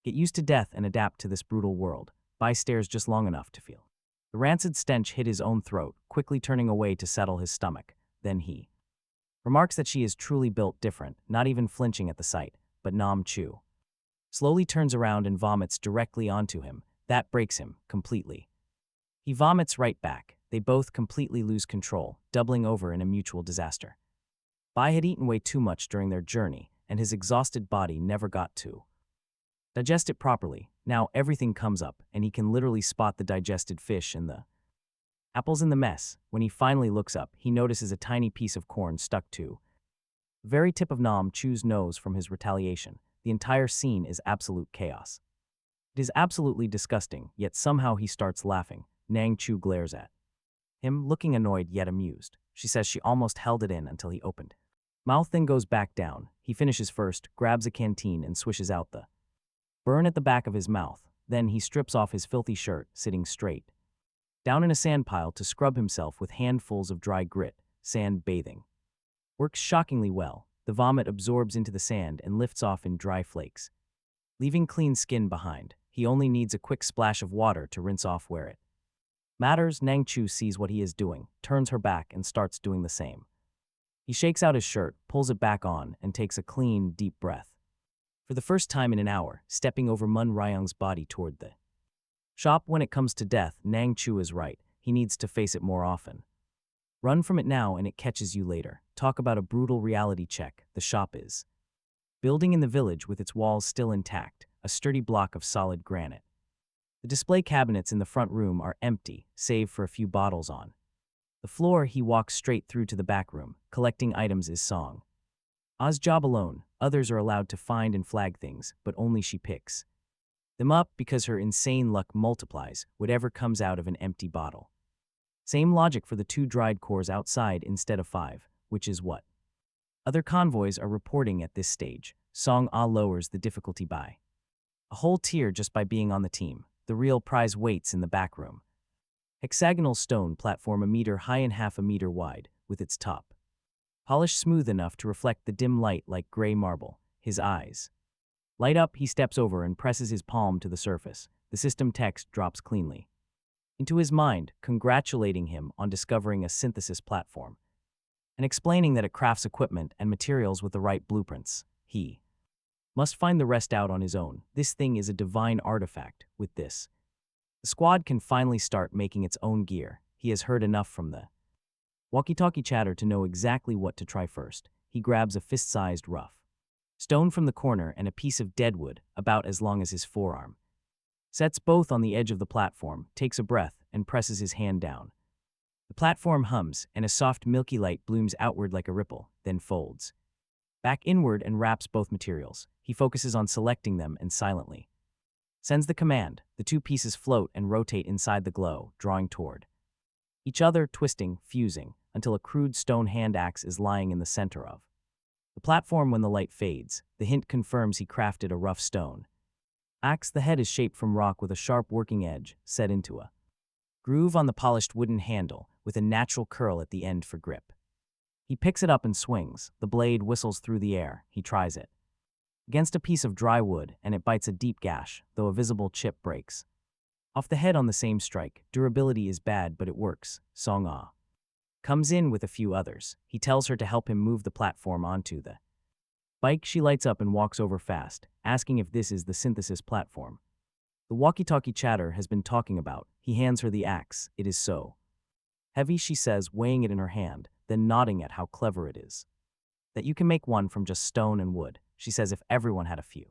get used to death and adapt to this brutal world. Bai stares just long enough to feel the rancid stench hit his own throat, quickly turning away to settle his stomach. Then he remarks that she is truly built different, not even flinching at the sight. But Nam Chu slowly turns around and vomits directly onto him. That breaks him completely. He vomits right back. They both completely lose control, doubling over in a mutual disaster. Bai had eaten way too much during their journey, and his exhausted body never got to digest it properly. Now everything comes up, and he can literally spot the digested fish and the apples in the mess. When he finally looks up, he notices a tiny piece of corn stuck to the very tip of Nam Chu's nose from his retaliation. The entire scene is absolute chaos. It is absolutely disgusting, yet somehow he starts laughing. Nang Chu glares at him, looking annoyed yet amused. She says she almost held it in until he opened mouth, then goes back down. He finishes first, grabs a canteen and swishes out the burn at the back of his mouth. Then he strips off his filthy shirt, sitting straight down in a sand pile to scrub himself with handfuls of dry grit. Sand bathing works shockingly well. The vomit absorbs into the sand and lifts off in dry flakes, leaving clean skin behind. He only needs a quick splash of water to rinse off where it matters. Nang Chu sees what he is doing, turns her back and starts doing the same. He shakes out his shirt, pulls it back on, and takes a clean, deep breath. For the first time in an hour, stepping over Mun Ryong's body toward the shop. When it comes to death, Nang Chu is right. He needs to face it more often. Run from it now and it catches you later. Talk about a brutal reality check. The shop is building in the village with its walls still intact, a sturdy block of solid granite. The display cabinets in the front room are empty, save for a few bottles on the floor. He walks straight through to the back room. Collecting items is Song Ah's job alone. Others are allowed to find and flag things, but only she picks them up because her insane luck multiplies whatever comes out of an empty bottle. Same logic for the 2 dried cores outside instead of 5, which is what other convoys are reporting at this stage. Song Ah lowers the difficulty by a whole tier just by being on the team. The real prize waits in the back room. Hexagonal stone platform 1 meter high and half a meter wide, with its top polished smooth enough to reflect the dim light like gray marble. His eyes light up. He steps over and presses his palm to the surface. The system text drops cleanly into his mind, congratulating him on discovering a synthesis platform and explaining that it crafts equipment and materials with the right blueprints. He must find the rest out on his own. This thing is a divine artifact. With this, the squad can finally start making its own gear. He has heard enough from the walkie-talkie chatter to know exactly what to try first. he grabs a fist-sized rough stone from the corner and a piece of deadwood about as long as his forearm. Sets both on the edge of the platform, takes a breath, and presses his hand down. The platform hums, and a soft milky light blooms outward like a ripple, then folds back inward and wraps both materials. He focuses on selecting them and silently sends the command. The two pieces float and rotate inside the glow, drawing toward each other, twisting, fusing, until a crude stone hand axe is lying in the center of the platform. When the light fades, the hint confirms he crafted a rough stone axe. The head is shaped from rock with a sharp working edge set into a groove on the polished wooden handle, with a natural curl at the end for grip. He picks it up and swings. The blade whistles through the air. He tries it against a piece of dry wood, and it bites a deep gash, though a visible chip breaks off the head on the same strike. Durability is bad, but it works. Song Ah comes in with a few others. He tells her to help him move the platform onto the bike. She lights up and walks over fast, asking if this is the synthesis platform the walkie-talkie chatter has been talking about. He hands her the axe. It is so heavy, she says, weighing it in her hand, then nodding at how clever it is that you can make one from just stone and wood. She says if everyone had a few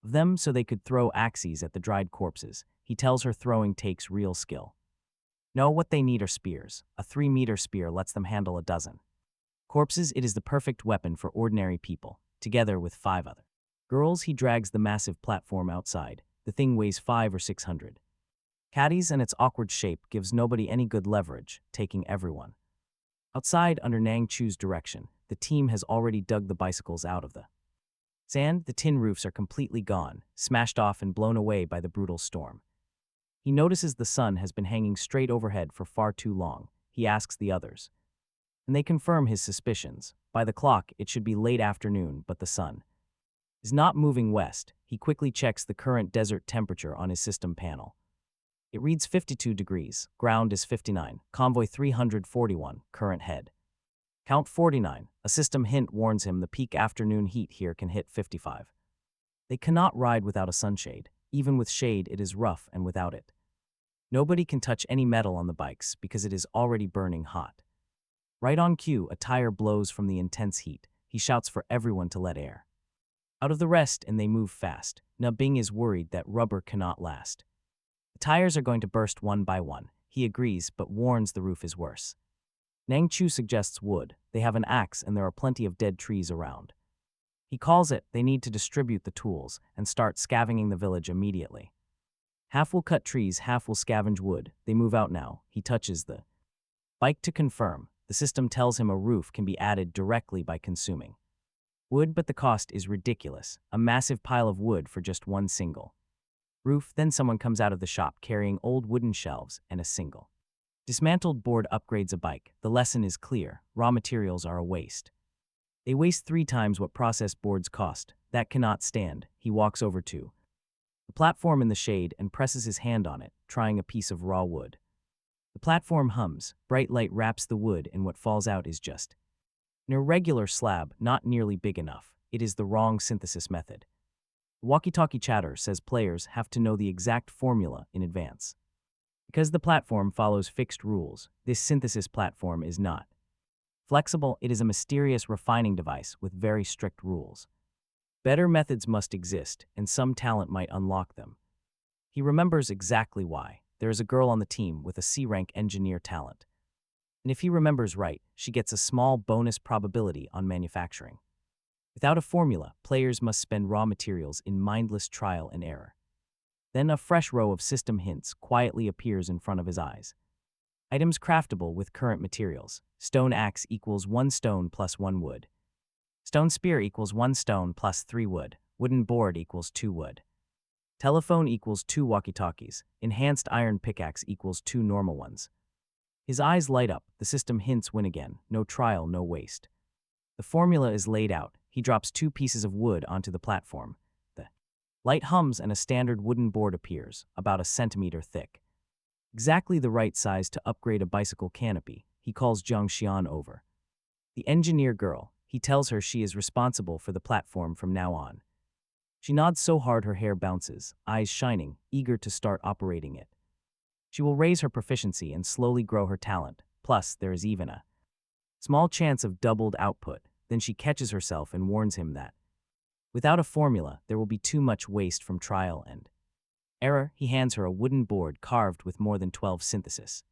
of them so they could throw axes at the dried corpses. He tells her throwing takes real skill. No, what they need are spears. A 3-meter spear lets them handle a dozen corpses. It is the perfect weapon for ordinary people. Together with 5 other girls, he drags the massive platform outside. The thing weighs 500 or 600 caddies, and its awkward shape gives nobody any good leverage, taking everyone outside under Nang Chu's direction. The team has already dug the bicycles out of the sand. The tin roofs are completely gone, smashed off and blown away by the brutal storm. He notices the sun has been hanging straight overhead for far too long. He asks the others, and they confirm his suspicions. By the clock, it should be late afternoon, but the sun is not moving west. He quickly checks the current desert temperature on his system panel. It reads 52 degrees, ground is 59, convoy 341, current head count 49. A system hint warns him the peak afternoon heat here can hit 55. They cannot ride without a sunshade. Even with shade, it is rough, and without it, nobody can touch any metal on the bikes because it is already burning hot. Right on cue, a tire blows from the intense heat. He shouts for everyone to let air out of the rest, and they move fast. Na Bing is worried that rubber cannot last. The tires are going to burst one by one. He agrees, but warns the roof is worse. Nang Chu suggests wood. They have an axe, and there are plenty of dead trees around. He calls it. They need to distribute the tools and start scavenging the village immediately. Half will cut trees, half will scavenge wood. They move out now. He touches the bike to confirm. The system tells him a roof can be added directly by consuming wood, but the cost is ridiculous. A massive pile of wood for just one single roof. Then someone comes out of the shop carrying old wooden shelves and a single dismantled board. Upgrades a bike. The lesson is clear. Raw materials are a waste. They waste 3 times what processed boards cost. That cannot stand. He walks over to the platform in the shade and presses his hand on it, trying a piece of raw wood. The platform hums. Bright light wraps the wood, and what falls out is just an irregular slab, not nearly big enough. It is the wrong synthesis method. Walkie-talkie chatter says players have to know the exact formula in advance. Because the platform follows fixed rules, this synthesis platform is not flexible. It is a mysterious refining device with very strict rules. Better methods must exist, and some talent might unlock them. He remembers exactly why. There is a girl on the team with a C-rank engineer talent. And if he remembers right, she gets a small bonus probability on manufacturing. Without a formula, players must spend raw materials in mindless trial and error. Then a fresh row of system hints quietly appears in front of his eyes. Items craftable with current materials. Stone axe equals 1 stone plus 1 wood. Stone spear equals 1 stone plus 3 wood. Wooden board equals 2 wood. Telephone equals 2 walkie-talkies. Enhanced iron pickaxe equals 2 normal ones. His eyes light up. The system hints win again. No trial, no waste. The formula is laid out. He drops 2 pieces of wood onto the platform. The light hums and a standard wooden board appears, about a centimeter thick. Exactly the right size to upgrade a bicycle canopy. He calls Zhang Xian over. The engineer girl. He tells her she is responsible for the platform from now on. She nods so hard her hair bounces, eyes shining, eager to start operating it. She will raise her proficiency and slowly grow her talent. Plus, there is even a small chance of doubled output. then she catches herself and warns him that, without a formula, there will be too much waste from trial and error. He hands her a wooden board carved with more than 12 synthesis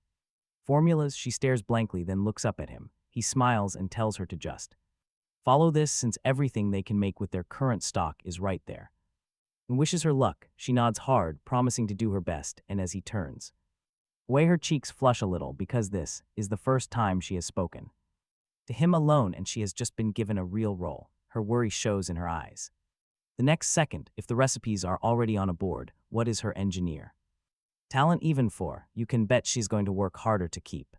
formulas. She stares blankly, then looks up at him. He smiles and tells her to just follow this, since everything they can make with their current stock is right there, and wishes her luck. She nods hard, promising to do her best, and as he turns away, her cheeks flush a little because this is the first time she has spoken to him alone, and she has just been given a real role. Her worry shows in her eyes. The next second, if the recipes are already on a board, what is her engineer talent even for? You can bet she's going to work harder to keep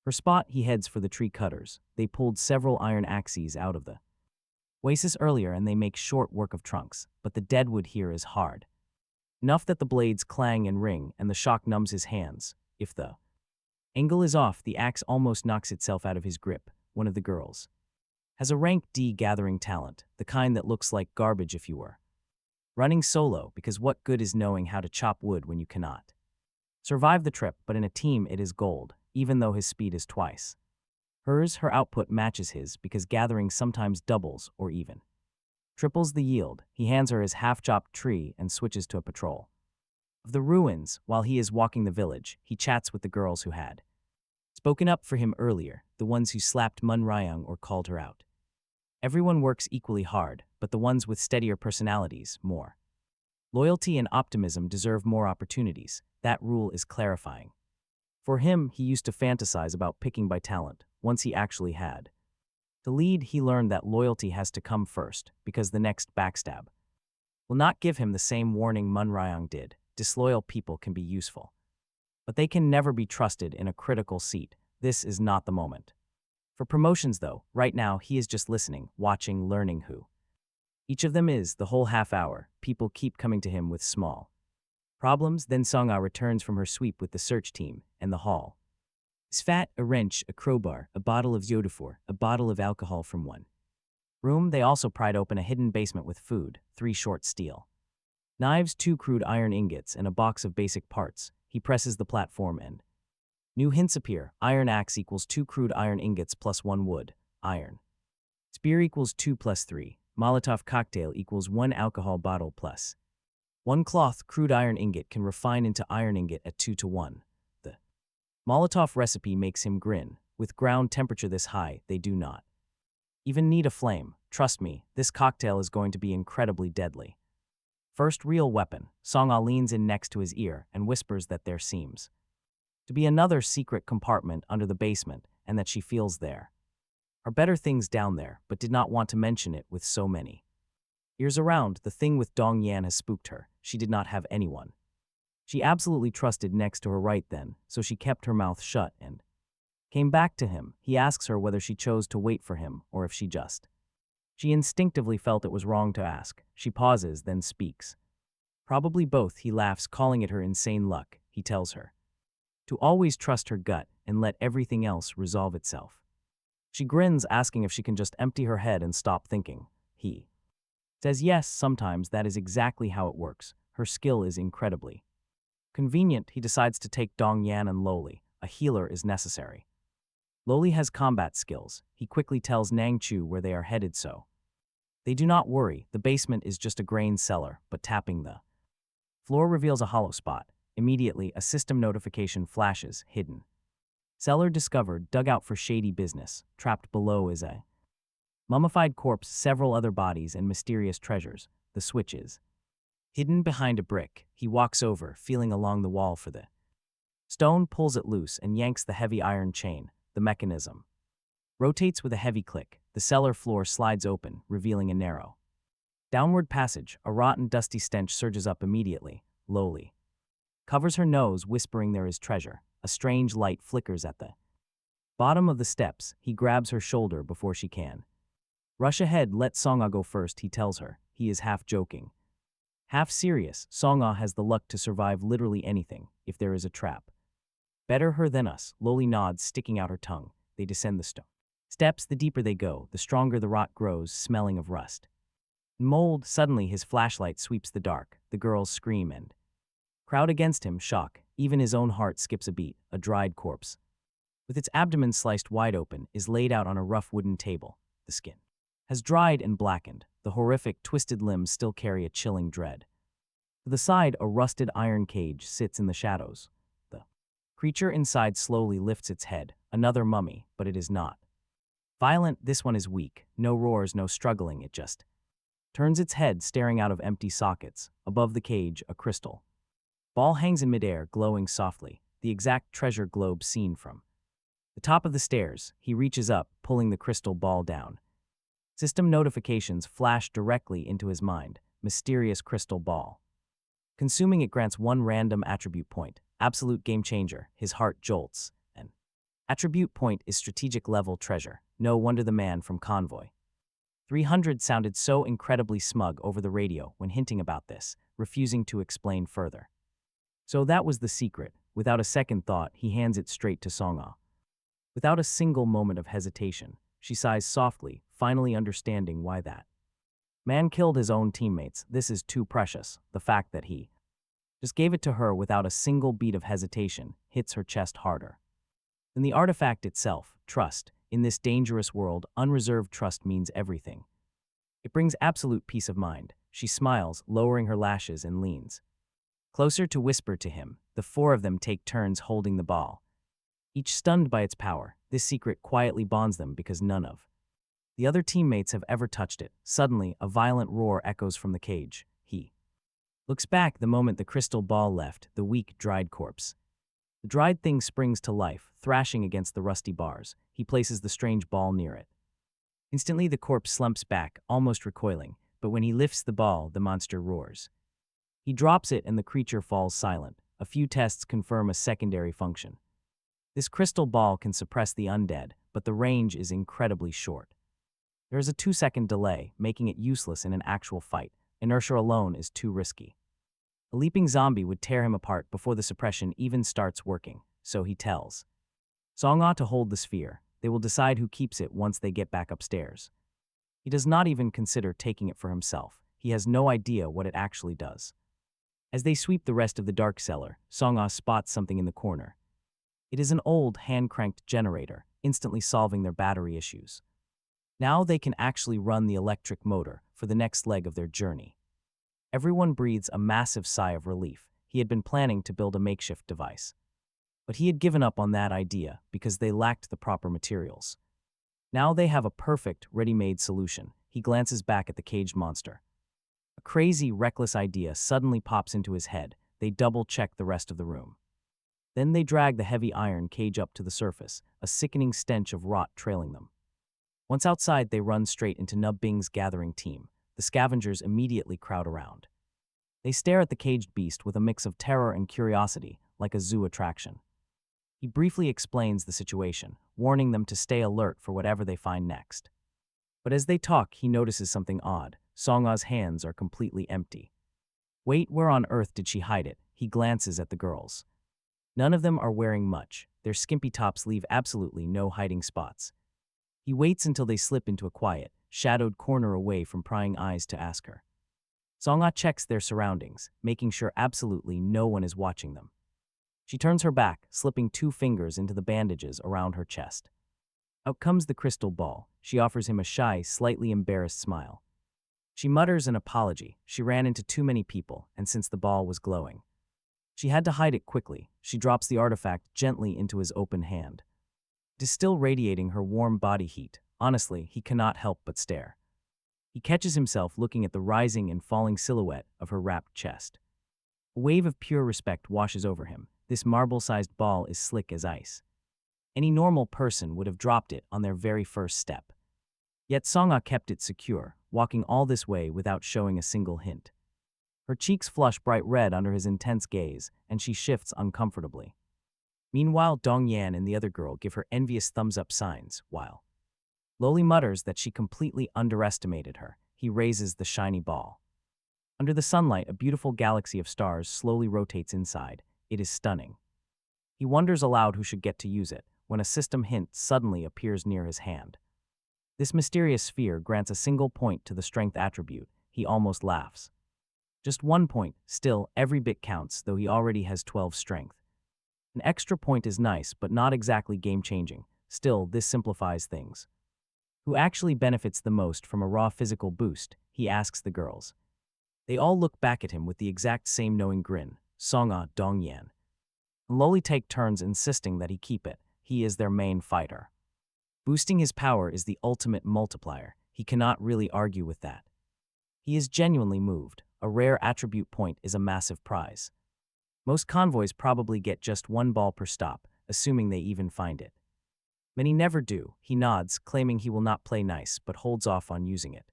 her spot. He heads for the tree cutters. They pulled several iron axes out of the oasis earlier, and they make short work of trunks, but the deadwood here is hard enough that the blades clang and ring, and the shock numbs his hands. If the angle is off, the axe almost knocks itself out of his grip. One of the girls has a rank D gathering talent, the kind that looks like garbage if you were running solo, because what good is knowing how to chop wood when you cannot survive the trip? But in a team it is gold, even though his speed is twice hers. Her output matches his, because gathering sometimes doubles or even triples the yield. He hands her his half-chopped tree and switches to a patrol of the ruins. While he is walking the village, he chats with the girls who had spoken up for him earlier, the ones who slapped Manhwa or called her out. Everyone works equally hard, but the ones with steadier personalities, more loyalty and optimism, deserve more opportunities. That rule is clarifying. For him, he used to fantasize about picking by talent. Once he actually had to lead, he learned that loyalty has to come first, because the next backstab will not give him the same warning Manhwa did. Disloyal people can be useful, but they can never be trusted in a critical seat. This is not the moment for promotions, though. Right now, he is just listening, watching, learning who each of them is. The whole half hour, people keep coming to him with small problems. Then Songa returns from her sweep with the search team, and the hall is fat. A wrench, a crowbar, a bottle of iodophor, a bottle of alcohol from one room. They also pried open a hidden basement with food, 3 short steel knives, 2 crude iron ingots, and a box of basic parts. He presses the platform and new hints appear. Iron axe equals 2 crude iron ingots plus 1 wood. Iron spear equals 2 plus 3. Molotov cocktail equals 1 alcohol bottle plus 1 cloth. Crude iron ingot can refine into iron ingot at 2 to 1. The Molotov recipe makes him grin. With ground temperature this high, they do not even need a flame. Trust me, this cocktail is going to be incredibly deadly. First real weapon. Songa leans in next to his ear and whispers that there seems to be another secret compartment under the basement, and that she feels there are better things down there, but did not want to mention it with so many ears around. The thing with Dong Yan has spooked her. She did not have anyone she absolutely trusted next to her right then, so she kept her mouth shut and came back to him. He asks her whether she chose to wait for him or if she instinctively felt it was wrong to ask. She pauses, then speaks. Probably both. He laughs, calling it her insane luck. He tells her to always trust her gut and let everything else resolve itself. She grins, asking if she can just empty her head and stop thinking. He says yes, sometimes that is exactly how it works. Her skill is incredibly convenient. He decides to take Dong Yan and Loli. A healer is necessary. Loli has combat skills. He quickly tells Nang Chu where they are headed, so they do not worry. The basement is just a grain cellar, but tapping the floor reveals a hollow spot. Immediately, a system notification flashes. Hidden cellar discovered. Dugout for shady business. Trapped below is a mummified corpse, several other bodies, and mysterious treasures. The switch is hidden behind a brick. He walks over, feeling along the wall for the stone, pulls it loose, and yanks the heavy iron chain. The mechanism rotates with a heavy click. The cellar floor slides open, revealing a narrow downward passage. A rotten, dusty stench surges up immediately. Loli covers her nose, whispering there is treasure. A strange light flickers at the bottom of the steps. He grabs her shoulder before she can rush ahead. Let Songa go first, he tells her. He is half joking, half serious. Songa has the luck to survive literally anything if there is a trap. Better her than us. Loli nods, sticking out her tongue. They descend the stone steps. The deeper they go, the stronger the rot grows, smelling of rust and mold. Suddenly, his flashlight sweeps the dark. The girls scream and crowd against him, shock. Even his own heart skips a beat. A dried corpse, with its abdomen sliced wide open, is laid out on a rough wooden table. The skin has dried and blackened. The horrific, twisted limbs still carry a chilling dread. To the side, a rusted iron cage sits in the shadows. The creature inside slowly lifts its head, another mummy, but it is not violent. This one is weak. No roars, no struggling, it just turns its head, staring out of empty sockets. Above the cage, a crystal ball hangs in midair, glowing softly, the exact treasure globe seen from the top of the stairs. He reaches up, pulling the crystal ball down. System notifications flash directly into his mind. Mysterious crystal ball. Consuming it grants one random attribute point. Absolute game changer. His heart jolts. An attribute point is strategic level treasure. No wonder the man from Convoy 300 sounded so incredibly smug over the radio when hinting about this, refusing to explain further. So that was the secret. Without a second thought, he hands it straight to Songa. Without a single moment of hesitation, she sighs softly, finally understanding why that man killed his own teammates. This is too precious. The fact that he just gave it to her without a single beat of hesitation hits her chest harder than the artifact itself. Trust. In this dangerous world, unreserved trust means everything. It brings absolute peace of mind. She smiles, lowering her lashes, and leans closer to whisper to him. The four of them take turns holding the ball, each stunned by its power. This secret quietly bonds them because none of the other teammates have ever touched it. Suddenly, a violent roar echoes from the cage. He looks back the moment the crystal ball left the weak, dried corpse. The dried thing springs to life, thrashing against the rusty bars. He places the strange ball near it. Instantly, the corpse slumps back, almost recoiling, but when he lifts the ball, the monster roars. He drops it and the creature falls silent. A few tests confirm a secondary function. This crystal ball can suppress the undead, but the range is incredibly short. There is a 2-second delay, making it useless in an actual fight. Inertia alone is too risky. A leaping zombie would tear him apart before the suppression even starts working, so he tells Songa to hold the sphere. They will decide who keeps it once they get back upstairs. He does not even consider taking it for himself. He has no idea what it actually does. As they sweep the rest of the dark cellar, Songa spots something in the corner. It is an old, hand-cranked generator, instantly solving their battery issues. Now they can actually run the electric motor for the next leg of their journey. Everyone breathes a massive sigh of relief. He had been planning to build a makeshift device, but he had given up on that idea because they lacked the proper materials. Now they have a perfect, ready-made solution. He glances back at the caged monster. A crazy, reckless idea suddenly pops into his head. They double-check the rest of the room. Then they drag the heavy iron cage up to the surface, a sickening stench of rot trailing them. Once outside, they run straight into Nub Bing's gathering team. The scavengers immediately crowd around. They stare at the caged beast with a mix of terror and curiosity, like a zoo attraction. He briefly explains the situation, warning them to stay alert for whatever they find next. But as they talk, he notices something odd. Songa's hands are completely empty. Wait, where on earth did she hide it? He glances at the girls. None of them are wearing much. Their skimpy tops leave absolutely no hiding spots. He waits until they slip into a quiet, shadowed corner away from prying eyes to ask her. Songa checks their surroundings, making sure absolutely no one is watching them. She turns her back, slipping 2 fingers into the bandages around her chest. Out comes the crystal ball. She offers him a shy, slightly embarrassed smile. She mutters an apology. She ran into too many people, and since the ball was glowing, she had to hide it quickly. She drops the artifact gently into his open hand. It is still radiating her warm body heat. Honestly, he cannot help but stare. He catches himself looking at the rising and falling silhouette of her wrapped chest. A wave of pure respect washes over him. This marble-sized ball is slick as ice. Any normal person would have dropped it on their very first step. Yet Songa kept it secure, walking all this way without showing a single hint. Her cheeks flush bright red under his intense gaze, and she shifts uncomfortably. Meanwhile, Dong Yan and the other girl give her envious thumbs-up signs, while Loli mutters that she completely underestimated her. He raises the shiny ball. Under the sunlight, a beautiful galaxy of stars slowly rotates inside. It is stunning. He wonders aloud who should get to use it, when a system hint suddenly appears near his hand. This mysterious sphere grants a single point to the strength attribute. He almost laughs. Just 1 point, still, every bit counts, though he already has 12 strength. An extra point is nice, but not exactly game-changing. Still, this simplifies things. Who actually benefits the most from a raw physical boost? He asks the girls. They all look back at him with the exact same knowing grin. Songa Dongyan. Loli take turns insisting that he keep it. He is their main fighter. Boosting his power is the ultimate multiplier. He cannot really argue with that. He is genuinely moved. A rare attribute point is a massive prize. Most convoys probably get just one ball per stop, assuming they even find it. Many never do. He nods, claiming he will not play nice, but holds off on using it.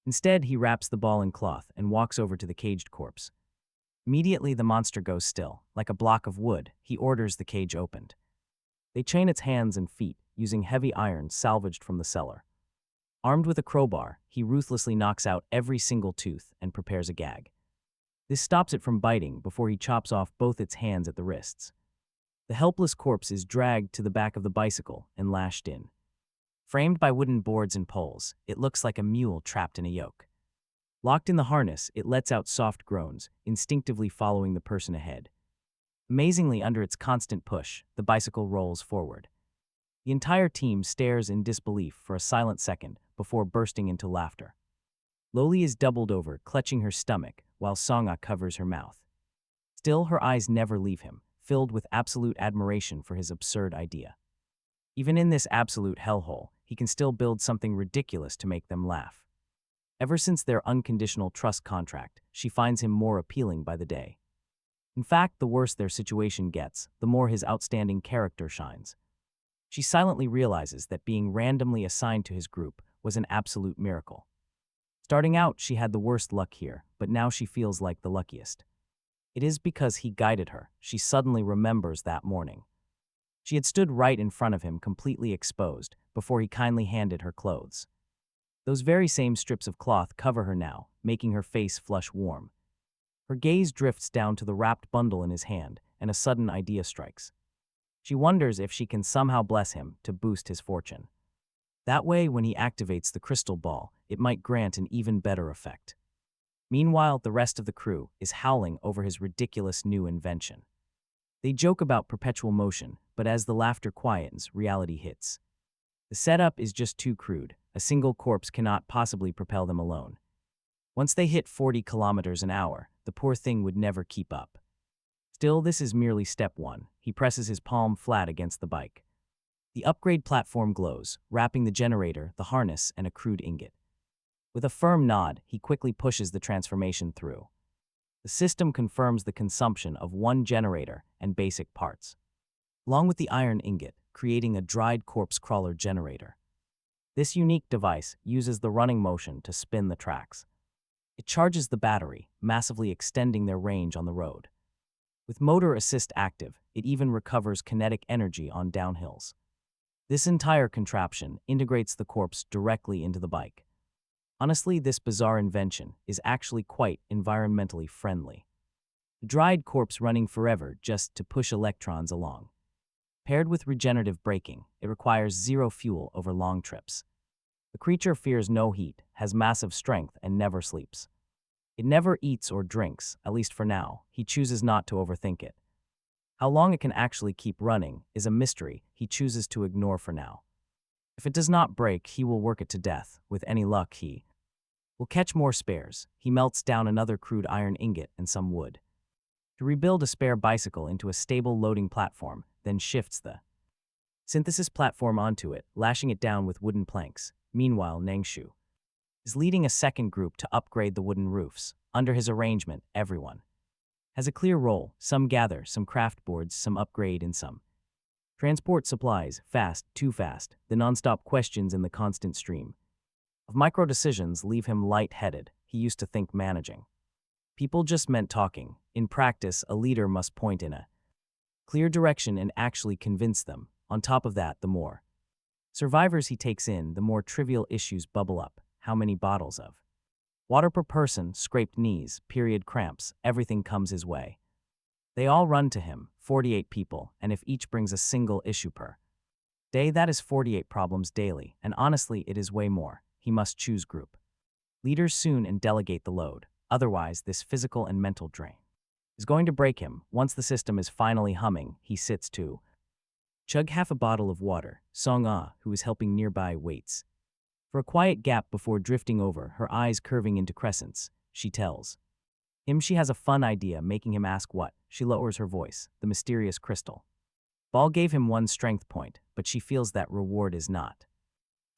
Instead, he wraps the ball in cloth and walks over to the caged corpse. Immediately, the monster goes still. Like a block of wood, he orders the cage opened. They chain its hands and feet, using heavy iron salvaged from the cellar. Armed with a crowbar, he ruthlessly knocks out every single tooth and prepares a gag. This stops it from biting before he chops off both its hands at the wrists. The helpless corpse is dragged to the back of the bicycle and lashed in. Framed by wooden boards and poles, it looks like a mule trapped in a yoke. Locked in the harness, it lets out soft groans, instinctively following the person ahead. Amazingly, under its constant push, the bicycle rolls forward. The entire team stares in disbelief for a silent second before bursting into laughter. Loli is doubled over, clutching her stomach, while Songa covers her mouth. Still, her eyes never leave him, filled with absolute admiration for his absurd idea. Even in this absolute hellhole, he can still build something ridiculous to make them laugh. Ever since their unconditional trust contract, she finds him more appealing by the day. In fact, the worse their situation gets, the more his outstanding character shines. She silently realizes that being randomly assigned to his group was an absolute miracle. Starting out, she had the worst luck here, but now she feels like the luckiest. It is because he guided her. She suddenly remembers that morning. She had stood right in front of him, completely exposed, before he kindly handed her clothes. Those very same strips of cloth cover her now, making her face flush warm. Her gaze drifts down to the wrapped bundle in his hand, and a sudden idea strikes. She wonders if she can somehow bless him to boost his fortune. That way, when he activates the crystal ball, it might grant an even better effect. Meanwhile, the rest of the crew is howling over his ridiculous new invention. They joke about perpetual motion, but as the laughter quietens, reality hits. The setup is just too crude. A single corpse cannot possibly propel them alone. Once they hit 40 kilometers an hour, the poor thing would never keep up. Still, this is merely step one. He presses his palm flat against the bike. The upgrade platform glows, wrapping the generator, the harness, and a crude ingot. With a firm nod, he quickly pushes the transformation through. The system confirms the consumption of one generator and basic parts, along with the iron ingot, creating a dried corpse crawler generator. This unique device uses the running motion to spin the tracks. It charges the battery, massively extending their range on the road. With motor assist active, it even recovers kinetic energy on downhills. This entire contraption integrates the corpse directly into the bike. Honestly, this bizarre invention is actually quite environmentally friendly. The dried corpse running forever just to push electrons along. Paired with regenerative braking, it requires zero fuel over long trips. The creature fears no heat, has massive strength, and never sleeps. It never eats or drinks, at least for now. He chooses not to overthink it. How long it can actually keep running is a mystery he chooses to ignore for now. If it does not break, he will work it to death. With any luck, he will catch more spares. He melts down another crude iron ingot and some wood to rebuild a spare bicycle into a stable loading platform, then shifts the synthesis platform onto it, lashing it down with wooden planks. Meanwhile, Nangshu is leading a second group to upgrade the wooden roofs. Under his arrangement, everyone has a clear role. Some gather, some craft boards, some upgrade, and some transport supplies, fast, too fast. The nonstop questions in the constant stream of micro decisions leave him light-headed. He used to think managing people just meant talking. In practice, a leader must point in a clear direction and actually convince them. On top of that, the more survivors he takes in, the more trivial issues bubble up. How many bottles of water per person, scraped knees, period cramps, everything comes his way. They all run to him, 48 people, and if each brings a single issue per day, that is 48 problems daily, and honestly, it is way more. He must choose group leaders soon and delegate the load. Otherwise, this physical and mental drain is going to break him. Once the system is finally humming, he sits to chug half a bottle of water. Song Ah, who is helping nearby, waits. For a quiet gap before drifting over, her eyes curving into crescents, she tells him she has a fun idea, making him ask what. She lowers her voice, the mysterious crystal ball gave him one strength point, but she feels that reward is not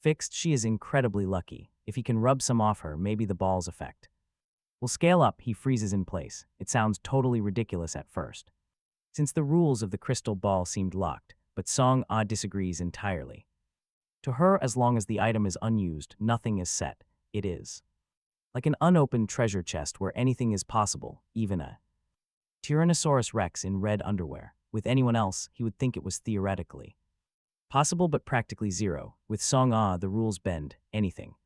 fixed. She is incredibly lucky. If he can rub some off her, maybe the ball's effect will scale up. He freezes in place. It sounds totally ridiculous at first, since the rules of the crystal ball seemed locked, but Song Ah disagrees entirely. To her, as long as the item is unused, nothing is set. It is like an unopened treasure chest where anything is possible, even a Tyrannosaurus Rex in red underwear. With anyone else, he would think it was theoretically possible but practically zero. With Song Ah, the rules bend anything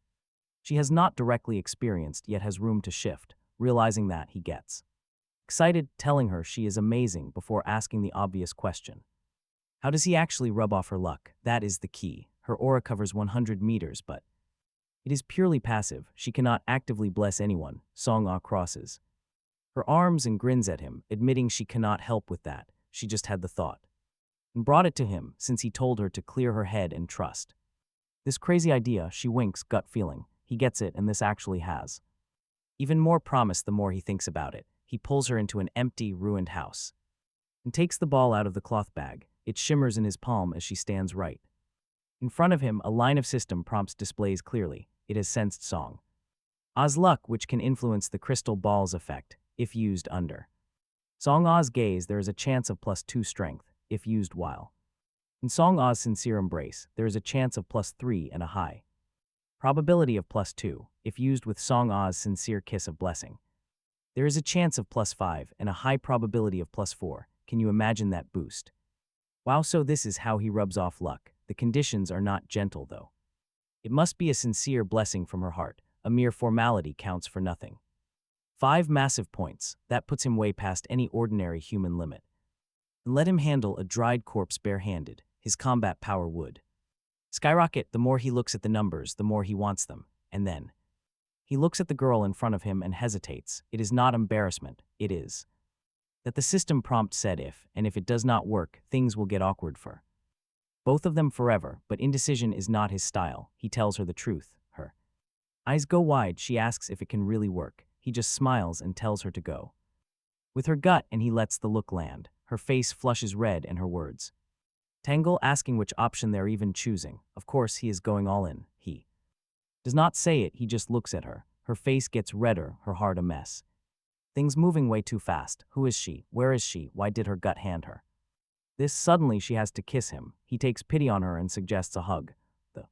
she has not directly experienced yet has room to shift. Realizing that, he gets excited, telling her she is amazing before asking the obvious question. How does he actually rub off her luck? That is the key. Her aura covers 100 meters, but it is purely passive. She cannot actively bless anyone. Song Ah crosses her arms and grins at him, admitting she cannot help with that. She just had the thought and brought it to him since he told her to clear her head and trust this crazy idea. She winks, gut feeling. He gets it, and this actually has even more promise the more he thinks about it. He pulls her into an empty, ruined house and takes the ball out of the cloth bag. It shimmers in his palm as she stands right in front of him. A line of system prompts displays clearly. It has sensed Song Ah's luck, which can influence the crystal ball's effect if used under Song Ah's gaze. There is a chance of +2 strength if used while in Song Ah's sincere embrace. There is a chance of +3 and a high probability of +2 if used with Song Ah's sincere kiss of blessing. There is a chance of +5 and a high probability of +4. Can you imagine that boost? Wow, so this is how he rubs off luck. The conditions are not gentle, though. It must be a sincere blessing from her heart. A mere formality counts for nothing. 5 massive points. That puts him way past any ordinary human limit. And let him handle a dried corpse barehanded. His combat power would skyrocket. The more he looks at the numbers, the more he wants them. And then he looks at the girl in front of him and hesitates. It is not embarrassment. It is that the system prompt said if, and if it does not work, things will get awkward for both of them forever. But indecision is not his style. He tells her the truth. Her eyes go wide. She asks if it can really work. He just smiles and tells her to go with her gut, and he lets the look land. Her face flushes red and her words tangle, asking which option they're even choosing. Of course, he is going all in. He does not say it. He just looks at her. Her face gets redder, her heart a mess. Things moving way too fast. Who is she? Where is she? Why did her gut hand her this? Suddenly she has to kiss him. He takes pity on her and suggests a hug. The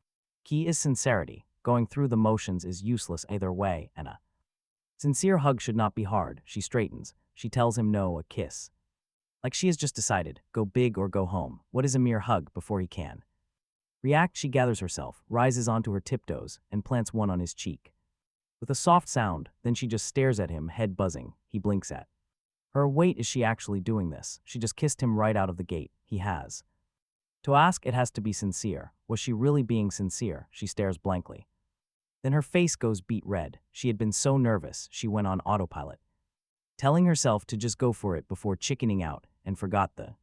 key is sincerity. Going through the motions is useless either way, and a sincere hug should not be hard. She straightens. She tells him no, a kiss. Like she has just decided, go big or go home. What is a mere hug before he can react? She gathers herself, rises onto her tiptoes, and plants one on his cheek with a soft sound. Then she just stares at him, head buzzing. He blinks at her. Wait, is she actually doing this? She just kissed him right out of the gate. He has to ask. It has to be sincere. Was she really being sincere? She stares blankly. Then her face goes beet red. She had been so nervous, she went on autopilot, telling herself to just go for it before chickening out, and forgot the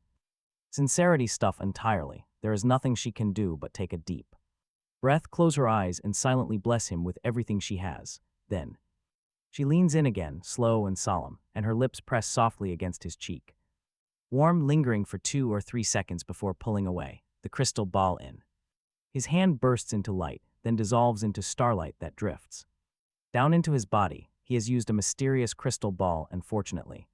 sincerity stuff entirely. There is nothing she can do but take a deep breath, close her eyes, and silently bless him with everything she has. Then she leans in again, slow and solemn, and her lips press softly against his cheek, warm, lingering for 2 or 3 seconds before pulling away. The crystal ball in his hand bursts into light, then dissolves into starlight that drifts down into his body. He has used a mysterious crystal ball and fortunately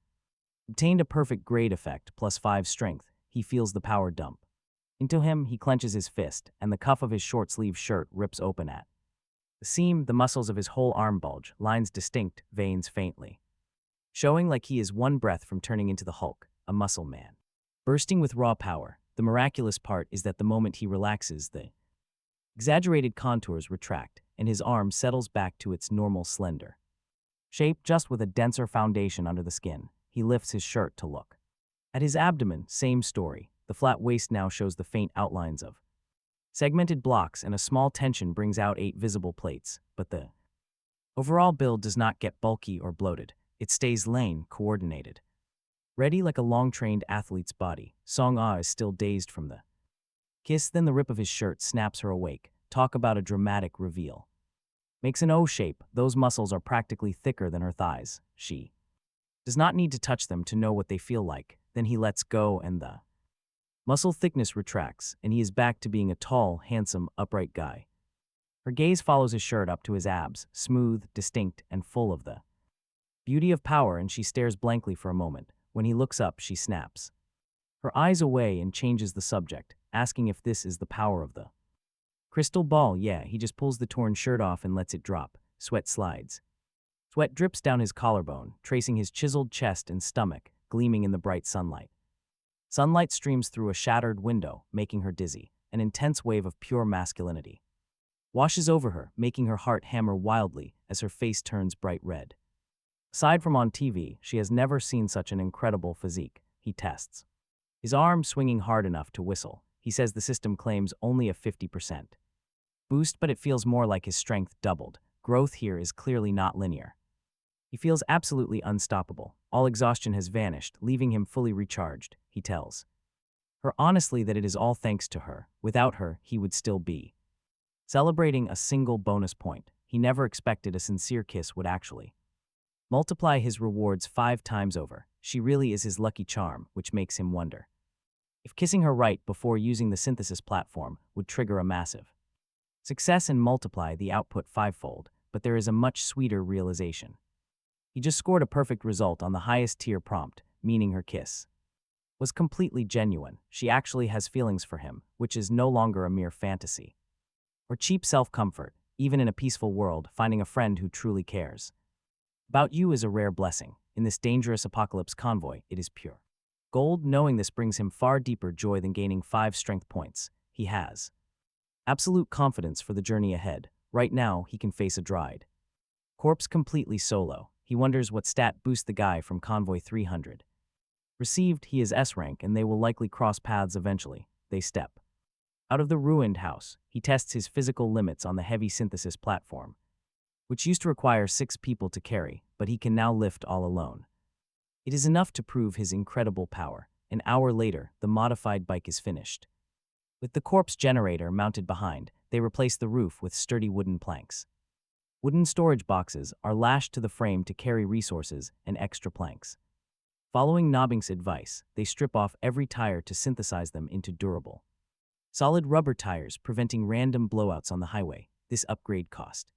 obtained a perfect grade effect, +5 strength. He feels the power dump into him. He clenches his fist, and the cuff of his short-sleeved shirt rips open at the seam. The muscles of his whole arm bulge, lines distinct, veins faintly showing, like he is one breath from turning into the Hulk, a muscle man bursting with raw power. The miraculous part is that the moment he relaxes, the exaggerated contours retract, and his arm settles back to its normal slender shape, just with a denser foundation under the skin. He lifts his shirt to look at his abdomen. Same story. The flat waist now shows the faint outlines of segmented blocks, and a small tension brings out 8 visible plates. But the overall build does not get bulky or bloated. It stays lean, coordinated, ready like a long-trained athlete's body. Song Ah is still dazed from the kiss. Then the rip of his shirt snaps her awake. Talk about a dramatic reveal. Makes an O shape, those muscles are practically thicker than her thighs. She does not need to touch them to know what they feel like. Then he lets go and the muscle thickness retracts, and he is back to being a tall, handsome, upright guy. Her gaze follows his shirt up to his abs, smooth, distinct, and full of the beauty of power, and she stares blankly for a moment. When he looks up, she snaps her eyes away and changes the subject, asking if this is the power of the crystal ball. Yeah, he just pulls the torn shirt off and lets it drop. Sweat slides. Sweat drips down his collarbone, tracing his chiseled chest and stomach, gleaming in the bright sunlight. Sunlight streams through a shattered window, making her dizzy. An intense wave of pure masculinity washes over her, making her heart hammer wildly as her face turns bright red. Aside from on TV, she has never seen such an incredible physique. He tests his arm, swinging hard enough to whistle. He says the system claims only a 50% boost, but it feels more like his strength doubled. Growth here is clearly not linear. He feels absolutely unstoppable. All exhaustion has vanished, leaving him fully recharged. He tells her honestly that it is all thanks to her. Without her, he would still be celebrating a single bonus point. He never expected a sincere kiss would actually multiply his rewards 5 times over. She really is his lucky charm, which makes him wonder if kissing her right before using the synthesis platform would trigger a massive success and multiply the output 5-fold. But there is a much sweeter realization. He just scored a perfect result on the highest tier prompt, meaning her kiss was completely genuine. She actually has feelings for him, which is no longer a mere fantasy or cheap self-comfort. Even in a peaceful world, finding a friend who truly cares about you is a rare blessing. In this dangerous apocalypse convoy, it is pure gold. Knowing this brings him far deeper joy than gaining 5 strength points. He has absolute confidence for the journey ahead. Right now, he can face a dried corpse completely solo. He wonders what stat boost the guy from Convoy 300 received. He is S rank, and they will likely cross paths eventually. They step out of the ruined house. He tests his physical limits on the heavy synthesis platform, which used to require 6 people to carry, but he can now lift all alone. It is enough to prove his incredible power. An hour later, the modified bike is finished. With the corpse generator mounted behind, they replace the roof with sturdy wooden planks. Wooden storage boxes are lashed to the frame to carry resources and extra planks. Following Nobbing's advice, they strip off every tire to synthesize them into durable, solid rubber tires, preventing random blowouts on the highway. This upgrade cost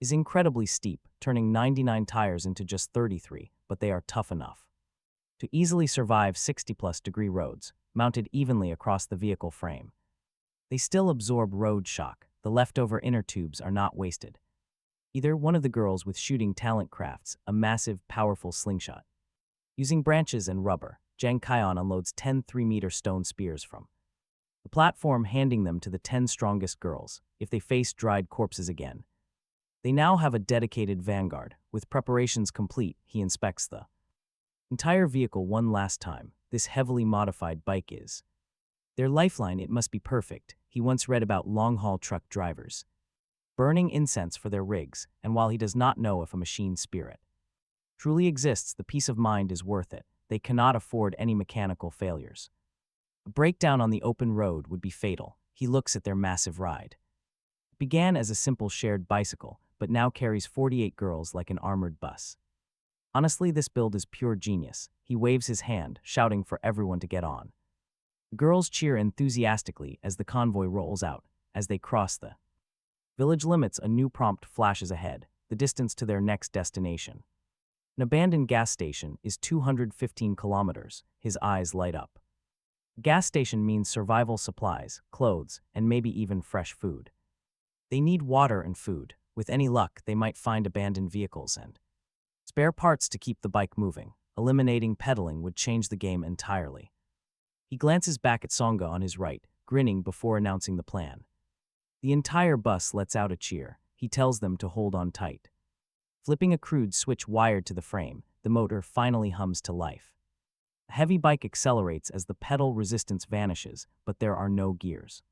is incredibly steep, turning 99 tires into just 33, but they are tough enough to easily survive 60+ degree roads, mounted evenly across the vehicle frame. They still absorb road shock. The leftover inner tubes are not wasted. Either one of the girls with shooting talent crafts a massive, powerful slingshot. Using branches and rubber, Jang Kion unloads 10 3-meter stone spears from the platform, handing them to the 10 strongest girls. If they face dried corpses again, they now have a dedicated vanguard. With preparations complete, he inspects the entire vehicle one last time. This heavily modified bike is their lifeline. It must be perfect. He once read about long-haul truck drivers burning incense for their rigs, and while he does not know if a machine spirit truly exists, the peace of mind is worth it. They cannot afford any mechanical failures. A breakdown on the open road would be fatal. He looks at their massive ride. It began as a simple shared bicycle, but now carries 48 girls like an armored bus. Honestly, this build is pure genius. He waves his hand, shouting for everyone to get on. The girls cheer enthusiastically as the convoy rolls out. As they cross the village limits, a new prompt flashes ahead, the distance to their next destination. An abandoned gas station is 215 kilometers. His eyes light up. A gas station means survival supplies, clothes, and maybe even fresh food. They need water and food. With any luck, they might find abandoned vehicles and spare parts to keep the bike moving. Eliminating pedaling would change the game entirely. He glances back at Songa on his right, grinning before announcing the plan. The entire bus lets out a cheer. He tells them to hold on tight. Flipping a crude switch wired to the frame, the motor finally hums to life. The heavy bike accelerates as the pedal resistance vanishes, but there are no gears.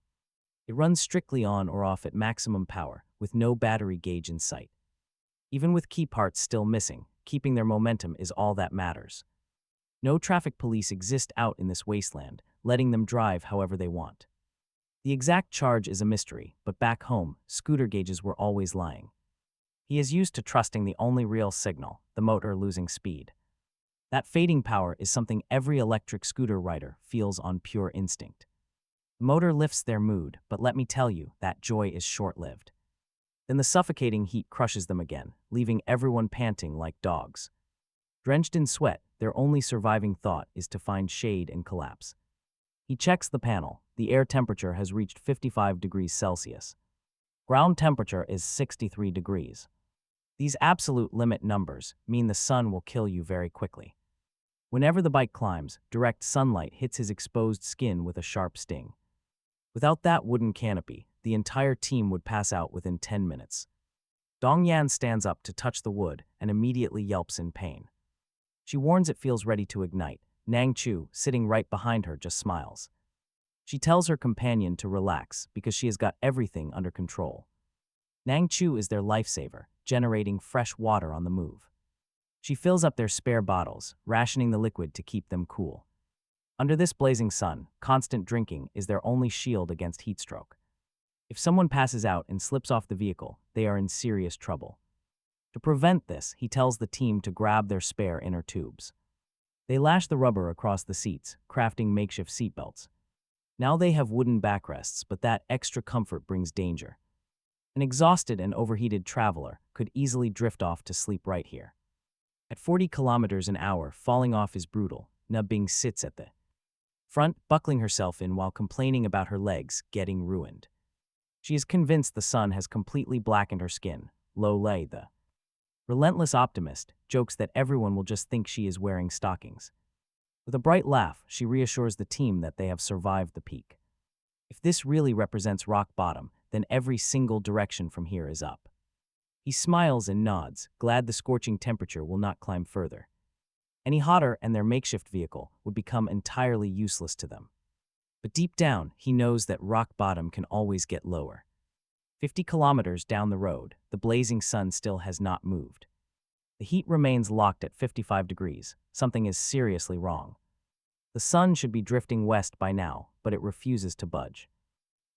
It runs strictly on or off at maximum power, with no battery gauge in sight. Even with key parts still missing, keeping their momentum is all that matters. No traffic police exist out in this wasteland, letting them drive however they want. The exact charge is a mystery, but back home, scooter gauges were always lying. He is used to trusting the only real signal, the motor losing speed. That fading power is something every electric scooter rider feels on pure instinct. The motor lifts their mood, but let me tell you, that joy is short-lived. Then the suffocating heat crushes them again, leaving everyone panting like dogs. Drenched in sweat, their only surviving thought is to find shade and collapse. He checks the panel. The air temperature has reached 55 degrees Celsius. Ground temperature is 63 degrees. These absolute limit numbers mean the sun will kill you very quickly. Whenever the bike climbs, direct sunlight hits his exposed skin with a sharp sting. Without that wooden canopy, the entire team would pass out within 10 minutes. Dong Yan stands up to touch the wood and immediately yelps in pain. She warns it feels ready to ignite. Nang Chu, sitting right behind her, just smiles. She tells her companion to relax because she has got everything under control. Nang Chu is their lifesaver, generating fresh water on the move. She fills up their spare bottles, rationing the liquid to keep them cool. Under this blazing sun, constant drinking is their only shield against heatstroke. If someone passes out and slips off the vehicle, they are in serious trouble. To prevent this, he tells the team to grab their spare inner tubes. They lash the rubber across the seats, crafting makeshift seatbelts. Now they have wooden backrests, but that extra comfort brings danger. An exhausted and overheated traveler could easily drift off to sleep right here. At 40 kilometers an hour, falling off is brutal. Nubbing sits at the front, buckling herself in while complaining about her legs getting ruined. She is convinced the sun has completely blackened her skin. Lo Lei, the relentless optimist, jokes that everyone will just think she is wearing stockings. With a bright laugh, she reassures the team that they have survived the peak. If this really represents rock bottom, then every single direction from here is up. He smiles and nods, glad the scorching temperature will not climb further. Any hotter and their makeshift vehicle would become entirely useless to them. But deep down, he knows that rock bottom can always get lower. 50 kilometers down the road, the blazing sun still has not moved. The heat remains locked at 55 degrees. Something is seriously wrong. The sun should be drifting west by now, but it refuses to budge.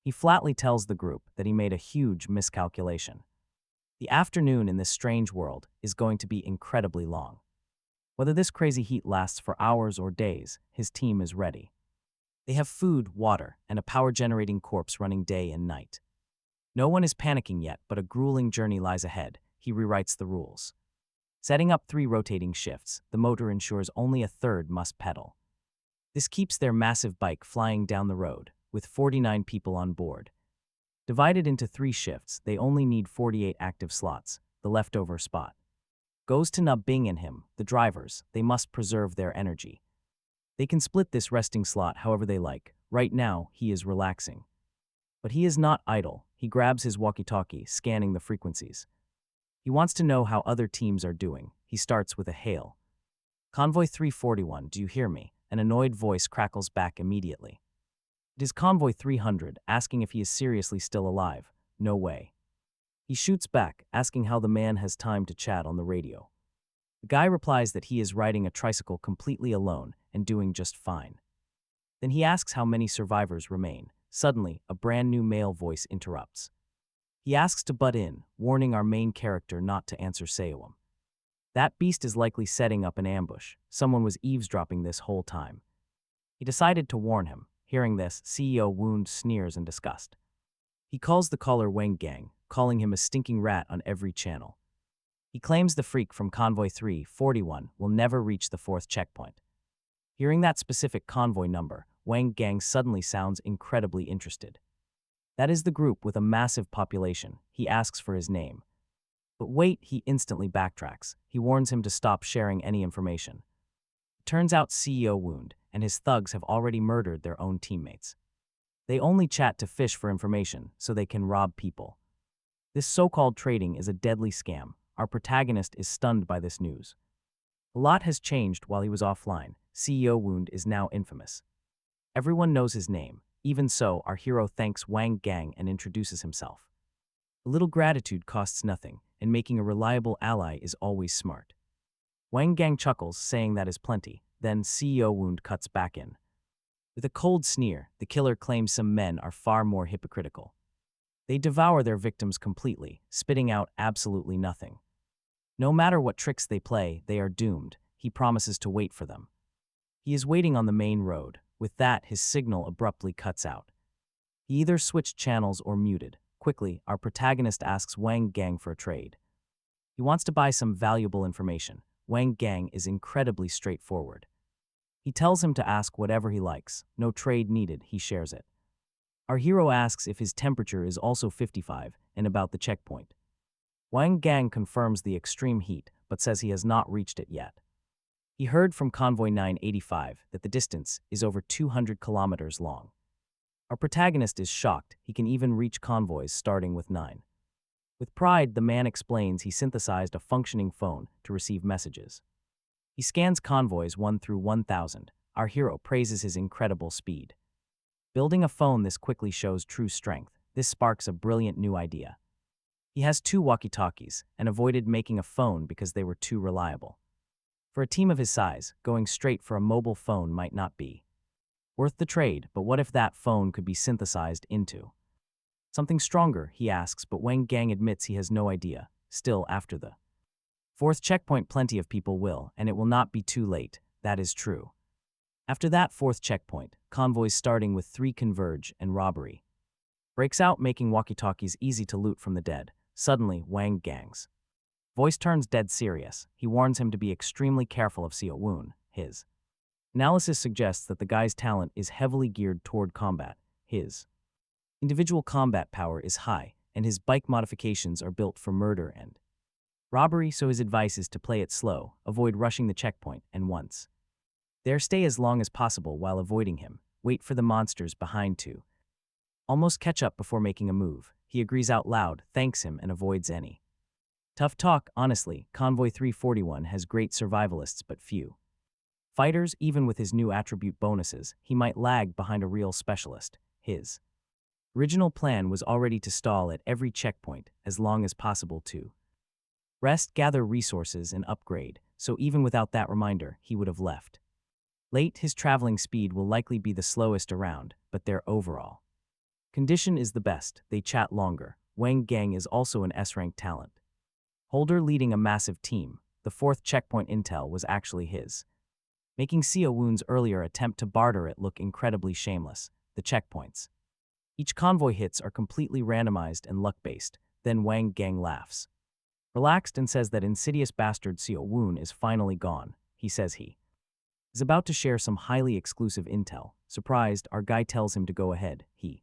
He flatly tells the group that he made a huge miscalculation. The afternoon in this strange world is going to be incredibly long. Whether this crazy heat lasts for hours or days, his team is ready. They have food, water, and a power-generating corpse running day and night. No one is panicking yet, but a grueling journey lies ahead. He rewrites the rules. Setting up 3 rotating shifts, the motor ensures only a third must pedal. This keeps their massive bike flying down the road, with 49 people on board. Divided into 3 shifts, they only need 48 active slots, the leftover spot goes to Nub Bing and him, the drivers. They must preserve their energy. They can split this resting slot however they like. Right now, he is relaxing. But he is not idle. He grabs his walkie-talkie, scanning the frequencies. He wants to know how other teams are doing. He starts with a hail. Convoy 341, do you hear me? An annoyed voice crackles back immediately. It is Convoy 300, asking if he is seriously still alive. No way. He shoots back, asking how the man has time to chat on the radio. The guy replies that he is riding a tricycle completely alone and doing just fine. Then he asks how many survivors remain. Suddenly, a brand new male voice interrupts. He asks to butt in, warning our main character not to answer Seowum. That beast is likely setting up an ambush. Someone was eavesdropping this whole time. He decided to warn him. Hearing this, CEO Wound sneers in disgust. He calls the caller Wang Gang, calling him a stinking rat on every channel. He claims the freak from Convoy 341 will never reach the 4th checkpoint. Hearing that specific convoy number, Wang Gang suddenly sounds incredibly interested. That is the group with a massive population. He asks for his name. But wait, he instantly backtracks. He warns him to stop sharing any information. It turns out CEO Wound and his thugs have already murdered their own teammates. They only chat to fish for information so they can rob people. This so-called trading is a deadly scam. Our protagonist is stunned by this news. A lot has changed while he was offline. CEO Wound is now infamous. Everyone knows his name. Even so, our hero thanks Wang Gang and introduces himself. A little gratitude costs nothing, and making a reliable ally is always smart. Wang Gang chuckles, saying that is plenty. Then CEO Wound cuts back in. With a cold sneer, the killer claims some men are far more hypocritical. They devour their victims completely, spitting out absolutely nothing. No matter what tricks they play, they are doomed. He promises to wait for them. He is waiting on the main road. With that, his signal abruptly cuts out. He either switched channels or muted. Quickly, our protagonist asks Wang Gang for a trade. He wants to buy some valuable information. Wang Gang is incredibly straightforward. He tells him to ask whatever he likes. No trade needed, he shares it. Our hero asks if his temperature is also 55 and about the checkpoint. Wang Gang confirms the extreme heat, but says he has not reached it yet. He heard from Convoy 985 that the distance is over 200 kilometers long. Our protagonist is shocked. He can even reach convoys starting with 9. With pride, the man explains he synthesized a functioning phone to receive messages. He scans convoys 1 through 1,000. Our hero praises his incredible speed. Building a phone this quickly shows true strength. This sparks a brilliant new idea. He has 2 walkie-talkies and avoided making a phone because they were too reliable. For a team of his size, going straight for a mobile phone might not be worth the trade, but what if that phone could be synthesized into something stronger, he asks, but Wang Gang admits he has no idea. Still, after the 4th checkpoint, plenty of people will, and it will not be too late. That is true. After that 4th checkpoint, convoys starting with 3 converge and robbery breaks out, making walkie-talkies easy to loot from the dead. Suddenly, Wang Gang's voice turns dead serious. He warns him to be extremely careful of Seo Woon. His analysis suggests that the guy's talent is heavily geared toward combat. His individual combat power is high, and his bike modifications are built for murder and robbery, so his advice is to play it slow, avoid rushing the checkpoint, and once there, stay as long as possible while avoiding him. Wait for the monsters behind to almost catch up before making a move. He agrees out loud, thanks him, and avoids any tough talk. Honestly, Convoy 341 has great survivalists but few fighters. Even with his new attribute bonuses, he might lag behind a real specialist. His original plan was already to stall at every checkpoint as long as possible to rest, gather resources, and upgrade, so even without that reminder, he would have left late. His traveling speed will likely be the slowest around, but their overall condition is the best. They chat longer. Wang Gang is also an S-rank talent holder leading a massive team. The 4th checkpoint intel was actually his, making Seo Woon's earlier attempt to barter it look incredibly shameless. The checkpoints each convoy hits are completely randomized and luck-based. Then Wang Gang laughs, relaxed, and says that insidious bastard Seo Woon is finally gone. He says he is about to share some highly exclusive intel. Surprised, our guy tells him to go ahead. He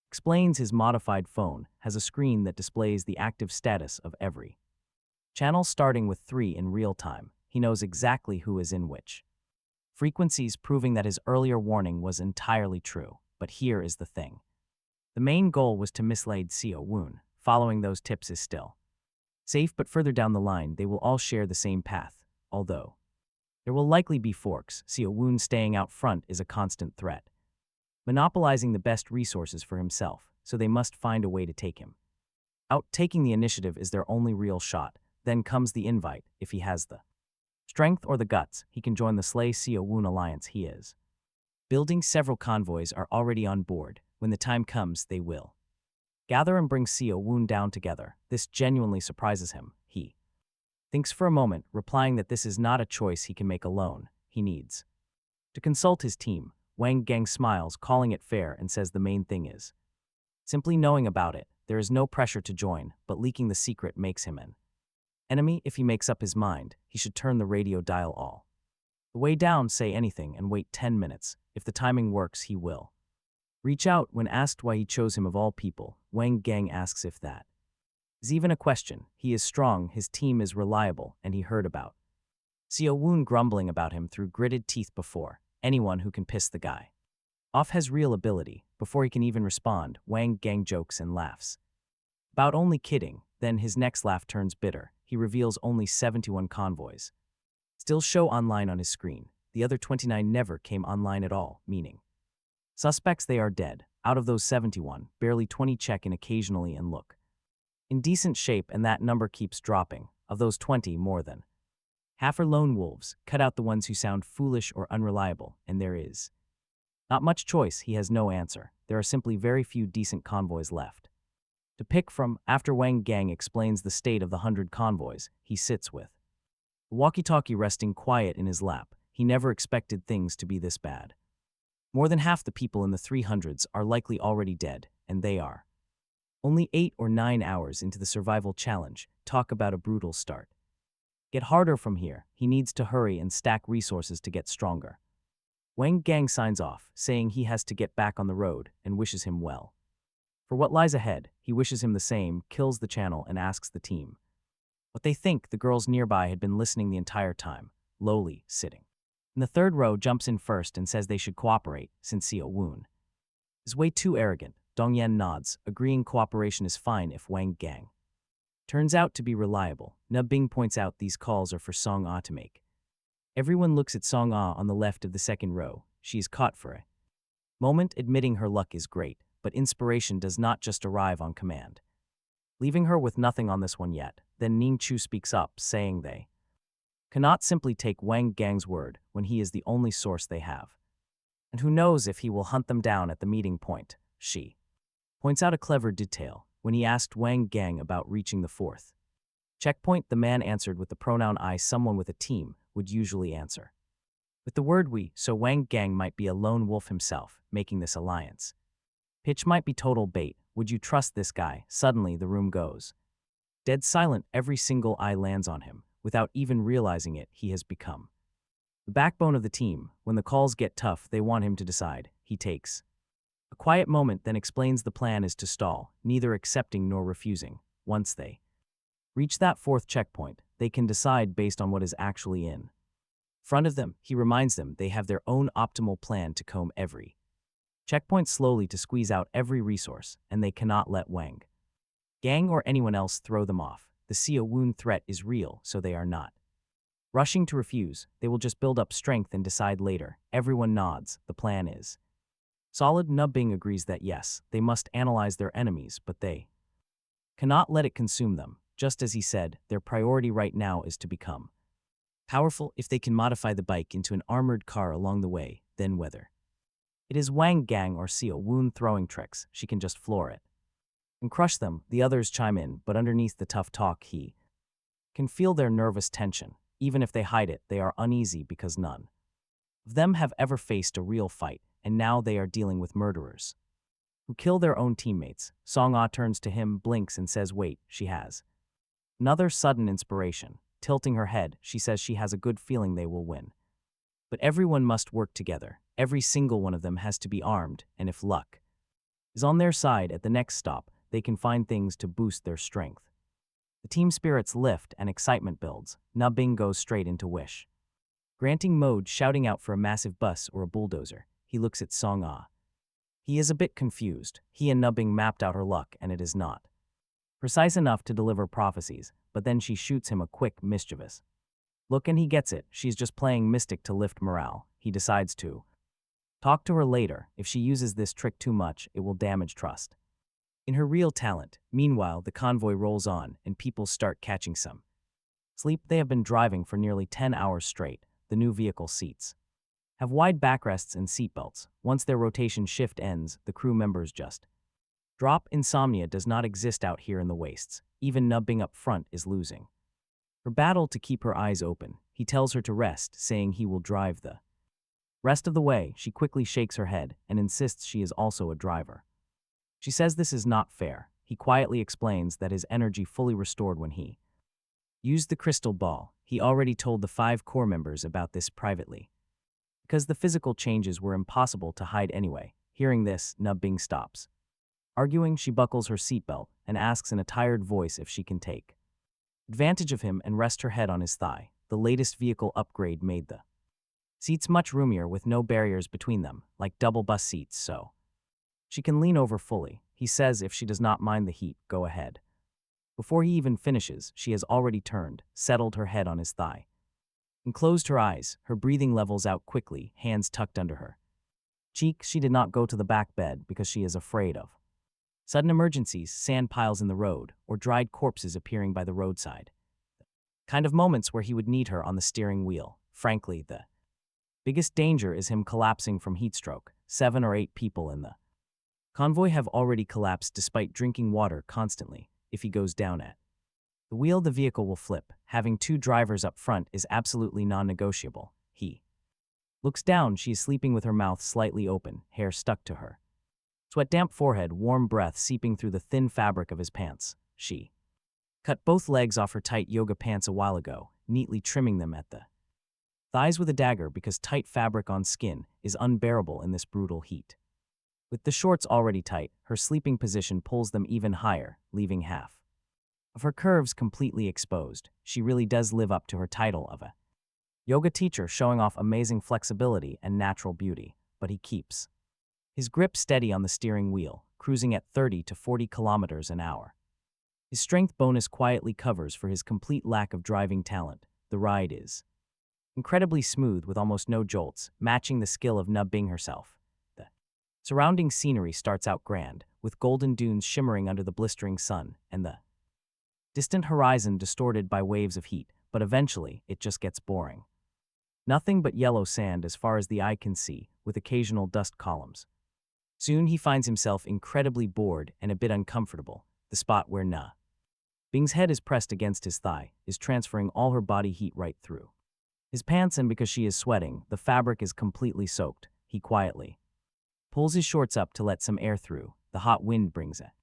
explains his modified phone has a screen that displays the active status of every channel starting with 3 in real time. He knows exactly who is in which frequencies, proving that his earlier warning was entirely true. But here is the thing. The main goal was to mislead Seo Woon. Following those tips is still safe, but further down the line, they will all share the same path. Although there will likely be forks, Seo Woon staying out front is a constant threat, monopolizing the best resources for himself, so they must find a way to take him out. Taking the initiative is their only real shot. Then comes the invite. If he has the strength or the guts, he can join the Slay Seo Woon alliance. He is building several convoys are already on board. When the time comes, they will gather and bring Seo Woon down together. This genuinely surprises him. He thinks for a moment, replying that this is not a choice he can make alone. He needs to consult his team. Wang Gang smiles, calling it fair, and says the main thing is simply knowing about it. There is no pressure to join, but leaking the secret makes him an enemy. If he makes up his mind, he should turn the radio dial all the way down, say anything, and wait 10 minutes. If the timing works, he will reach out. When asked why he chose him of all people, Wang Gang asks if that is even a question. He is strong, his team is reliable, and he heard about Seo Woon grumbling about him through gritted teeth before. Anyone who can piss the guy off has real ability. Before he can even respond, Wang Gang jokes and laughs about only kidding. Then his next laugh turns bitter. He reveals only 71 convoys still show online on his screen. The other 29 never came online at all, meaning suspects they are dead. Out of those 71, barely 20 check in occasionally and look in decent shape, and that number keeps dropping. Of those 20, more than half are lone wolves. Cut out the ones who sound foolish or unreliable, and there is Not much choice, he has no answer. There are simply very few decent convoys left to pick from. After Wang Gang explains the state of the 100 convoys he sits with, the walkie-talkie resting quiet in his lap, he never expected things to be this bad. More than half the people in the 300s are likely already dead, and they are only 8 or 9 hours into the survival challenge. Talk about a brutal start. Get harder from here. He needs to hurry and stack resources to get stronger. Wang Gang signs off, saying he has to get back on the road, and wishes him well. For what lies ahead, he wishes him the same, kills the channel, and asks the team what they think. The girls nearby had been listening the entire time, lowly sitting in the third row, jumps in first and says they should cooperate, since Xiao Woon is way too arrogant. Dongyan nods, agreeing cooperation is fine if Wang Gang turns out to be reliable. Nubing points out these calls are for Song Ah to make. Everyone looks at Song Ah on the left of the second row. She is caught for a moment, admitting her luck is great, but inspiration does not just arrive on command, leaving her with nothing on this one yet. Then Ning Chu speaks up, saying they cannot simply take Wang Gang's word when he is the only source they have. And who knows if he will hunt them down at the meeting point. She points out a clever detail. When he asked Wang Gang about reaching the fourth checkpoint, the man answered with the pronoun I. Someone with a team would usually answer with the word we, so Wang Gang might be a lone wolf himself, making this alliance pitch might be total bait. Would you trust this guy? Suddenly the room goes dead silent. Every single eye lands on him. Without even realizing it, he has become the backbone of the team. When the calls get tough, they want him to decide. He takes a quiet moment, then explains the plan is to stall, neither accepting nor refusing. Once they reach that fourth checkpoint, they can decide based on what is actually in front of them. He reminds them they have their own optimal plan to comb every checkpoint slowly to squeeze out every resource, and they cannot let Wang Gang or anyone else throw them off. The Xiao Woon threat is real, so they are not rushing to refuse. They will just build up strength and decide later. Everyone nods. The plan is solid. Nubing agrees that yes, they must analyze their enemies, but they cannot let it consume them. Just as he said, their priority right now is to become powerful. If they can modify the bike into an armored car along the way, then whether it is Wang Gang or Xiao Woon throwing tricks, she can just floor it and crush them. The others chime in, but underneath the tough talk, he can feel their nervous tension. Even if they hide it, they are uneasy because none of them have ever faced a real fight, and now they are dealing with murderers who kill their own teammates. Song Ah turns to him, blinks, and says, wait. She has another sudden inspiration. Tilting her head, she says she has a good feeling they will win. But everyone must work together. Every single one of them has to be armed, and if luck is on their side at the next stop, they can find things to boost their strength. The team spirits lift and excitement builds. Nubing goes straight into wish granting mode, shouting out for a massive bus or a bulldozer. He looks at Song Ah. He is a bit confused. He and Nubing mapped out her luck, and it is not precise enough to deliver prophecies, but then she shoots him a quick, mischievous look and he gets it. She's just playing mystic to lift morale. He decides to talk to her later. If she uses this trick too much, it will damage trust in her real talent. Meanwhile, the convoy rolls on, and people start catching some sleep. They have been driving for nearly 10 hours straight. The new vehicle seats have wide backrests and seatbelts. Once their rotation shift ends, the crew members just drop. Insomnia does not exist out here in the wastes. Even Nubing up front is losing her battle to keep her eyes open. He tells her to rest, saying he will drive the rest of the way. She quickly shakes her head and insists she is also a driver. She says this is not fair. He quietly explains that his energy fully restored when he used the crystal ball. He already told the 5 core members about this privately, because the physical changes were impossible to hide anyway. Hearing this, Nubing stops arguing. She buckles her seatbelt and asks in a tired voice if she can take advantage of him and rest her head on his thigh. The latest vehicle upgrade made the seats much roomier with no barriers between them, like double bus seats, so she can lean over fully. He says if she does not mind the heat, go ahead. Before he even finishes, she has already turned, settled her head on his thigh, and closed her eyes. Her breathing levels out quickly, hands tucked under her cheek. She did not go to the back bed because she is afraid of sudden emergencies, sand piles in the road, or dried corpses appearing by the roadside. Kind of moments where he would need her on the steering wheel. Frankly, the biggest danger is him collapsing from heat stroke. 7 or 8 people in the convoy have already collapsed despite drinking water constantly. If he goes down at the wheel, the vehicle will flip. Having 2 drivers up front is absolutely non-negotiable. He looks down. She is sleeping with her mouth slightly open, hair stuck to her sweat-damp forehead, warm breath seeping through the thin fabric of his pants. She cut both legs off her tight yoga pants a while ago, neatly trimming them at the thighs with a dagger because tight fabric on skin is unbearable in this brutal heat. With the shorts already tight, her sleeping position pulls them even higher, leaving half of her curves completely exposed. She really does live up to her title of a yoga teacher, showing off amazing flexibility and natural beauty, but he keeps his grip steady on the steering wheel, cruising at 30 to 40 kilometers an hour. His strength bonus quietly covers for his complete lack of driving talent. The ride is incredibly smooth with almost no jolts, matching the skill of Nub Bing herself. The surrounding scenery starts out grand, with golden dunes shimmering under the blistering sun, and the distant horizon distorted by waves of heat, but eventually it just gets boring. Nothing but yellow sand as far as the eye can see, with occasional dust columns. Soon he finds himself incredibly bored and a bit uncomfortable. The spot where Na Bing's head is pressed against his thigh is transferring all her body heat right through his pants, and because she is sweating, the fabric is completely soaked. He quietly pulls his shorts up to let some air through. The hot wind brings a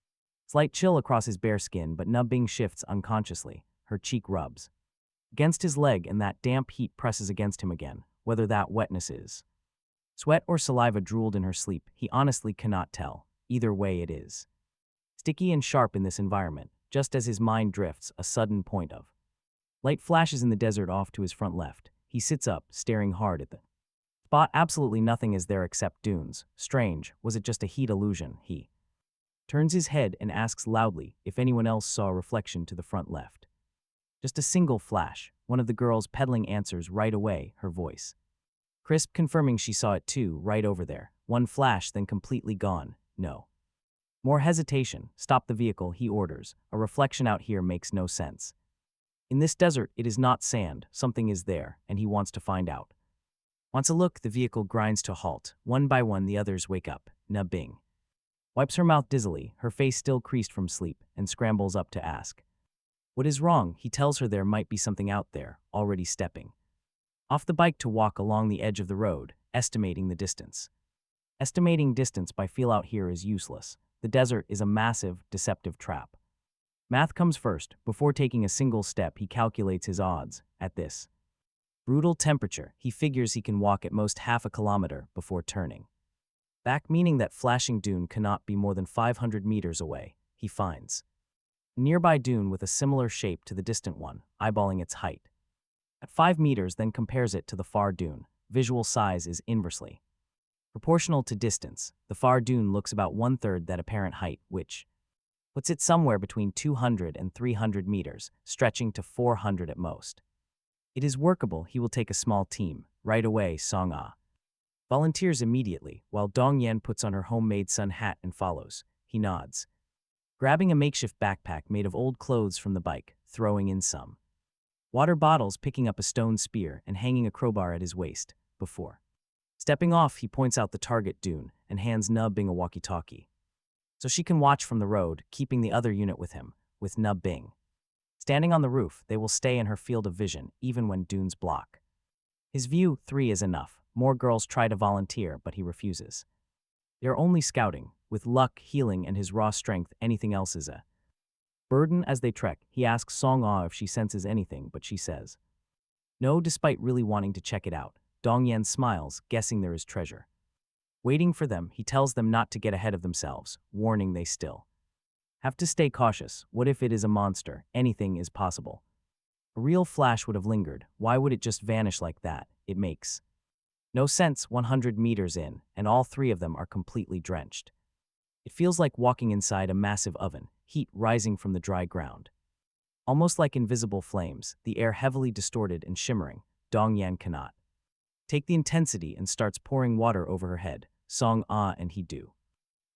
slight chill across his bare skin, but Na Bing shifts unconsciously. Her cheek rubs against his leg, and that damp heat presses against him again. Whether that wetness is sweat or saliva drooled in her sleep, he honestly cannot tell. Either way, it is sticky and sharp in this environment. Just as his mind drifts, a sudden point of light flashes in the desert off to his front left. He sits up, staring hard at the spot. Absolutely nothing is there except dunes. Strange, was it just a heat illusion? He turns his head and asks loudly if anyone else saw a reflection to the front left. Just a single flash. One of the girls peddling answers right away, her voice crisp, confirming she saw it too, right over there. One flash, then completely gone. No more hesitation. Stop the vehicle, he orders. A reflection out here makes no sense. In this desert, it is not sand. Something is there, and he wants to find out. Wants a look. The vehicle grinds to a halt. One by one, the others wake up. Na Bing wipes her mouth dizzily, her face still creased from sleep, and scrambles up to ask what is wrong. He tells her there might be something out there, already stepping off the bike to walk along the edge of the road, estimating the distance. Estimating distance by feel out here is useless. The desert is a massive, deceptive trap. Math comes first. Before taking a single step, he calculates his odds. At this brutal temperature, he figures he can walk at most half a kilometer before turning back, meaning that flashing dune cannot be more than 500 meters away. He finds a nearby dune with a similar shape to the distant one, eyeballing its height at 5 meters, then compares it to the far dune. Visual size is inversely proportional to distance. The far dune looks about 1/3 that apparent height, which puts it somewhere between 200 and 300 meters, stretching to 400 at most. It is workable. He will take a small team. Right away, Song Ah volunteers immediately, while Dong Yen puts on her homemade sun hat and follows. He nods, grabbing a makeshift backpack made of old clothes from the bike, throwing in some water bottles, picking up a stone spear, and hanging a crowbar at his waist. Before stepping off, he points out the target dune and hands Na Bing a walkie-talkie so she can watch from the road, keeping the other unit with him. With Na Bing standing on the roof, they will stay in her field of vision, even when dunes block his view. 3 is enough. More girls try to volunteer, but he refuses. They are only scouting. With luck, healing, and his raw strength, anything else is a burden. As they trek, he asks Song Ah if she senses anything, but she says no, despite really wanting to check it out. Dong Yen smiles, guessing there is treasure waiting for them. He tells them not to get ahead of themselves, warning they still have to stay cautious. What if it is a monster? Anything is possible. A real flash would have lingered. Why would it just vanish like that? It makes no sense. 100 meters in, and all 3 of them are completely drenched. It feels like walking inside a massive oven, heat rising from the dry ground. Almost like invisible flames, the air heavily distorted and shimmering. Dong Yan cannot take the intensity and starts pouring water over her head. Song Ah and he do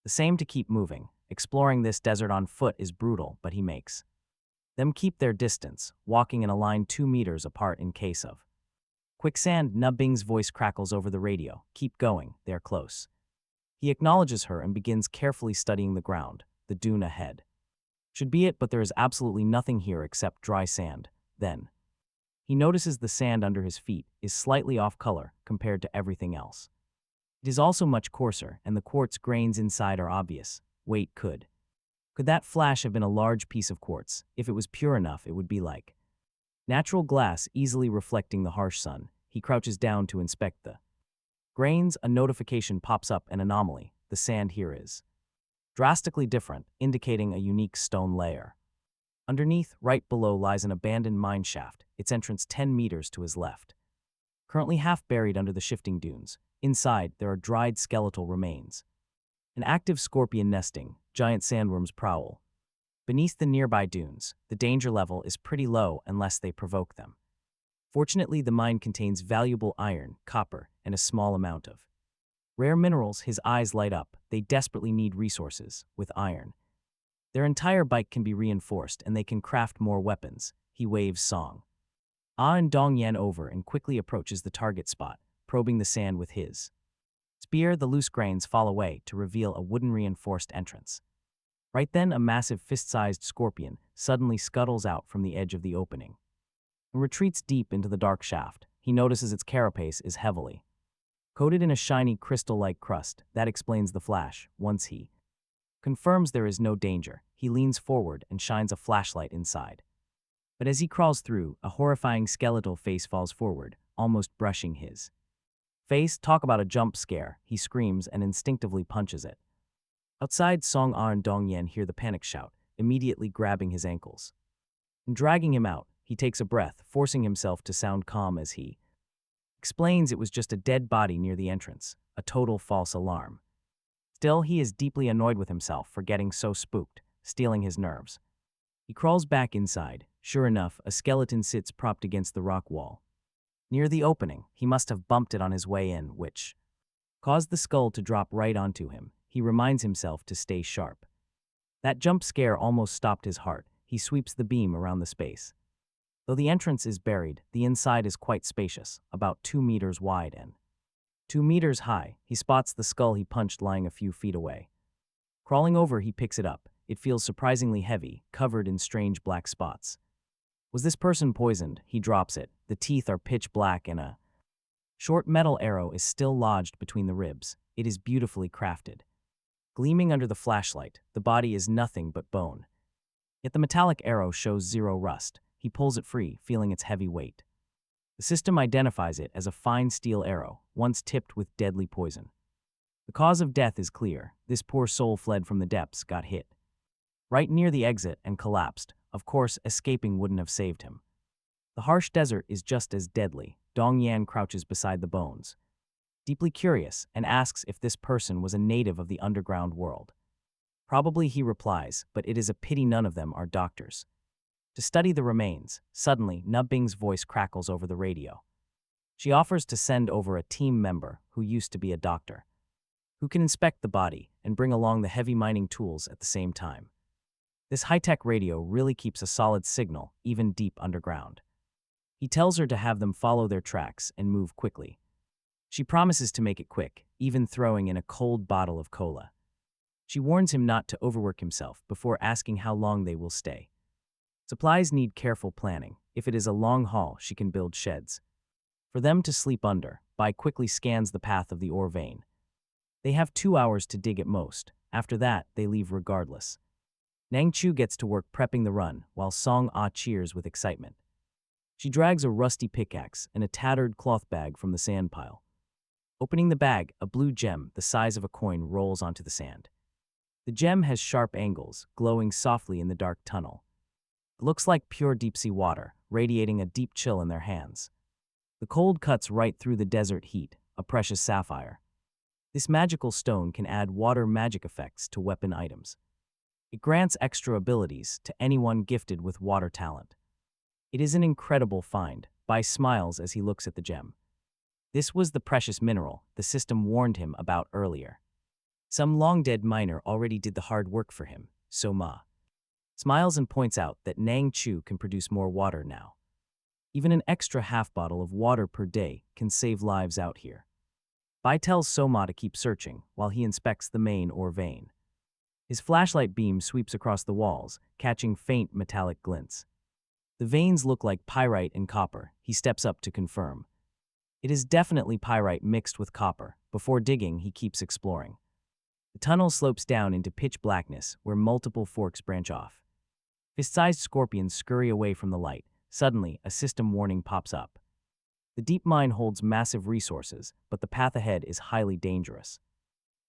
the same to keep moving. Exploring this desert on foot is brutal, but he makes them keep their distance, walking in a line 2 meters apart in case of quicksand. Na Bing's voice crackles over the radio. Keep going, they're close. He acknowledges her and begins carefully studying the ground, the dune ahead. Should be it, but there is absolutely nothing here except dry sand. Then, he notices the sand under his feet is slightly off color compared to everything else. It is also much coarser, and the quartz grains inside are obvious. Wait, could that flash have been a large piece of quartz? If it was pure enough, it would be like natural glass easily reflecting the harsh sun. He crouches down to inspect the grains. A notification pops up, an anomaly. The sand here is drastically different, indicating a unique stone layer. Underneath, right below, lies an abandoned mine shaft, its entrance 10 meters to his left. Currently half buried under the shifting dunes. Inside, there are dried skeletal remains. An active scorpion nesting, giant sandworms prowl. Beneath the nearby dunes, the danger level is pretty low unless they provoke them. Fortunately, the mine contains valuable iron, copper, and a small amount of rare minerals. His eyes light up. They desperately need resources, with iron. Their entire bike can be reinforced and they can craft more weapons. He waves Song and Dongyan over and quickly approaches the target spot, probing the sand with his spear. The loose grains fall away to reveal a wooden reinforced entrance. Right then, a massive fist-sized scorpion suddenly scuttles out from the edge of the opening and retreats deep into the dark shaft. He notices its carapace is heavily coated in a shiny crystal-like crust. That explains the flash. Once he confirms there is no danger, he leans forward and shines a flashlight inside. But as he crawls through, a horrifying skeletal face falls forward, almost brushing his face. Talk about a jump scare. He screams and instinctively punches it. Outside, Song and Dongyan hear the panic shout, immediately grabbing his ankles and dragging him out. He takes a breath, forcing himself to sound calm as he explains it was just a dead body near the entrance, a total false alarm. Still, he is deeply annoyed with himself for getting so spooked, stealing his nerves. He crawls back inside. Sure enough, a skeleton sits propped against the rock wall. Near the opening, he must have bumped it on his way in, which caused the skull to drop right onto him. He reminds himself to stay sharp. That jump scare almost stopped his heart. He sweeps the beam around the space. Though the entrance is buried, the inside is quite spacious, about 2 meters wide and 2 meters high. He spots the skull he punched lying a few feet away. Crawling over, he picks it up. It feels surprisingly heavy, covered in strange black spots. Was this person poisoned? He drops it. The teeth are pitch black and a short metal arrow is still lodged between the ribs. It is beautifully crafted. Gleaming under the flashlight, the body is nothing but bone. Yet the metallic arrow shows zero rust. He pulls it free, feeling its heavy weight. The system identifies it as a fine steel arrow, once tipped with deadly poison. The cause of death is clear. This poor soul fled from the depths, got hit right near the exit, and collapsed. Of course, escaping wouldn't have saved him. The harsh desert is just as deadly. Dongyan crouches beside the bones, deeply curious, and asks if this person was a native of the underground world. Probably, he replies, but it is a pity none of them are doctors. To study the remains, suddenly, Nubbing's voice crackles over the radio. She offers to send over a team member who used to be a doctor, who can inspect the body and bring along the heavy mining tools at the same time. This high-tech radio really keeps a solid signal, even deep underground. He tells her to have them follow their tracks and move quickly. She promises to make it quick, even throwing in a cold bottle of cola. She warns him not to overwork himself before asking how long they will stay. Supplies need careful planning. If it is a long haul, she can build sheds for them to sleep under. Bai quickly scans the path of the ore vein. They have 2 hours to dig at most. After that, they leave regardless. Nangchu gets to work prepping the run, while Song cheers with excitement. She drags a rusty pickaxe and a tattered cloth bag from the sand pile. Opening the bag, a blue gem the size of a coin rolls onto the sand. The gem has sharp angles, glowing softly in the dark tunnel. It looks like pure deep-sea water, radiating a deep chill in their hands. The cold cuts right through the desert heat, a precious sapphire. This magical stone can add water magic effects to weapon items. It grants extra abilities to anyone gifted with water talent. It is an incredible find. Bai smiles as he looks at the gem. This was the precious mineral the system warned him about earlier. Some long-dead miner already did the hard work for him, so Ma smiles and points out that Nang Chu can produce more water now. Even an extra half bottle of water per day can save lives out here. Bai tells Soma to keep searching while he inspects the main ore vein. His flashlight beam sweeps across the walls, catching faint metallic glints. The veins look like pyrite and copper. He steps up to confirm. It is definitely pyrite mixed with copper. Before digging, he keeps exploring. The tunnel slopes down into pitch blackness where multiple forks branch off. Fist-sized scorpions scurry away from the light. Suddenly, a system warning pops up. The deep mine holds massive resources, but the path ahead is highly dangerous.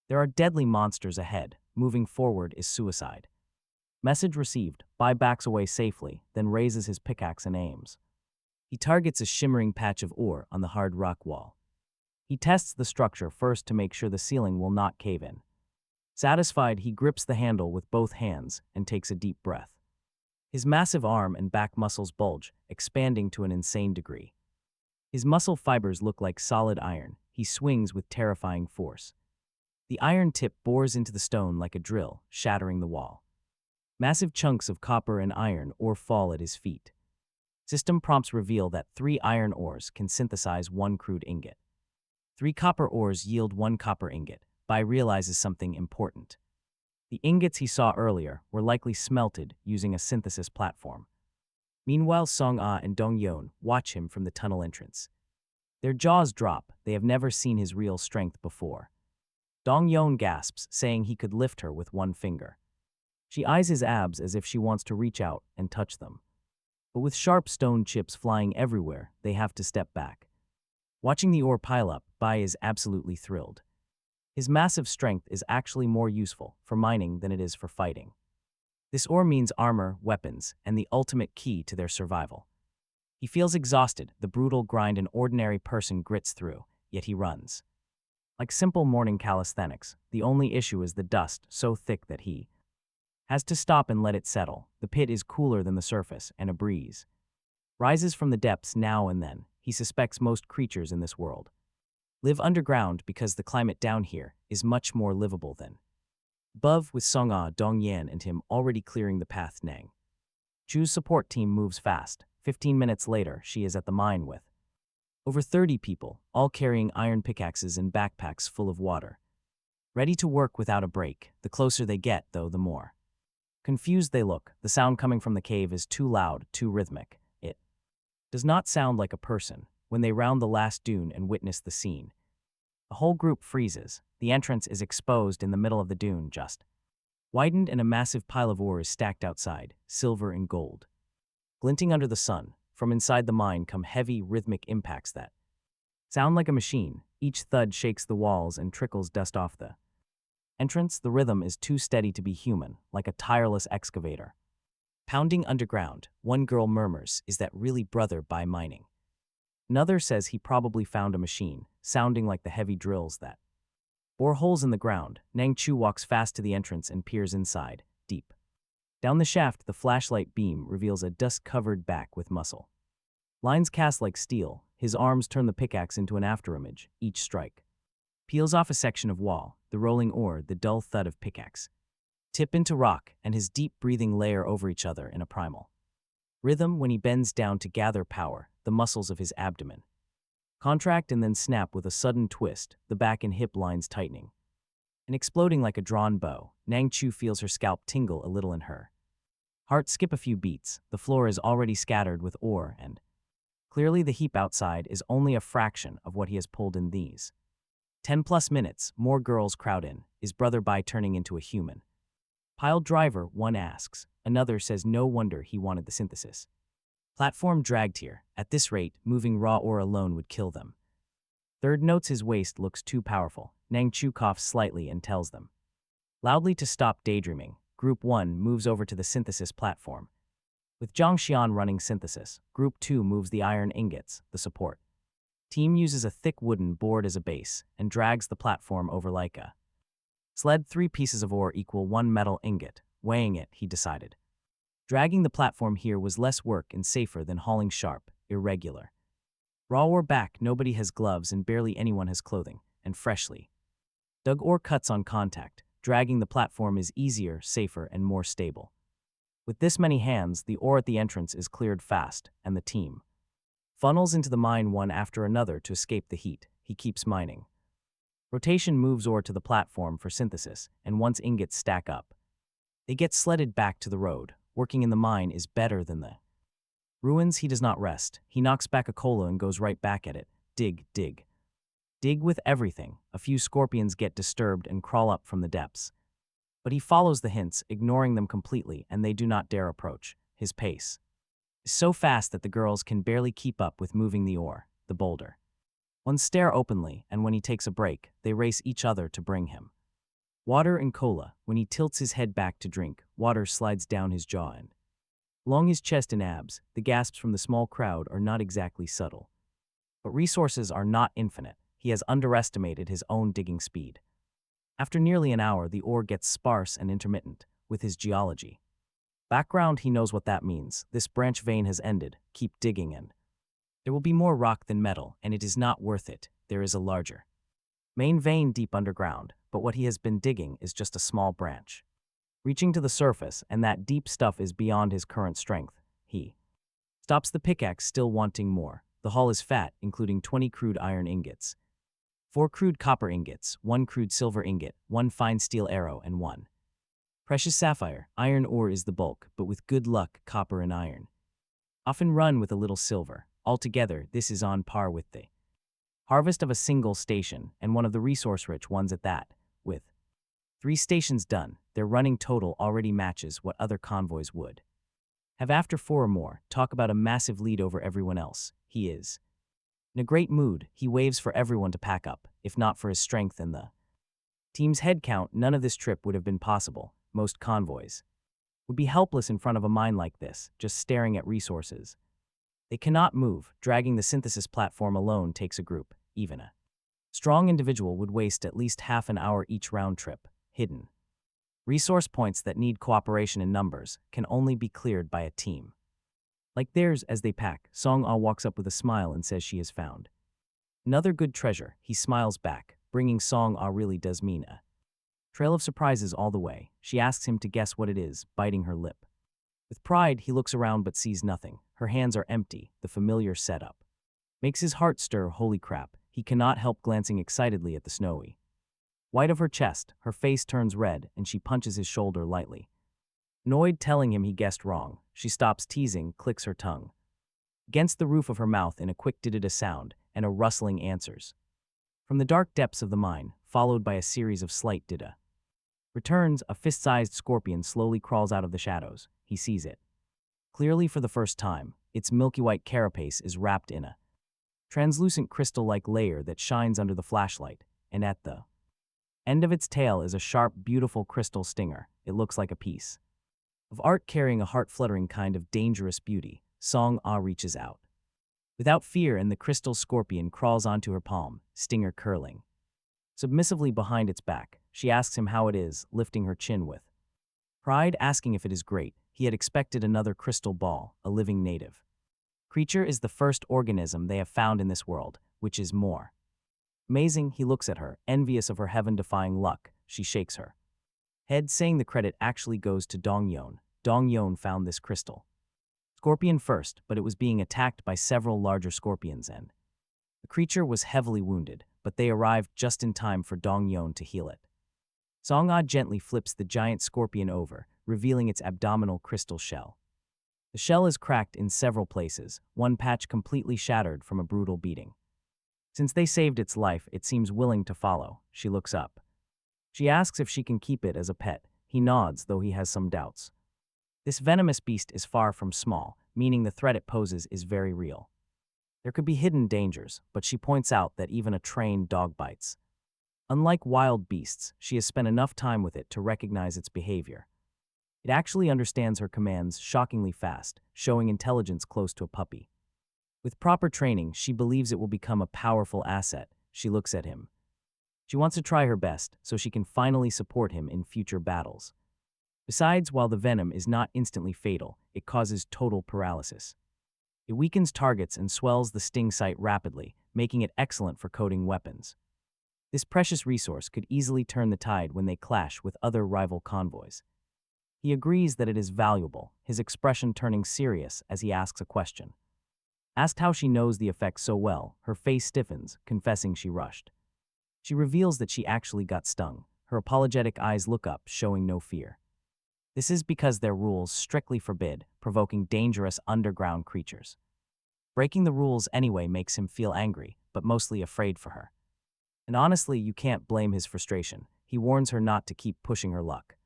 There are deadly monsters ahead. Moving forward is suicide. Message received. Bai backs away safely, then raises his pickaxe and aims. He targets a shimmering patch of ore on the hard rock wall. He tests the structure first to make sure the ceiling will not cave in. Satisfied, he grips the handle with both hands and takes a deep breath. His massive arm and back muscles bulge, expanding to an insane degree. His muscle fibers look like solid iron. He swings with terrifying force. The iron tip bores into the stone like a drill, shattering the wall. Massive chunks of copper and iron ore fall at his feet. System prompts reveal that 3 iron ores can synthesize 1 crude ingot. 3 copper ores yield 1 copper ingot. Bai realizes something important. The ingots he saw earlier were likely smelted using a synthesis platform. Meanwhile, Song-ah and Dong-yeon watch him from the tunnel entrance. Their jaws drop. They have never seen his real strength before. Dong-yeon gasps, saying he could lift her with 1 finger. She eyes his abs as if she wants to reach out and touch them. But with sharp stone chips flying everywhere, they have to step back. Watching the ore pile up, Bai is absolutely thrilled. His massive strength is actually more useful for mining than it is for fighting. This ore means armor, weapons, and the ultimate key to their survival. He feels exhausted, the brutal grind an ordinary person grits through, yet he runs. Like simple morning calisthenics, the only issue is the dust so thick that he has to stop and let it settle. The pit is cooler than the surface, and a breeze rises from the depths now and then. He suspects most creatures in this world live underground because the climate down here is much more livable than above, with Song-ah, Dong-yeon, and him already clearing the path. Nang Chu's support team moves fast. 15 minutes later, she is at the mine with over 30 people, all carrying iron pickaxes and backpacks full of water. Ready to work without a break. The closer they get, though, the more confused they look. The sound coming from the cave is too loud, too rhythmic. It does not sound like a person. When they round the last dune and witness the scene, the whole group freezes. The entrance is exposed in the middle of the dune, just widened, and a massive pile of ore is stacked outside, silver and gold, glinting under the sun. From inside the mine come heavy, rhythmic impacts that sound like a machine. Each thud shakes the walls and trickles dust off the entrance. The rhythm is too steady to be human, like a tireless excavator pounding underground. One girl murmurs, "Is that really brother by mining?" Another says he probably found a machine, sounding like the heavy drills that bore holes in the ground. Nang Chu walks fast to the entrance and peers inside. Deep down the shaft, the flashlight beam reveals a dust-covered back with muscle lines cast like steel. His arms turn the pickaxe into an afterimage. Each strike peels off a section of wall. The rolling ore, the dull thud of pickaxe tip into rock, and his deep breathing layer over each other in a primal rhythm. When he bends down to gather power, the muscles of his abdomen contract and then snap with a sudden twist, the back and hip lines tightening and exploding like a drawn bow. Nang Chu feels her scalp tingle a little in her heart skip a few beats. The floor is already scattered with ore, and clearly the heap outside is only a fraction of what he has pulled in these 10+ minutes. More girls crowd in. Is brother Bai turning into a human pile driver? One asks. Another says no wonder he wanted the synthesis platform dragged here. At this rate, moving raw ore alone would kill them. Third notes his waist looks too powerful. Nang Chu coughs slightly and tells them loudly to stop daydreaming. Group 1 moves over to the synthesis platform. With Zhang Xian running synthesis, Group 2 moves the iron ingots. The support team uses a thick wooden board as a base and drags the platform over like a sled. 3 pieces of ore equal 1 metal ingot. Weighing it, he decided dragging the platform here was less work and safer than hauling sharp, irregular raw ore back. Nobody has gloves and barely anyone has clothing, and freshly dug ore cuts on contact. Dragging the platform is easier, safer, and more stable. With this many hands, the ore at the entrance is cleared fast, and the team funnels into the mine one after another to escape the heat. He keeps mining. Rotation moves ore to the platform for synthesis, and once ingots stack up, they get sledded back to the road. Working in the mine is better than the ruins. He does not rest. He knocks back a cola and goes right back at it. Dig, dig. Dig with everything. A few scorpions get disturbed and crawl up from the depths. But he follows the hints, ignoring them completely, and they do not dare approach. His pace is so fast that the girls can barely keep up with moving the ore, the boulder. One stare openly, and when he takes a break, they race each other to bring him water and cola. When he tilts his head back to drink, water slides down his jaw and along his chest and abs. The gasps from the small crowd are not exactly subtle. But resources are not infinite. He has underestimated his own digging speed. After nearly an hour, the ore gets sparse and intermittent. With his geology background, he knows what that means. This branch vein has ended. Keep digging and there will be more rock than metal, and it is not worth it. There is a larger main vein deep underground, but what he has been digging is just a small branch reaching to the surface, and that deep stuff is beyond his current strength. He stops the pickaxe, still wanting more. The haul is fat, including 20 crude iron ingots, 4 crude copper ingots, 1 crude silver ingot, 1 fine steel arrow, and 1 precious sapphire. Iron ore is the bulk, but with good luck, copper and iron often run with a little silver. Altogether, this is on par with the harvest of a single station, and one of the resource-rich ones at that. With 3 stations done, their running total already matches what other convoys would have after 4 or more. Talk about a massive lead over everyone else. He is in a great mood. He waves for everyone to pack up. If not for his strength and the team's head count, none of this trip would have been possible. Most convoys would be helpless in front of a mine like this, just staring at resources. They cannot move. Dragging the synthesis platform alone takes a group. Even a strong individual would waste at least half an hour each round trip. Hidden resource points that need cooperation in numbers can only be cleared by a team like theirs. As they pack, Song-ah walks up with a smile and says she has found another good treasure. He smiles back. Bringing Song-ah really does mean a trail of surprises all the way. She asks him to guess what it is, biting her lip. With pride, he looks around but sees nothing. Her hands are empty. The familiar setup makes his heart stir. Holy crap. He cannot help glancing excitedly at the snowy white of her chest. Her face turns red, and she punches his shoulder lightly, annoyed, telling him he guessed wrong. She stops teasing, clicks her tongue against the roof of her mouth in a quick did-a sound, and a rustling answers from the dark depths of the mine, followed by a series of slight did-a returns. A fist-sized scorpion slowly crawls out of the shadows. He sees it clearly for the first time. Its milky white carapace is wrapped in a translucent crystal-like layer that shines under the flashlight, and at the end of its tail is a sharp, beautiful crystal stinger. It looks like a piece of art carrying a heart-fluttering kind of dangerous beauty. Song-ah reaches out without fear, and the crystal scorpion crawls onto her palm, stinger curling submissively behind its back. She asks him how it is, lifting her chin with pride, asking if it is great. He had expected another crystal ball. A living native creature is the first organism they have found in this world, which is more amazing. He looks at her, envious of her heaven-defying luck. She shakes her head, saying the credit actually goes to Dong-yeon. Dong-yeon found this crystal scorpion first, but it was being attacked by several larger scorpions, and the creature was heavily wounded, but they arrived just in time for Dong-yeon to heal it. Song-ah gently flips the giant scorpion over, revealing its abdominal crystal shell. The shell is cracked in several places, one patch completely shattered from a brutal beating. Since they saved its life, it seems willing to follow. She looks up. She asks if she can keep it as a pet. He nods, though he has some doubts. This venomous beast is far from small, meaning the threat it poses is very real. There could be hidden dangers, but she points out that even a trained dog bites. Unlike wild beasts, she has spent enough time with it to recognize its behavior. It actually understands her commands shockingly fast, showing intelligence close to a puppy. With proper training, she believes it will become a powerful asset. She looks at him. She wants to try her best, so she can finally support him in future battles. Besides, while the venom is not instantly fatal, it causes total paralysis. It weakens targets and swells the sting site rapidly, making it excellent for coating weapons. This precious resource could easily turn the tide when they clash with other rival convoys. He agrees that it is valuable, his expression turning serious as he asks a question. Asked how she knows the effect so well, her face stiffens, confessing she rushed She reveals that she actually got stung. Her apologetic eyes look up, showing no fear. This is because their rules strictly forbid provoking dangerous underground creatures. Breaking the rules anyway makes him feel angry, but mostly afraid for her. And honestly, you can't blame his frustration. He warns her not to keep pushing her luck.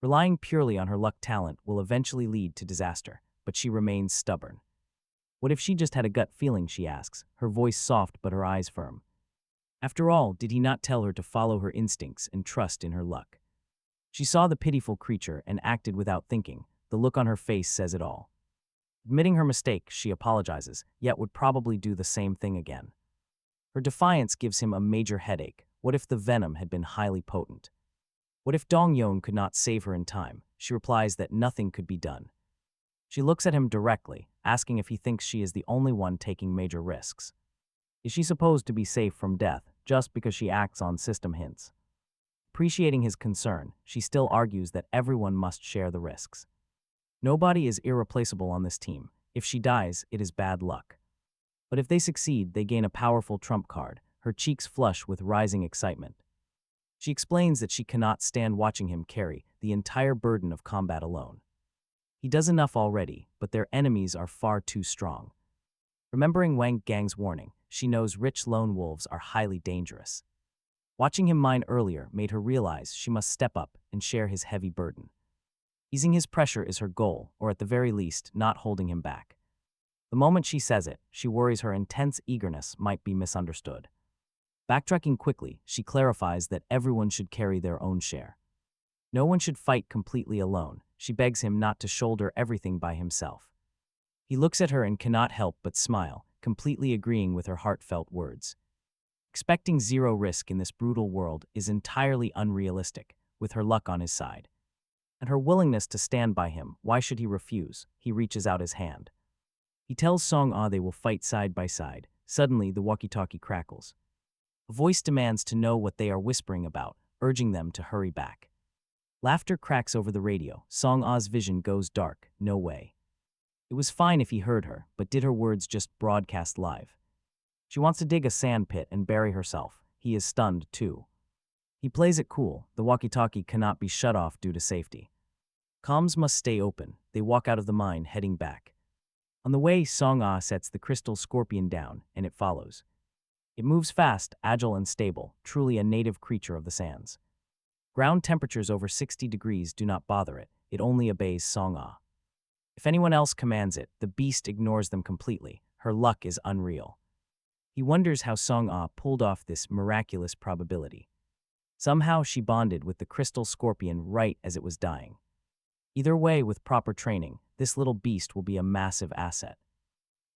Relying purely on her luck talent will eventually lead to disaster, but she remains stubborn. What if she just had a gut feeling, she asks, her voice soft but her eyes firm. After all, did he not tell her to follow her instincts and trust in her luck? She saw the pitiful creature and acted without thinking. The look on her face says it all. Admitting her mistake, she apologizes, yet would probably do the same thing again. Her defiance gives him a major headache. What if the venom had been highly potent? What if Dong-yeon could not save her in time? She replies that nothing could be done. She looks at him directly, asking if he thinks she is the only one taking major risks. Is she supposed to be safe from death just because she acts on system hints? Appreciating his concern, she still argues that everyone must share the risks. Nobody is irreplaceable on this team. If she dies, it is bad luck. But if they succeed, they gain a powerful trump card, her cheeks flush with rising excitement. She explains that she cannot stand watching him carry the entire burden of combat alone. He does enough already, but their enemies are far too strong. Remembering Wang Gang's warning, she knows rich lone wolves are highly dangerous. Watching him mine earlier made her realize she must step up and share his heavy burden. Easing his pressure is her goal, or at the very least, not holding him back. The moment she says it, she worries her intense eagerness might be misunderstood. Backtracking quickly, she clarifies that everyone should carry their own share. No one should fight completely alone. She begs him not to shoulder everything by himself. He looks at her and cannot help but smile, completely agreeing with her heartfelt words. Expecting zero risk in this brutal world is entirely unrealistic, with her luck on his side. And her willingness to stand by him, why should he refuse? He reaches out his hand. He tells Song-ah they will fight side by side. Suddenly, the walkie-talkie crackles. A voice demands to know what they are whispering about, urging them to hurry back. Laughter cracks over the radio. Song-ah's vision goes dark. No way. It was fine if he heard her, but did her words just broadcast live? She wants to dig a sand pit and bury herself. He is stunned, too. He plays it cool. The walkie-talkie cannot be shut off due to safety. Comms must stay open. They walk out of the mine, heading back. On the way, Song-ah sets the crystal scorpion down, and it follows. It moves fast, agile and stable, truly a native creature of the sands. Ground temperatures over 60 degrees do not bother it. It only obeys Song-ah. If anyone else commands it, the beast ignores them completely. Her luck is unreal. He wonders how Song-ah pulled off this miraculous probability. Somehow she bonded with the crystal scorpion right as it was dying. Either way, with proper training, this little beast will be a massive asset.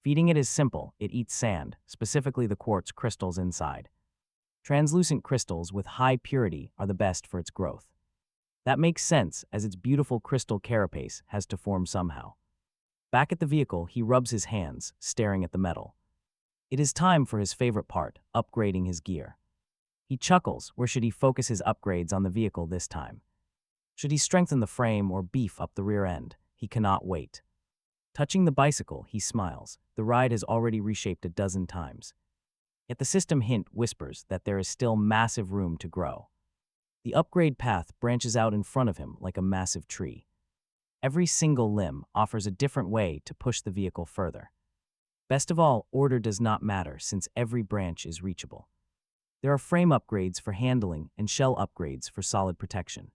Feeding it is simple. It eats sand, specifically the quartz crystals inside. Translucent crystals with high purity are the best for its growth. That makes sense, as its beautiful crystal carapace has to form somehow. Back at the vehicle, he rubs his hands, staring at the metal. It is time for his favorite part, upgrading his gear. He chuckles. Where should he focus his upgrades on the vehicle this time? Should he strengthen the frame or beef up the rear end? He cannot wait. Touching the bicycle, he smiles. The ride has already reshaped a dozen times. Yet the system hint whispers that there is still massive room to grow. The upgrade path branches out in front of him like a massive tree. Every single limb offers a different way to push the vehicle further. Best of all, order does not matter since every branch is reachable. There are frame upgrades for handling and shell upgrades for solid protection.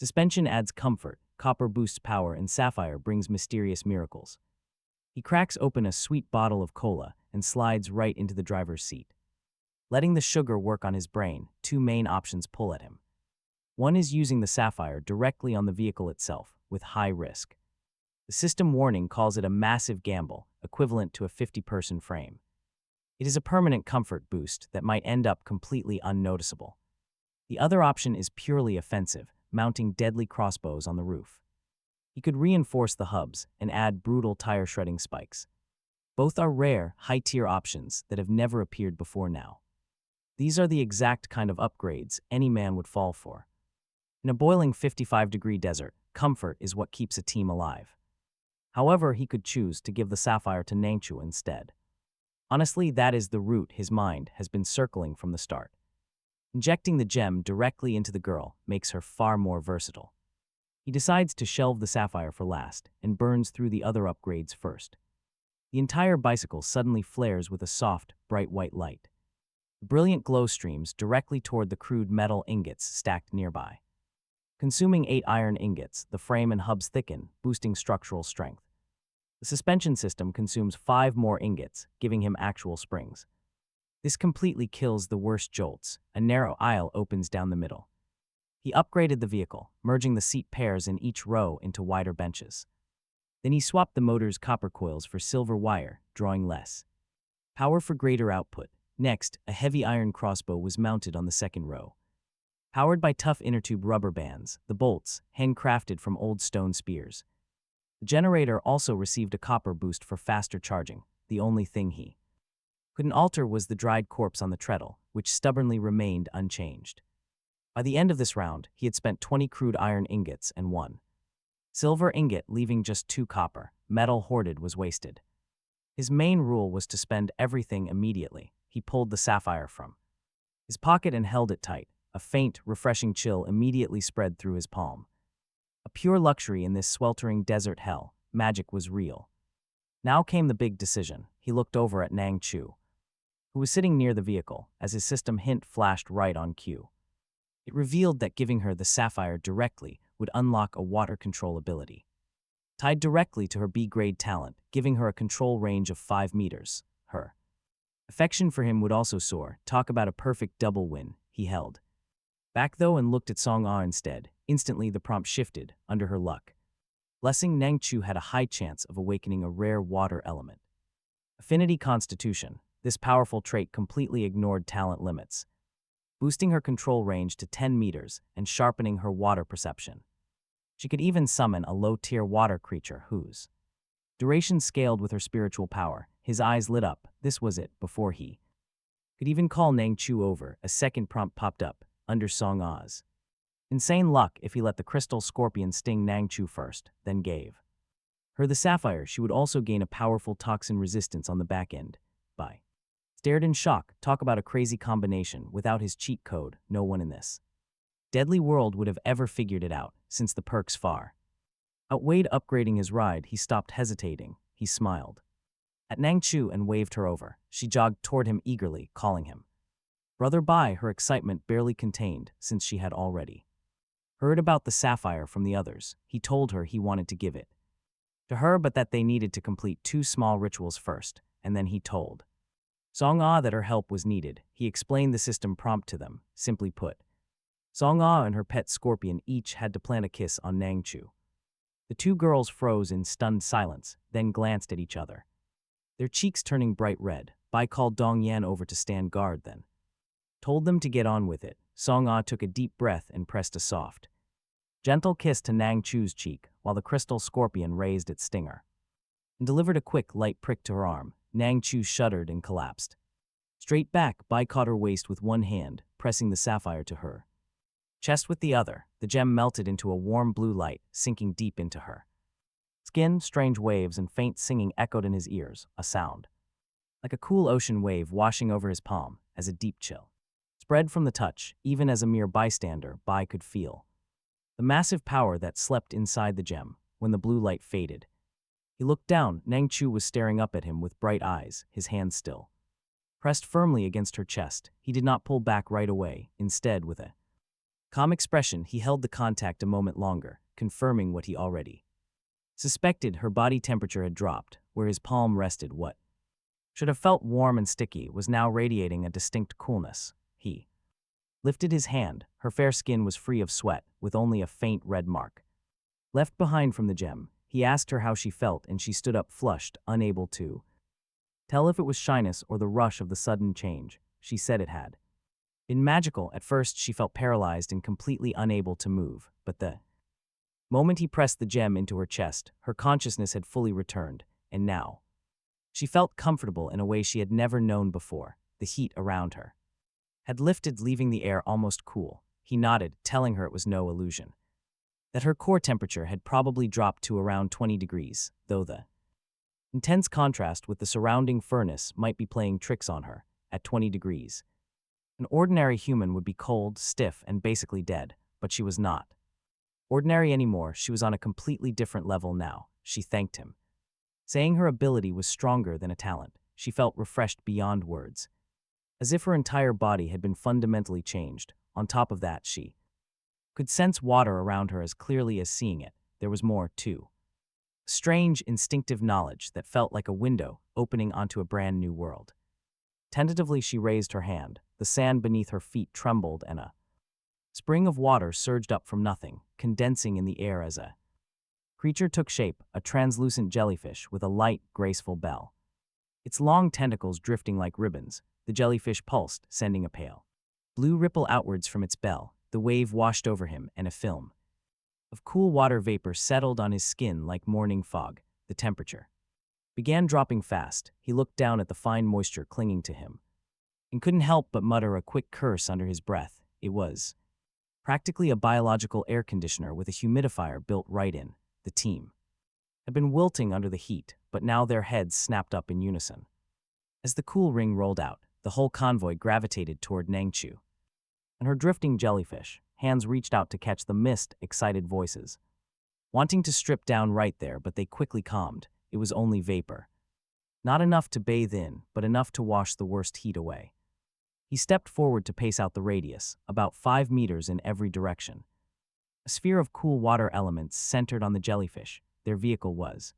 Suspension adds comfort, copper boosts power, and sapphire brings mysterious miracles. He cracks open a sweet bottle of cola and slides right into the driver's seat. Letting the sugar work on his brain, two main options pull at him. One is using the sapphire directly on the vehicle itself, with high risk. The system warning calls it a massive gamble, equivalent to a 50-person frame. It is a permanent comfort boost that might end up completely unnoticeable. The other option is purely offensive, mounting deadly crossbows on the roof. He could reinforce the hubs and add brutal tire-shredding spikes. Both are rare, high-tier options that have never appeared before now. These are the exact kind of upgrades any man would fall for. In a boiling 55-degree desert, comfort is what keeps a team alive. However, he could choose to give the sapphire to Nangchu instead. Honestly, that is the route his mind has been circling from the start. Injecting the gem directly into the girl makes her far more versatile. He decides to shelve the sapphire for last and burns through the other upgrades first. The entire bicycle suddenly flares with a soft, bright white light. The brilliant glow streams directly toward the crude metal ingots stacked nearby. Consuming 8 iron ingots, the frame and hubs thicken, boosting structural strength. The suspension system consumes 5 more ingots, giving him actual springs. This completely kills the worst jolts. A narrow aisle opens down the middle. He upgraded the vehicle, merging the seat pairs in each row into wider benches. Then he swapped the motor's copper coils for silver wire, drawing less power for greater output. Next, a heavy iron crossbow was mounted on the second row. Powered by tough inner-tube rubber bands, the bolts, handcrafted from old stone spears. The generator also received a copper boost for faster charging. The only thing he couldn't alter was the dried corpse on the treadle, which stubbornly remained unchanged. By the end of this round, he had spent 20 crude iron ingots and 1 silver ingot, leaving just 2 copper. Metal hoarded was wasted. His main rule was to spend everything immediately. He pulled the sapphire from his pocket and held it tight. A faint, refreshing chill immediately spread through his palm. A pure luxury in this sweltering desert hell. Magic was real. Now came the big decision. He looked over at Nang Chu, who was sitting near the vehicle, as his system hint flashed right on cue. It revealed that giving her the sapphire directly would unlock a water control ability, tied directly to her B-grade talent, giving her a control range of 5 meters. Her affection for him would also soar. Talk about a perfect double win. He held back though and looked at Song Ah instead. Instantly the prompt shifted, under her luck. Blessing Nang Chu had a high chance of awakening a rare water element. Affinity Constitution. This powerful trait completely ignored talent limits, boosting her control range to 10 meters and sharpening her water perception. She could even summon a low-tier water creature whose duration scaled with her spiritual power. His eyes lit up. This was it. Before he could even call Nang Chu over, a second prompt popped up, under Song Ah's insane luck. If he let the crystal scorpion sting Nang Chu first, then gave her the sapphire, she would also gain a powerful toxin resistance on the back end. By stared in shock. Talk about a crazy combination. Without his cheat code, no one in this deadly world would have ever figured it out, since the perks far outweighed upgrading his ride. He stopped hesitating. He smiled at Nang Chu and waved her over. She jogged toward him eagerly, calling him Brother Bai. Her excitement barely contained, since she had already heard about the sapphire from the others. He told her he wanted to give it to her, but that they needed to complete 2 small rituals first, and then he told Song Ah that her help was needed. He explained the system prompt to them. Simply put, Song Ah and her pet scorpion each had to plant a kiss on Nang Chu. The 2 girls froze in stunned silence, then glanced at each other, their cheeks turning bright red. Bai called Dong Yan over to stand guard, then told them to get on with it. Song Ah took a deep breath and pressed a soft, gentle kiss to Nang Chu's cheek, while the crystal scorpion raised its stinger and delivered a quick, light prick to her arm. Nang Chu shuddered and collapsed straight back. Bai caught her waist with one hand, pressing the sapphire to her chest with the other. The gem melted into a warm blue light, sinking deep into her skin. Strange waves and faint singing echoed in his ears, a sound like a cool ocean wave washing over his palm, as a deep chill spread from the touch. Even as a mere bystander, Bai could feel the massive power that slept inside the gem. When the blue light faded, he looked down. Nang Chu was staring up at him with bright eyes, his hands still pressed firmly against her chest. He did not pull back right away. Instead, with a calm expression, he held the contact a moment longer, confirming what he already suspected. Her body temperature had dropped. Where his palm rested, what should have felt warm and sticky was now radiating a distinct coolness. He lifted his hand. Her fair skin was free of sweat, with only a faint red mark left behind from the gem. He asked her how she felt, and she stood up flushed, unable to tell if it was shyness or the rush of the sudden change. She said it had been magical. At first, she felt paralyzed and completely unable to move, but the moment he pressed the gem into her chest, her consciousness had fully returned, and now she felt comfortable in a way she had never known before. The heat around her had lifted, leaving the air almost cool. He nodded, telling her it was no illusion, that her core temperature had probably dropped to around 20 degrees, though the intense contrast with the surrounding furnace might be playing tricks on her. At 20 degrees, An ordinary human would be cold, stiff, and basically dead, but she was not ordinary anymore. She was on a completely different level now. She thanked him, saying her ability was stronger than a talent. She felt refreshed beyond words, as if her entire body had been fundamentally changed. On top of that, she could sense water around her as clearly as seeing it. There was more, too. Strange, instinctive knowledge that felt like a window opening onto a brand new world. Tentatively, she raised her hand. The sand beneath her feet trembled and a spring of water surged up from nothing, condensing in the air as a creature took shape, a translucent jellyfish with a light, graceful bell. Its long tentacles drifting like ribbons, the jellyfish pulsed, sending a pale blue ripple outwards from its bell. The wave washed over him, and a film of cool water vapor settled on his skin like morning fog. The temperature began dropping fast. He looked down at the fine moisture clinging to him and couldn't help but mutter a quick curse under his breath. It was practically a biological air conditioner with a humidifier built right in. The team had been wilting under the heat, but now their heads snapped up in unison. As the cool ring rolled out, the whole convoy gravitated toward Nangchu and her drifting jellyfish. Hands reached out to catch the mist, excited voices wanting to strip down right there, but they quickly calmed. It was only vapor. Not enough to bathe in, but enough to wash the worst heat away. He stepped forward to pace out the radius, about 5 meters in every direction. A sphere of cool water elements centered on the jellyfish. Their vehicle was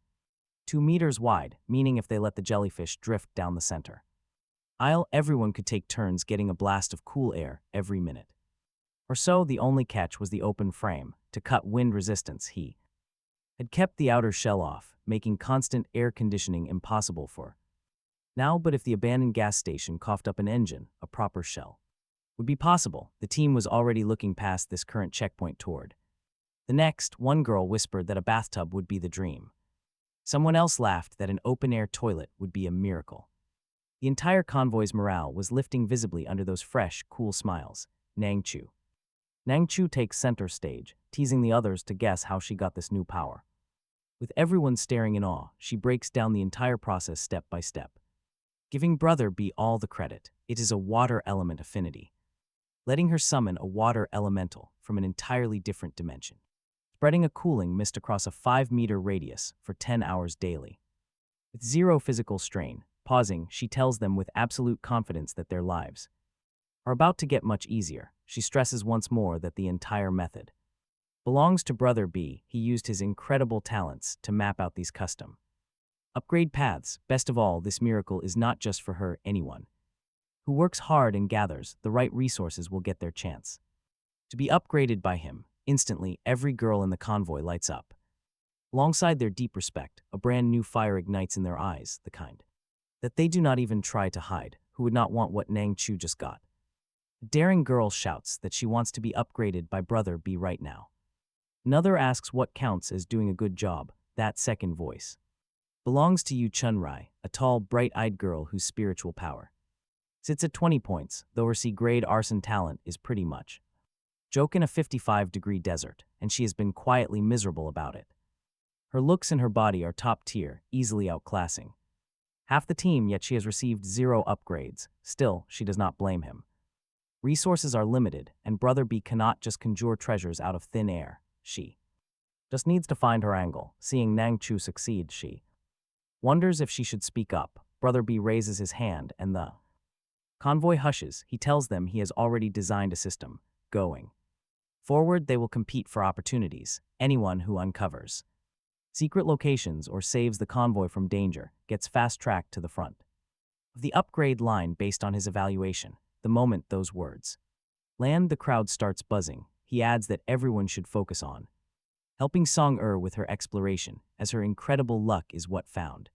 2 meters wide, meaning if they let the jellyfish drift down the center aisle, everyone could take turns getting a blast of cool air every minute or so. The only catch was the open frame. To cut wind resistance, he had kept the outer shell off, making constant air conditioning impossible for now. But if the abandoned gas station coughed up an engine, a proper shell would be possible. The team was already looking past this current checkpoint toward the next. One girl whispered that a bathtub would be the dream. Someone else laughed that an open-air toilet would be a miracle. The entire convoy's morale was lifting visibly under those fresh, cool smiles. Nangchu takes center stage, teasing the others to guess how she got this new power. With everyone staring in awe, she breaks down the entire process step by step, giving Brother B all the credit. It is a water element affinity, letting her summon a water elemental from an entirely different dimension, spreading a cooling mist across a 5-meter radius for 10 hours daily. With zero physical strain. Pausing, she tells them with absolute confidence that their lives are about to get much easier. She stresses once more that the entire method belongs to Brother B. He used his incredible talents to map out these custom upgrade paths. Best of all, this miracle is not just for her. Anyone who works hard and gathers the right resources will get their chance to be upgraded by him. Instantly, every girl in the convoy lights up. Alongside their deep respect, a brand new fire ignites in their eyes, the kind that they do not even try to hide. Who would not want what Nangchu just got? A daring girl shouts that she wants to be upgraded by Brother B right now. Another asks what counts as doing a good job. That second voice belongs to Yu Chunrai, a tall, bright-eyed girl whose spiritual power sits at 20 points, though her C-grade arson talent is pretty much joke in a 55-degree desert, and she has been quietly miserable about it. Her looks and her body are top tier, easily outclassing half the team, yet she has received 0 upgrades. Still, she does not blame him. Resources are limited, and Brother B cannot just conjure treasures out of thin air. She just needs to find her angle. Seeing Nangchu succeed, she wonders if she should speak up. Brother B raises his hand, and the convoy hushes. He tells them he has already designed a system. Going forward, they will compete for opportunities. Anyone who uncovers secret locations or saves the convoy from danger gets fast-tracked to the front of the upgrade line based on his evaluation. The moment those words land, the crowd starts buzzing. He adds that everyone should focus on helping Song-er with her exploration, as her incredible luck is what found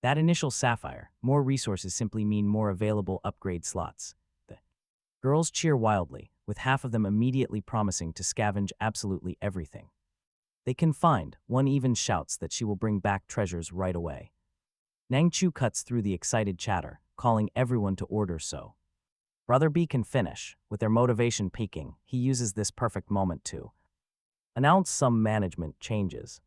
that initial sapphire. More resources simply mean more available upgrade slots. The girls cheer wildly, with half of them immediately promising to scavenge absolutely everything they can find. One even shouts that she will bring back treasures right away. Nangchu cuts through the excited chatter, calling everyone to order so Brother B can finish. With their motivation peaking, he uses this perfect moment to announce some management changes.